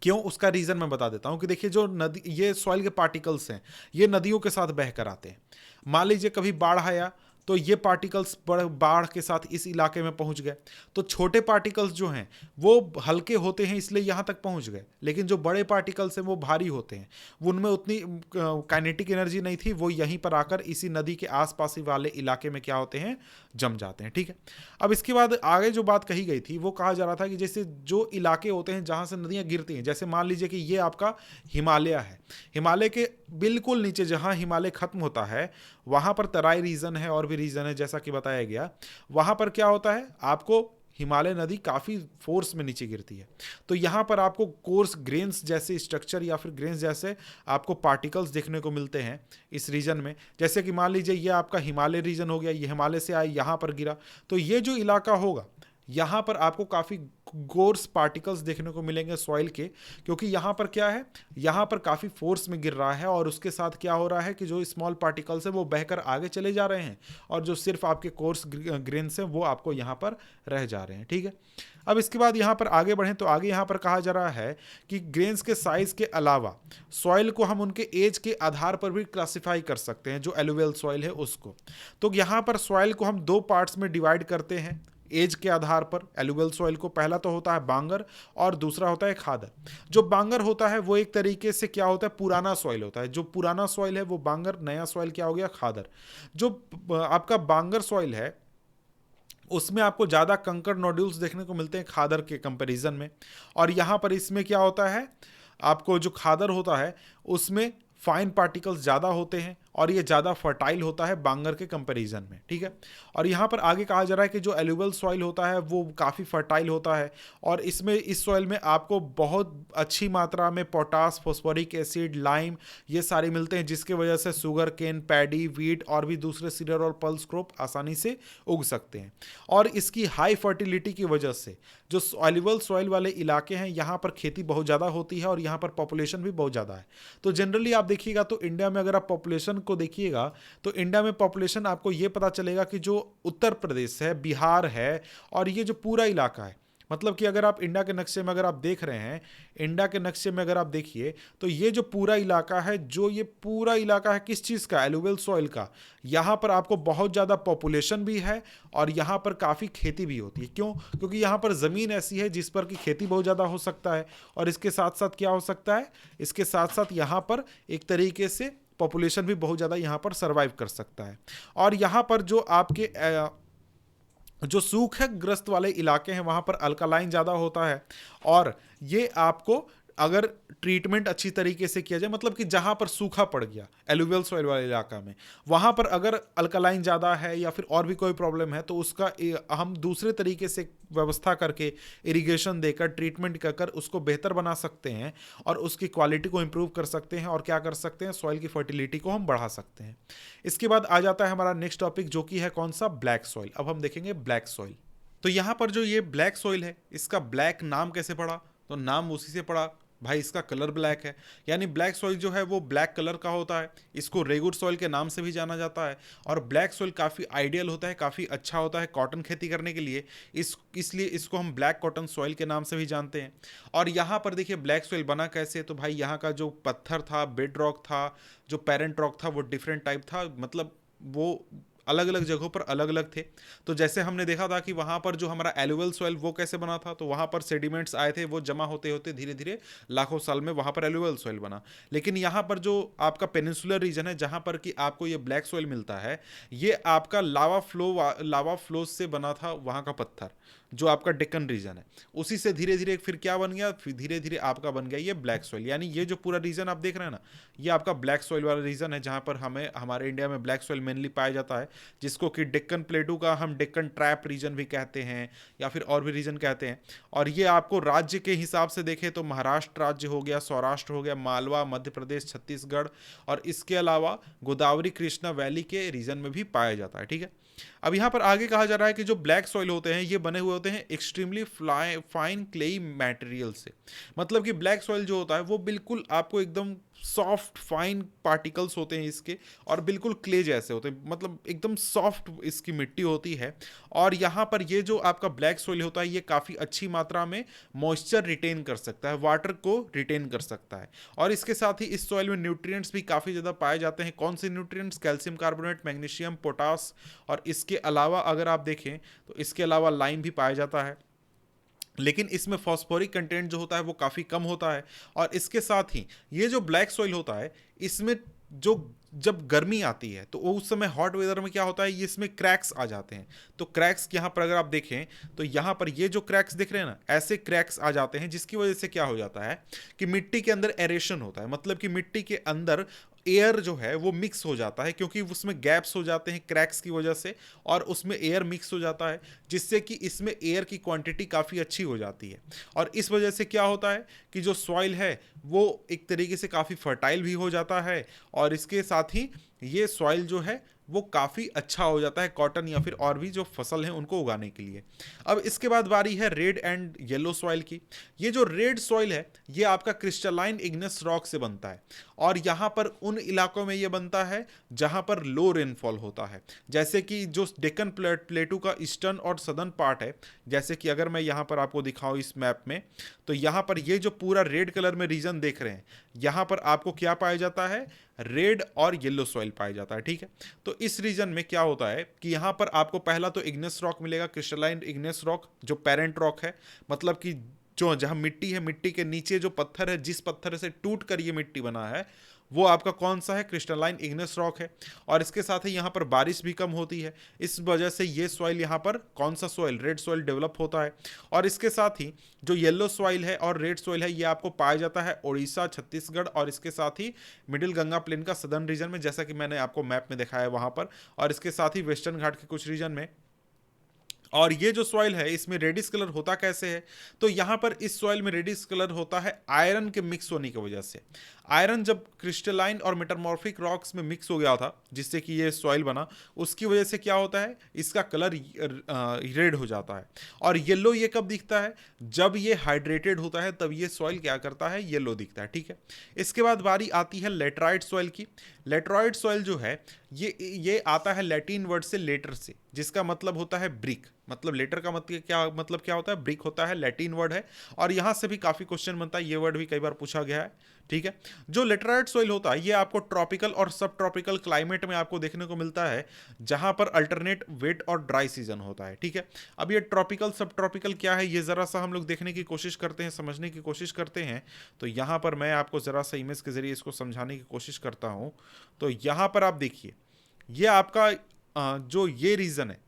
क्यों, उसका रीज़न मैं बता देता हूँ कि देखिए जो नदी, ये सॉइल के पार्टिकल्स हैं ये नदियों के साथ बह कर आते हैं। मान लीजिए कभी बाढ़ आया तो ये पार्टिकल्स बाढ़ के साथ इस इलाके में पहुंच गए, तो छोटे पार्टिकल्स जो हैं वो हल्के होते हैं इसलिए यहाँ तक पहुंच गए, लेकिन जो बड़े पार्टिकल्स हैं वो भारी होते हैं, उनमें उतनी काइनेटिक एनर्जी नहीं थी, वो यहीं पर आकर इसी नदी के आसपास ही वाले इलाके में क्या होते हैं, जम जाते हैं। ठीक है, अब इसके बाद आगे जो बात कही गई थी वो कहा जा रहा था कि जैसे जो इलाके होते हैं जहाँ से नदियाँ गिरती हैं, जैसे मान लीजिए कि ये आपका हिमालय है, हिमालय के बिल्कुल नीचे जहाँ हिमालय खत्म होता है वहाँ पर तराई रीजन है और भी रीजन है जैसा कि बताया गया। वहाँ पर क्या होता है, आपको हिमालय नदी काफ़ी फोर्स में नीचे गिरती है, तो यहाँ पर आपको कोर्स ग्रेन्स जैसे स्ट्रक्चर या फिर ग्रेन्स जैसे आपको पार्टिकल्स देखने को मिलते हैं इस रीजन में। जैसे कि मान लीजिए ये आपका हिमालय रीजन हो गया, ये हिमालय से आए यहाँ पर गिरा, तो ये जो इलाका होगा यहाँ पर आपको काफ़ी कोर्स पार्टिकल्स देखने को मिलेंगे सॉइल के, क्योंकि यहाँ पर क्या है, यहाँ पर काफ़ी फोर्स में गिर रहा है और उसके साथ क्या हो रहा है कि जो स्मॉल पार्टिकल्स हैं वो बहकर आगे चले जा रहे हैं और जो सिर्फ आपके कोर्स ग्रेन्स हैं वो आपको यहाँ पर रह जा रहे हैं। ठीक है, अब इसके बाद यहाँ पर आगे बढ़ें तो आगे यहाँ पर कहा जा रहा है कि ग्रेन्स के साइज के अलावा सॉइल को हम उनके एज के आधार पर भी क्लासिफाई कर सकते हैं, जो एलुवियल सॉइल है उसको। तो यहाँ पर सॉइल को हम दो पार्ट्स में डिवाइड करते हैं एज के आधार पर एलुवियल सॉइल को। पहला तो होता है बांगर और दूसरा होता है खादर। जो बांगर होता है वो एक तरीके से क्या होता है, पुराना सॉइल होता है, जो पुराना सॉइल है वो बांगर, नया सॉइल क्या हो गया, खादर। जो आपका बांगर सॉइल है उसमें आपको ज़्यादा कंकड़ नोड्यूल्स देखने को मिलते हैं खादर के कंपैरिजन में, और यहाँ पर इसमें क्या होता है, आपको जो खादर होता है उसमें फाइन पार्टिकल्स ज़्यादा होते हैं और ये ज़्यादा फर्टाइल होता है बांगर के कंपैरिजन में। ठीक है, और यहाँ पर आगे कहा जा रहा है कि जो एलुवियल सॉइल होता है वो काफ़ी फर्टाइल होता है और इसमें इस सॉइल में आपको बहुत अच्छी मात्रा में पोटास, फॉस्फोरिक एसिड, लाइम ये सारे मिलते हैं, जिसकी वजह से शुगर केन, पैडी, वीट और भी दूसरे सीरियल और पल्स क्रॉप आसानी से उग सकते हैं। और इसकी हाई फर्टिलिटी की वजह से जो एलुवियल सॉइल वाले इलाके हैं यहाँ पर खेती बहुत ज़्यादा होती है और यहाँ पर पॉपुलेशन भी बहुत ज़्यादा है। तो जनरली आप देखिएगा तो इंडिया में अगर आप पॉपुलेशन को देखिएगा तो इंडिया में पॉपुलेशन आपको ये पता चलेगा कि जो उत्तर प्रदेश है, बिहार है और ये जो पूरा इलाका है, मतलब कि अगर आप इंडिया के नक्शे में अगर आप देख रहे हैं, इंडिया के नक्शे में अगर आप देखिए तो ये जो पूरा इलाका है, जो ये पूरा इलाका है किस चीज़ का, एलुवियल सॉइल का, यहाँ पर आपको बहुत ज़्यादा पॉपुलेशन भी है और यहाँ पर काफ़ी खेती भी होती है। क्यों? क्योंकि यहाँ पर ज़मीन ऐसी है जिस पर कि खेती बहुत ज़्यादा हो सकता है और इसके साथ साथ क्या हो सकता है, इसके साथ साथ यहाँ पर एक तरीके से पॉपुलेशन भी बहुत ज़्यादा यहाँ पर सर्वाइव कर सकता है। और यहाँ पर जो आपके जो सूखाग्रस्त वाले इलाके हैं वहाँ पर अल्कालाइन ज़्यादा होता है और ये आपको अगर ट्रीटमेंट अच्छी तरीके से किया जाए, मतलब कि जहाँ पर सूखा पड़ गया एलुवियल सॉइल वाले इलाका में, वहाँ पर अगर अल्कालाइन ज़्यादा है या फिर और भी कोई प्रॉब्लम है तो उसका हम दूसरे तरीके से व्यवस्था करके, इरिगेशन देकर, ट्रीटमेंट कर उसको बेहतर बना सकते हैं और उसकी क्वालिटी को इम्प्रूव कर सकते हैं और क्या कर सकते हैं, सॉइल की फर्टिलिटी को हम बढ़ा सकते हैं। इसके बाद आ जाता है हमारा नेक्स्ट टॉपिक जो कि है कौन सा, ब्लैक सॉइल। अब हम देखेंगे ब्लैक सॉइल। तो यहाँ पर जो ये ब्लैक सॉइल है इसका ब्लैक नाम कैसे पड़ा, तो नाम उसी से पड़ा भाई इसका कलर ब्लैक है, यानी ब्लैक सॉइल जो है वो ब्लैक कलर का होता है। इसको रेगुर सॉइल के नाम से भी जाना जाता है। और ब्लैक सॉइल काफ़ी आइडियल होता है, काफ़ी अच्छा होता है कॉटन खेती करने के लिए। इसलिए इसको हम ब्लैक कॉटन सॉइल के नाम से भी जानते हैं। और यहाँ पर देखिए ब्लैक सॉइल बना कैसे, तो भाई यहाँ का जो पत्थर था, बेड रॉक था, जो पेरेंट रॉक था, वो डिफरेंट टाइप था, मतलब वो अलग अलग जगहों पर अलग अलग थे। तो जैसे हमने देखा था कि वहाँ पर जो हमारा एलुवल सॉइल वो कैसे बना था, तो वहाँ पर सेडिमेंट्स आए थे, वो जमा होते होते धीरे धीरे लाखों साल में वहाँ पर एलुवल सॉइल बना। लेकिन यहाँ पर जो आपका पेनिनसुलर रीजन है, जहाँ पर कि आपको ये ब्लैक सॉइल मिलता है, ये आपका लावा फ्लो से बना था वहाँ का पत्थर, जो आपका डेक्कन रीजन है। उसी से धीरे धीरे फिर क्या बन गया, फिर धीरे धीरे आपका बन गया ये ब्लैक सॉइल। यानी ये जो पूरा रीजन आप देख रहे हैं ना, ये आपका ब्लैक सॉइल वाला रीजन है, जहाँ पर हमें हमारे इंडिया में ब्लैक सॉइल मेनली पाया जाता है, जिसको कि डेक्कन प्लेटू का हम डेक्कन ट्रैप रीजन भी कहते हैं, या फिर और भी रीजन कहते हैं। और ये आपको राज्य के हिसाब से देखें तो महाराष्ट्र राज्य हो गया, सौराष्ट्र हो गया, मालवा, मध्य प्रदेश, छत्तीसगढ़, और इसके अलावा गोदावरी कृष्णा वैली के रीजन में भी पाया जाता है। ठीक है, अब यहाँ पर आगे कहा जा रहा है कि जो ब्लैक सॉइल होते हैं ये बने हुए होते हैं एक्सट्रीमली फाइन क्लेई मटेरियल से। मतलब कि ब्लैक सॉइल जो होता है वो बिल्कुल आपको एकदम सॉफ्ट फाइन पार्टिकल्स होते हैं इसके, और बिल्कुल क्ले जैसे होते हैं, मतलब एकदम सॉफ्ट इसकी मिट्टी होती है। और यहाँ पर ये जो आपका ब्लैक सॉइल होता है ये काफ़ी अच्छी मात्रा में मॉइस्चर रिटेन कर सकता है, वाटर को रिटेन कर सकता है। और इसके साथ ही इस सॉइल में न्यूट्रिएंट्स भी काफ़ी ज़्यादा पाए जाते हैं। कौन से nutrients? Calcium carbonate, magnesium, potash, और इसके अलावा अगर आप देखें तो इसके अलावा लाइम भी पाया जाता है। लेकिन इसमें फॉस्फोरिक कंटेंट जो होता है वो काफ़ी कम होता है। और इसके साथ ही ये जो ब्लैक सॉइल होता है, इसमें जो जब गर्मी आती है तो उस समय हॉट वेदर में क्या होता है, ये इसमें क्रैक्स आ जाते हैं। तो क्रैक्स यहाँ पर अगर आप देखें तो यहाँ पर ये जो क्रैक्स दिख रहे हैं ना, ऐसे क्रैक्स आ जाते हैं, जिसकी वजह से क्या हो जाता है कि मिट्टी के अंदर एरेशन होता है। मतलब कि मिट्टी के अंदर एयर जो है वो मिक्स हो जाता है, क्योंकि उसमें गैप्स हो जाते हैं क्रैक्स की वजह से, और उसमें एयर मिक्स हो जाता है, जिससे कि इसमें एयर की क्वांटिटी काफ़ी अच्छी हो जाती है। और इस वजह से क्या होता है कि जो सॉइल है वो एक तरीके से काफ़ी फर्टाइल भी हो जाता है, और इसके साथ ही ये सॉइल जो है वो काफ़ी अच्छा हो जाता है कॉटन या फिर और भी जो फसल हैं उनको उगाने के लिए। अब इसके बाद बारी है रेड एंड येलो सॉइल की। ये जो रेड सॉइल है ये आपका क्रिस्टलाइन इग्नेस रॉक से बनता है, और यहाँ पर उन इलाकों में ये बनता है जहाँ पर लो रेनफॉल होता है, जैसे कि जो डेक्कन प्लेटू का ईस्टर्न और सदर्न पार्ट है। जैसे कि अगर मैं यहाँ पर आपको दिखाऊँ इस मैप में, तो यहाँ पर ये जो पूरा रेड कलर में रीजन देख रहे हैं, यहाँ पर आपको क्या पाया जाता है, रेड और येलो सॉइल पाया जाता है। ठीक है, तो इस रीजन में क्या होता है कि यहाँ पर आपको पहला तो इग्नेस रॉक मिलेगा, क्रिस्टलाइन इग्नेस रॉक, जो पेरेंट रॉक है। मतलब कि जो जहाँ मिट्टी है, मिट्टी के नीचे जो पत्थर है, जिस पत्थर से टूट कर ये मिट्टी बना है, वो आपका कौन सा है, क्रिस्टलाइन इग्नेस रॉक है। और इसके साथ ही यहाँ पर बारिश भी कम होती है, इस वजह से ये सॉइल यहाँ पर कौन सा सॉइल, रेड सॉइल डेवलप होता है। और इसके साथ ही जो येलो सॉइल है और रेड सॉइल है ये आपको पाया जाता है उड़ीसा, छत्तीसगढ़, और इसके साथ ही मिडिल गंगा प्लेन का सदर्न रीजन में, जैसा कि मैंने आपको मैप में दिखाया है वहाँ पर, और इसके साथ ही वेस्टर्न घाट के कुछ रीजन में। और ये जो सॉइल है इसमें रेडिश कलर होता कैसे है, तो यहाँ पर इस सॉइल में रेडिश कलर होता है आयरन के मिक्स होने की वजह से। आयरन जब क्रिस्टलाइन और मेटामॉर्फिक रॉक्स में मिक्स हो गया था, जिससे कि ये सॉइल बना, उसकी वजह से क्या होता है, इसका कलर रेड हो जाता है। और येलो ये कब दिखता है, जब ये हाइड्रेटेड होता है, तब ये सॉइल क्या करता है, येलो दिखता है। ठीक है, इसके बाद बारी आती है लेटराइट सॉइल की। लेटराइट सॉइल जो है ये आता है लैटिन वर्ड से लेटर से, जिसका मतलब होता है ब्रिक। मतलब लेटर का मतलब क्या होता है, ब्रिक होता है, लैटिन वर्ड है। और यहाँ से भी काफ़ी क्वेश्चन बनता है, ये वर्ड भी कई बार पूछा गया है। ठीक है, जो लेटराइट सॉइल होता है ये आपको ट्रॉपिकल और सब ट्रॉपिकल क्लाइमेट में आपको देखने को मिलता है, जहां पर अल्टरनेट वेट और ड्राई सीजन होता है। ठीक है, अब ये ट्रॉपिकल सब ट्रॉपिकल क्या है, ये ज़रा सा हम लोग देखने की कोशिश करते हैं, समझने की कोशिश करते हैं। तो यहाँ पर मैं आपको ज़रा सा इमेज के जरिए इसको समझाने की कोशिश करता हूँ। तो यहाँ पर आप देखिए, ये आपका जो ये रीजन है,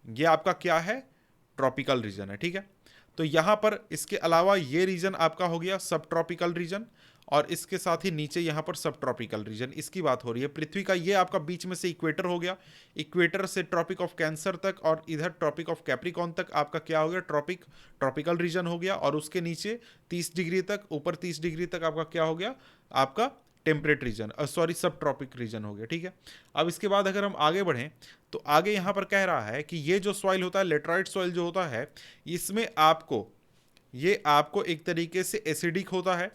ये आपका क्या है, ट्रॉपिकल रीजन है। ठीक है, तो यहाँ पर इसके अलावा ये रीजन आपका हो गया सब ट्रॉपिकल रीजन, और इसके साथ ही नीचे यहाँ पर सब ट्रॉपिकल रीजन, इसकी बात हो रही है पृथ्वी का। ये आपका बीच में से इक्वेटर हो गया, इक्वेटर से ट्रॉपिक ऑफ कैंसर तक, और इधर ट्रॉपिक ऑफ कैप्रिकॉन तक आपका क्या हो गया, ट्रॉपिकल रीजन हो गया। और उसके नीचे 30 डिग्री तक, ऊपर 30 डिग्री तक आपका क्या हो गया, आपका टेम्परेट रीजन, सब ट्रॉपिक रीजन हो गया। ठीक है, अब इसके बाद अगर हम आगे बढ़ें तो आगे यहाँ पर कह रहा है कि ये जो सॉइल होता है, लेटराइट सॉइल जो होता है, इसमें आपको ये आपको एक तरीके से एसिडिक होता है,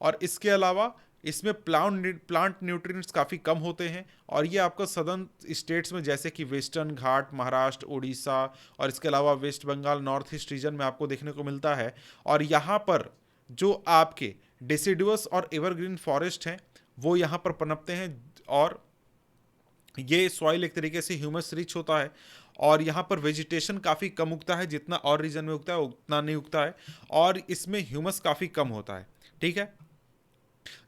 और इसके अलावा इसमें प्लांट न्यूट्रिएंट्स काफ़ी कम होते हैं, और ये आपका सदर्न स्टेट्स में जैसे कि वेस्टर्न घाट, महाराष्ट्र, उड़ीसा और इसके अलावा West Bengal, north east region में आपको देखने को मिलता है। और यहाँ पर जो आपके डिसिडुअस और एवरग्रीन फॉरेस्ट हैं वो यहाँ पर पनपते हैं, और ये सॉइल एक तरीके से ह्यूमस रिच होता है, और यहाँ पर वेजिटेशन काफ़ी कम उगता है, जितना और रीजन में उगता है उतना नहीं उगता है, और इसमें ह्यूमस काफ़ी कम होता है। ठीक है,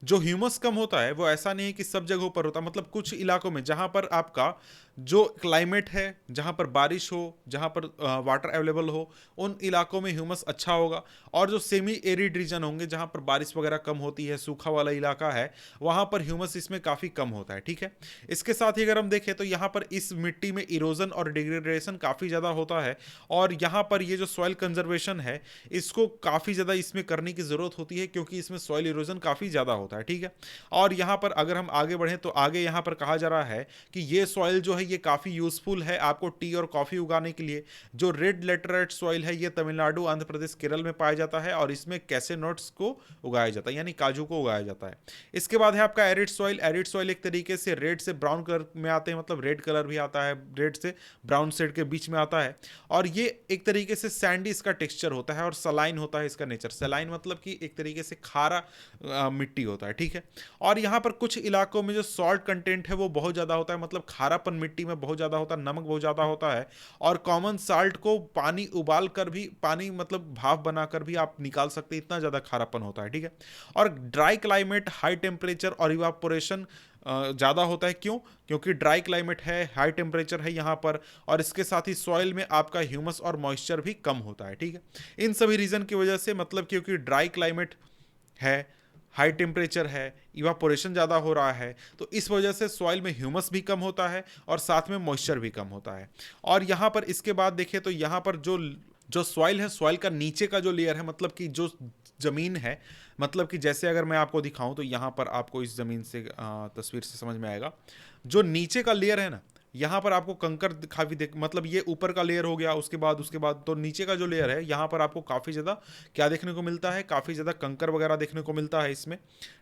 जो ह्यूमस कम होता है वो ऐसा नहीं है कि सब जगहों पर होता, मतलब कुछ इलाकों में जहां पर आपका जो क्लाइमेट है, जहां पर बारिश हो, जहां पर वाटर अवेलेबल हो, उन इलाकों में ह्यूमस अच्छा होगा। और जो सेमी एरिड रीजन होंगे जहां पर बारिश वगैरह कम होती है, सूखा वाला इलाका है, वहां पर ह्यूमस इसमें काफ़ी कम होता है। ठीक है, इसके साथ ही अगर हम देखें तो यहाँ पर इस मिट्टी में इरोजन और डिग्रेडेशन काफ़ी ज़्यादा होता है, और यहाँ पर ये जो सॉइल कंजर्वेशन है इसको काफ़ी ज़्यादा इसमें करने की ज़रूरत होती है, क्योंकि इसमें सॉइल इरोजन काफ़ी ज़्यादा होता है। ठीक है, और यहाँ पर अगर हम आगे बढ़ें तो आगे यहाँ पर कहा जा रहा है कि ये सॉइल जो है ये काफ़ी यूजफुल है आपको टी और कॉफ़ी उगाने के लिए। जो रेड लेटराइट सॉइल है ये तमिलनाडु, आंध्र प्रदेश, केरल में पाया जाता है, और इसमें कैसे नट्स को उगाया जाता है, यानी काजू को उगाया जाता है। इसके बाद है आपका एरिड सॉइल। एरिड सॉइल एक तरीके से रेड से ब्राउन कलर में आते हैं, मतलब रेड कलर भी आता है, रेड से ब्राउन शेड के बीच में आता है, और ये एक तरीके से सैंडी इसका टेक्सचर होता है, और सलाइन होता है इसका नेचर। सलाइन मतलब कि एक तरीके से खारा मिट्टी होता है। ठीक है, और यहाँ पर कुछ इलाकों में जो सॉल्ट कंटेंट है वो बहुत ज़्यादा होता है, मतलब खारापन मिट्टी में बहुत ज़्यादा होता है, नमक बहुत ज़्यादा होता है, और कॉमन साल्ट को पानी उबाल कर भी, पानी मतलब भाप बनाकर भी आप निकाल सकते हैं, इतना ज़्यादा खारापन होता है। ठीक है, और ड्राई क्लाइमेट, हाई टेम्परेचर और इवापोरेशन ज़्यादा होता है। क्यों? क्योंकि ड्राई क्लाइमेट है, हाई टेम्परेचर है यहाँ पर, और इसके साथ ही सॉइल में आपका ह्यूमस और मॉइस्चर भी कम होता है। ठीक है, इन सभी रीज़न की वजह से, मतलब क्योंकि ड्राई क्लाइमेट है, हाई टेम्परेचर है, इवापोरेशन ज़्यादा हो रहा है, तो इस वजह से सॉइल में ह्यूमस भी कम होता है और साथ में मॉइस्चर भी कम होता है। और यहाँ पर इसके बाद देखें तो यहाँ पर जो जो सॉइल है, सॉइल का नीचे का जो लेयर है, मतलब कि जो ज़मीन है, मतलब कि जैसे अगर मैं आपको दिखाऊं तो यहाँ पर आपको इस ज़मीन से तस्वीर से समझ में आएगा, जो नीचे का लेयर है ना, यहाँ पर आपको कंकर काफ़ी देख, मतलब ये ऊपर का लेयर हो गया, उसके बाद तो नीचे का जो लेयर है यहाँ पर आपको काफ़ी ज़्यादा क्या देखने को मिलता है, काफ़ी ज़्यादा कंकर वगैरह देखने को मिलता है इसमें।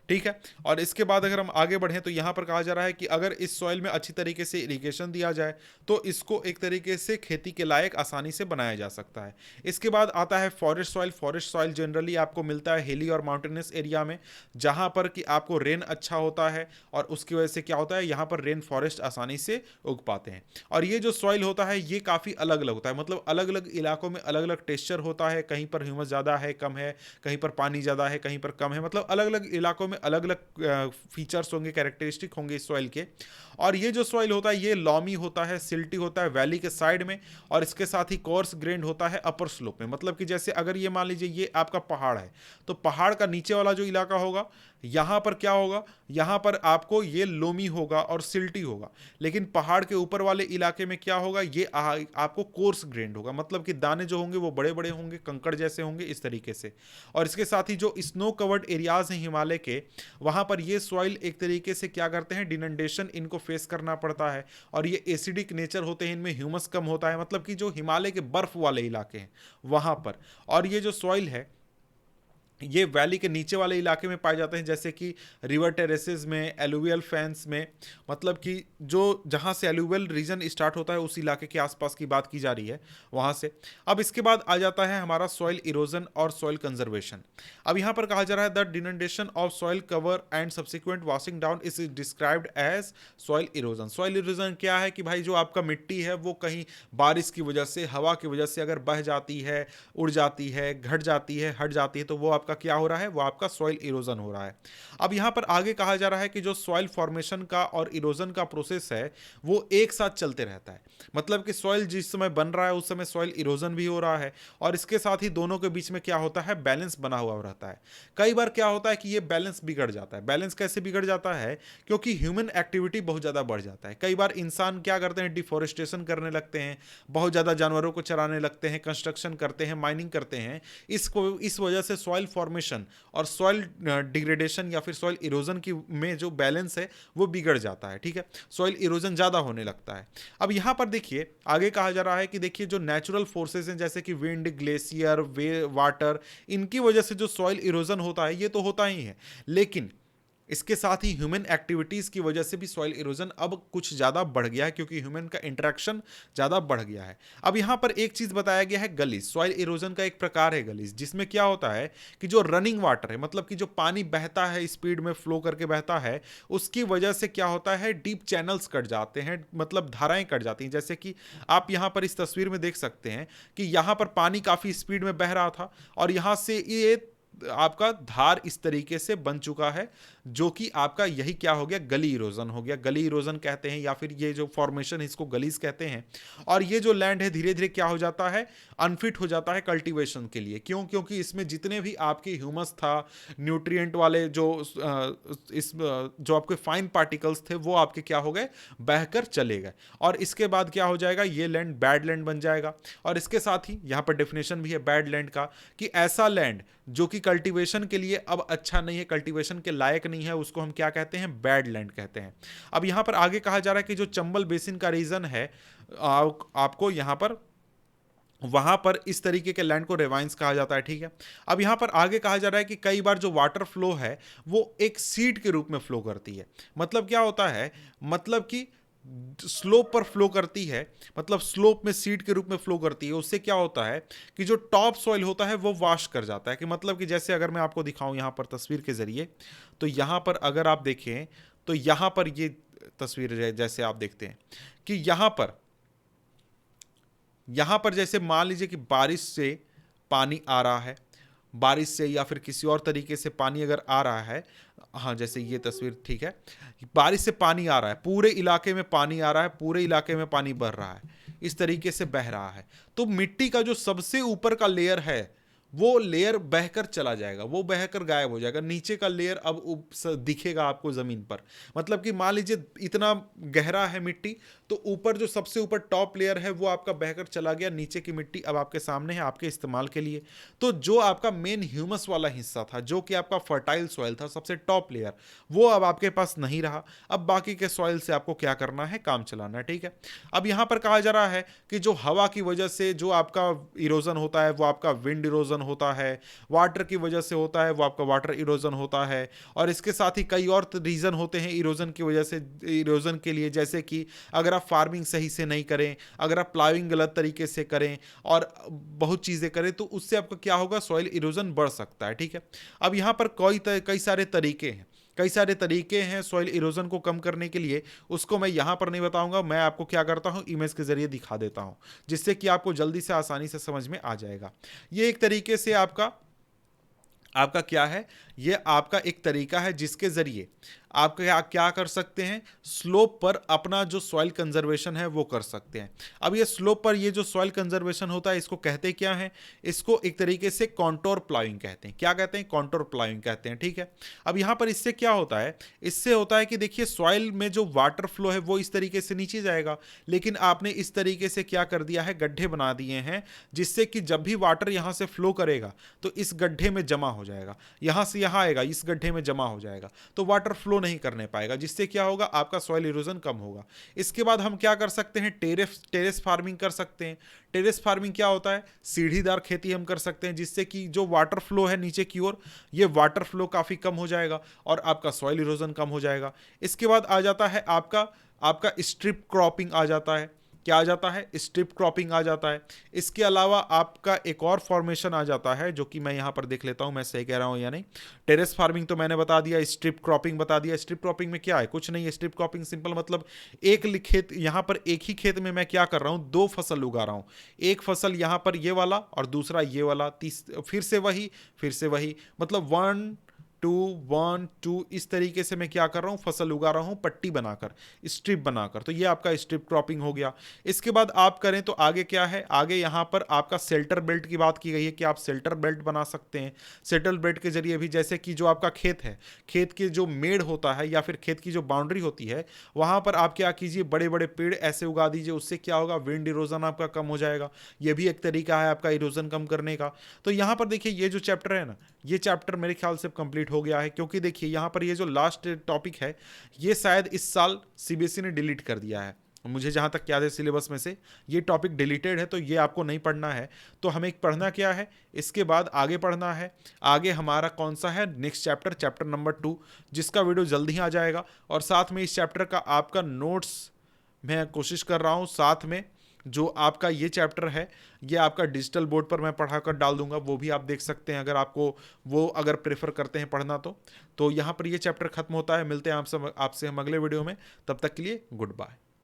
ठीक है, और इसके बाद अगर हम आगे बढ़ें तो यहाँ पर कहा जा रहा है कि अगर इस सॉइल में अच्छी तरीके से इरिगेशन दिया जाए तो इसको एक तरीके से खेती के लायक आसानी से बनाया जा सकता है। इसके बाद आता है forest soil. Forest soil generally आपको मिलता है हिली और माउंटेनस एरिया में, जहाँ पर कि आपको रेन अच्छा होता है, और उसकी वजह से क्या होता है, यहाँ पर रेन फॉरेस्ट आसानी से उग पाते हैं। और ये जो सॉइल होता है ये काफ़ी अलग अलग होता है, मतलब अलग अलग इलाकों में अलग अलग टेक्सचर होता है, कहीं पर ह्यूमस ज़्यादा है, कम है, कहीं पर पानी ज़्यादा है, कहीं पर कम है, मतलब अलग अलग इलाकों में अलग अलग फीचर्स होंगे, कैरेक्टरिस्टिक होंगे इस सॉइल के। और ये जो सॉइल होता है ये लॉमी होता है, सिल्टी होता है वैली के साइड में, और इसके साथ ही कोर्स ग्रेन्ड होता है अपर स्लोप में। मतलब कि जैसे अगर ये मान लीजिए ये आपका पहाड़ है, तो पहाड़ का नीचे वाला जो इलाका होगा यहाँ पर क्या होगा, यहाँ पर आपको ये लोमी होगा और सिल्टी होगा, लेकिन पहाड़ के ऊपर वाले इलाके में क्या होगा, ये आपको कोर्स ग्रेन्ड होगा, मतलब कि दाने जो होंगे वो बड़े बड़े होंगे, कंकड़ जैसे होंगे, इस तरीके से। और इसके साथ ही जो स्नो कवर्ड एरियाज हैं हिमालय के, वहाँ पर ये सॉइल एक तरीके से क्या करते हैं, डिनंडेशन इनको फेस करना पड़ता है, और ये एसिडिक नेचर होते हैं, इनमें ह्यूमस कम होता है, मतलब कि जो हिमालय के बर्फ वाले इलाके हैं वहाँ पर। और ये जो सॉइल है ये वैली के नीचे वाले इलाके में पाए जाते हैं, जैसे कि रिवर टेरेसेस में, एलुवियल फैंस में, मतलब कि जो जहाँ से एलुवियल रीजन स्टार्ट होता है उस इलाके के आसपास की बात की जा रही है वहाँ से। अब इसके बाद आ जाता है हमारा सॉइल इरोजन और सॉइल कंजर्वेशन। अब यहाँ पर कहा जा रहा है the denudation of soil cover and subsequent washing down is described as soil erosion. Soil erosion क्या है कि भाई जो आपका मिट्टी है वो कहीं बारिश की वजह से, हवा की वजह से अगर बह जाती है, उड़ जाती है, घट जाती है, हट जाती है, तो वो आपका क्या हो रहा है, वो आपका सॉइल इरोजन हो रहा है। अब यहां पर आगे कहा जा रहा है कि जो सॉइल फॉर्मेशन का और इरोजन का प्रोसेस है वो एक साथ चलते रहता है, मतलब कि सॉइल जिस समय बन रहा है उस समय सॉइल इरोजन भी हो रहा है, और इसके साथ ही दोनों के बीच में क्या होता है, बैलेंस बना हुआ रहता है। कई बार क्या होता है कि ये बैलेंस बिगड़ जाता है। बैलेंस कैसे बिगड़ जाता है, क्योंकि ह्यूमन एक्टिविटी बहुत ज़्यादा बढ़ जाता है। कई बार इंसान क्या करते हैं, डिफोरेस्टेशन करने लगते हैं, बहुत ज़्यादा जानवरों को चराने लगते हैं, कंस्ट्रक्शन करते हैं, माइनिंग करते हैं, इस वजह से सॉइल फॉर्मेशन और सॉइल डिग्रेडेशन या फिर सॉइल इरोजन की में जो बैलेंस है वो बिगड़ जाता है, ठीक है, सॉइल इरोजन ज़्यादा होने लगता है। अब यहाँ पर देखिए आगे कहा जा रहा है कि देखिए जो नेचुरल फोर्सेस हैं जैसे कि विंड, ग्लेशियर, वे वाटर, इनकी वजह से जो सॉइल इरोजन होता है ये तो होता ही है, लेकिन इसके साथ ही ह्यूमन एक्टिविटीज़ की वजह से भी सॉइल इरोजन अब कुछ ज़्यादा बढ़ गया है, क्योंकि ह्यूमन का इंटरेक्शन ज़्यादा बढ़ गया है। अब यहाँ पर एक चीज़ बताया गया है गलीज, सॉइल इरोजन का एक प्रकार है गलीज, जिसमें क्या होता है कि जो रनिंग वाटर है, मतलब कि जो पानी बहता है स्पीड में फ्लो करके बहता है, उसकी वजह से क्या होता है डीप चैनल्स कट जाते हैं, मतलब धाराएं कट जाती हैं। जैसे कि आप यहाँ पर इस तस्वीर में देख सकते हैं कि यहाँ पर पानी काफ़ी स्पीड में बह रहा था और यहाँ से ये आपका धार इस तरीके से बन चुका है, जो कि आपका यही क्या हो गया, गली इरोजन हो गया। गली इरोजन कहते हैं या फिर ये जो फॉर्मेशन है इसको गलीज कहते हैं। और ये जो लैंड है धीरे धीरे क्या हो जाता है, अनफिट हो जाता है कल्टीवेशन के लिए। क्यों? क्योंकि इसमें जितने भी आपके ह्यूमस था, न्यूट्रिएंट वाले जो जो आपके फाइन पार्टिकल्स थे वो आपके क्या हो गए, बहकर चले गए। और इसके बाद क्या हो जाएगा, ये लैंड बैड लैंड बन जाएगा। और इसके साथ ही यहाँ पर डेफिनेशन भी है बैड लैंड का, कि ऐसा लैंड जो कि कल्टीवेशन के लिए अब अच्छा नहीं है, कल्टीवेशन के लायक नहीं है, उसको हम क्या कहते हैं, बैड लैंड कहते हैं। अब यहां पर आगे कहा जा रहा है कि जो चंबल बेसिन का रीजन है, आपको यहां पर वहां पर इस तरीके के लैंड को रेवाइंस कहा जाता है, ठीक है। अब यहां पर आगे कहा जा रहा है कि कई बार जो वाटर फ्लो है वो एक सीड के रूप में फ्लो करती है। मतलब क्या होता है, मतलब कि स्लोप पर फ्लो करती है, मतलब स्लोप में सीड के रूप में फ्लो करती है। उससे क्या होता है कि जो टॉप सॉइल होता है वो वॉश कर जाता है। कि मतलब कि जैसे अगर मैं आपको दिखाऊं यहां पर तस्वीर के जरिए, तो यहां पर अगर आप देखें तो यहां पर ये तस्वीर जैसे आप देखते हैं कि यहां पर जैसे मान लीजिए कि बारिश से पानी आ रहा है, बारिश से या फिर किसी और तरीके से पानी अगर आ रहा है, हाँ जैसे ये तस्वीर, ठीक है, बारिश से पानी आ रहा है, पूरे इलाके में पानी आ रहा है, पूरे इलाके में पानी बह रहा है, इस तरीके से बह रहा है, तो मिट्टी का जो सबसे ऊपर का लेयर है वो लेयर बहकर चला जाएगा, वो बहकर गायब हो जाएगा। नीचे का लेयर अब दिखेगा आपको जमीन पर। मतलब कि मान लीजिए इतना गहरा है मिट्टी, तो ऊपर जो सबसे ऊपर टॉप लेयर है वो आपका बहकर चला गया, नीचे की मिट्टी अब आपके सामने है आपके इस्तेमाल के लिए। तो जो आपका मेन ह्यूमस वाला हिस्सा था, जो कि आपका फर्टाइल सॉइल था, सबसे टॉप लेयर, वो अब आपके पास नहीं रहा। अब बाकी के सॉइल से आपको क्या करना है, काम चलाना है, ठीक है। अब यहां पर कहा जा रहा है कि जो हवा की वजह से जो आपका इरोजन होता है वो आपका विंड इरोजन होता है, वाटर की वजह से होता है वो आपका वाटर इरोजन होता है, और इसके साथ ही कई और रीजन होते हैं इरोजन की वजह से, इरोजन के लिए, जैसे कि अगर आप फार्मिंग सही से नहीं करें, अगर आप प्लाविंग गलत तरीके से करें और बहुत चीजें करें, तो उससे आपका क्या होगा, सॉइल इरोजन बढ़ सकता है, ठीक है। अब यहां पर कई सारे तरीके हैं सॉइल इरोजन को कम करने के लिए। उसको मैं यहां पर नहीं बताऊंगा, मैं आपको क्या करता हूं, इमेज के जरिए दिखा देता हूं, जिससे कि आपको जल्दी से आसानी से समझ में आ जाएगा। ये एक तरीके से आपका क्या है, ये आपका एक तरीका है जिसके जरिए आप क्या कर सकते हैं, स्लोप पर अपना जो सॉइल कंजर्वेशन है वो कर सकते हैं। अब ये स्लोप पर ये जो सॉइल कंजर्वेशन होता है इसको कहते क्या है, इसको एक तरीके से कॉन्टोर प्लाविंग कहते हैं। क्या कहते हैं, कॉन्टोर प्लाविंग कहते हैं, ठीक है। अब यहाँ पर इससे क्या होता है, इससे होता है कि देखिए सॉइल में जो वाटर फ्लो है वो इस तरीके से नीचे जाएगा, लेकिन आपने इस तरीके से क्या कर दिया है, गड्ढे बना दिए हैं, जिससे कि जब भी वाटर यहाँ से फ्लो करेगा तो इस गड्ढे में जमा हो जाएगा, यहाँ से यहाँ आएगा, इस गड्ढे में जमा हो जाएगा, तो वाटर फ्लो नहीं करने पाएगा, जिससे क्या होगा, आपका सॉइल इरोजन कम होगा। इसके बाद हम क्या कर सकते हैं, टेरेस फार्मिंग कर सकते हैं। टेरेस फार्मिंग क्या होता है, सीढ़ीदार खेती हम कर सकते हैं, जिससे कि जो वाटर फ्लो है नीचे की ओर, ये वाटर फ्लो काफ़ी कम हो जाएगा और आपका सॉइल इरोजन कम हो जाएगा। इसके बाद आ जाता है आपका स्ट्रिप क्रॉपिंग आ जाता है। क्या आ जाता है, स्ट्रिप क्रॉपिंग आ जाता है। इसके अलावा आपका एक और फॉर्मेशन आ जाता है, जो कि मैं यहाँ पर देख लेता हूँ मैं सही कह रहा हूँ या नहीं। टेरेस फार्मिंग तो मैंने बता दिया, स्ट्रिप क्रॉपिंग बता दिया। स्ट्रिप क्रॉपिंग में क्या है, कुछ नहीं है। स्ट्रिप क्रॉपिंग सिंपल मतलब एक खेत, यहाँ पर एक ही खेत में मैं क्या कर रहा हूँ, 2 फसल उगा रहा हूँ। एक फसल यहाँ पर ये वाला और दूसरा ये वाला, फिर से वही, मतलब 1 2 1 2 इस तरीके से मैं क्या कर रहा हूँ, फसल उगा रहा हूँ पट्टी बनाकर, स्ट्रिप बनाकर। तो ये आपका स्ट्रिप क्रॉपिंग हो गया। इसके बाद आप करें तो आगे क्या है, आगे यहाँ पर आपका शेल्टर बेल्ट की बात की गई है कि आप शेल्टर बेल्ट बना सकते हैं। शेल्टर बेल्ट के जरिए भी, जैसे कि जो आपका खेत है, खेत के जो मेड़ होता है या फिर खेत की जो बाउंड्री होती है, वहां पर आप क्या कीजिए, बड़े बड़े पेड़ ऐसे उगा दीजिए। उससे क्या होगा, विंड इरोजन आपका कम हो जाएगा। ये भी एक तरीका है आपका इरोजन कम करने का। तो यहाँ पर देखिए ये जो चैप्टर है ना, ये चैप्टर मेरे ख्याल से कंप्लीट हो गया है, क्योंकि देखिए यहाँ पर ये जो लास्ट टॉपिक है, ये शायद इस साल सीबीएसई ने डिलीट कर दिया है। मुझे जहाँ तक याद है सिलेबस में से ये टॉपिक डिलीटेड है, तो ये आपको नहीं पढ़ना है। तो हमें पढ़ना क्या है, इसके बाद आगे पढ़ना है। आगे हमारा कौन सा है, नेक्स्ट चैप्टर, चैप्टर नंबर 2, जिसका वीडियो जल्दी ही आ जाएगा। और साथ में इस चैप्टर का आपका नोट्स मैं कोशिश कर रहा हूँ, साथ में जो आपका ये चैप्टर है, ये आपका डिजिटल बोर्ड पर मैं पढ़ा कर डाल दूंगा, वो भी आप देख सकते हैं अगर आपको वो अगर प्रेफर करते हैं पढ़ना तो यहाँ पर ये चैप्टर खत्म होता है। मिलते हैं आपसे हम अगले वीडियो में, तब तक के लिए गुड बाय।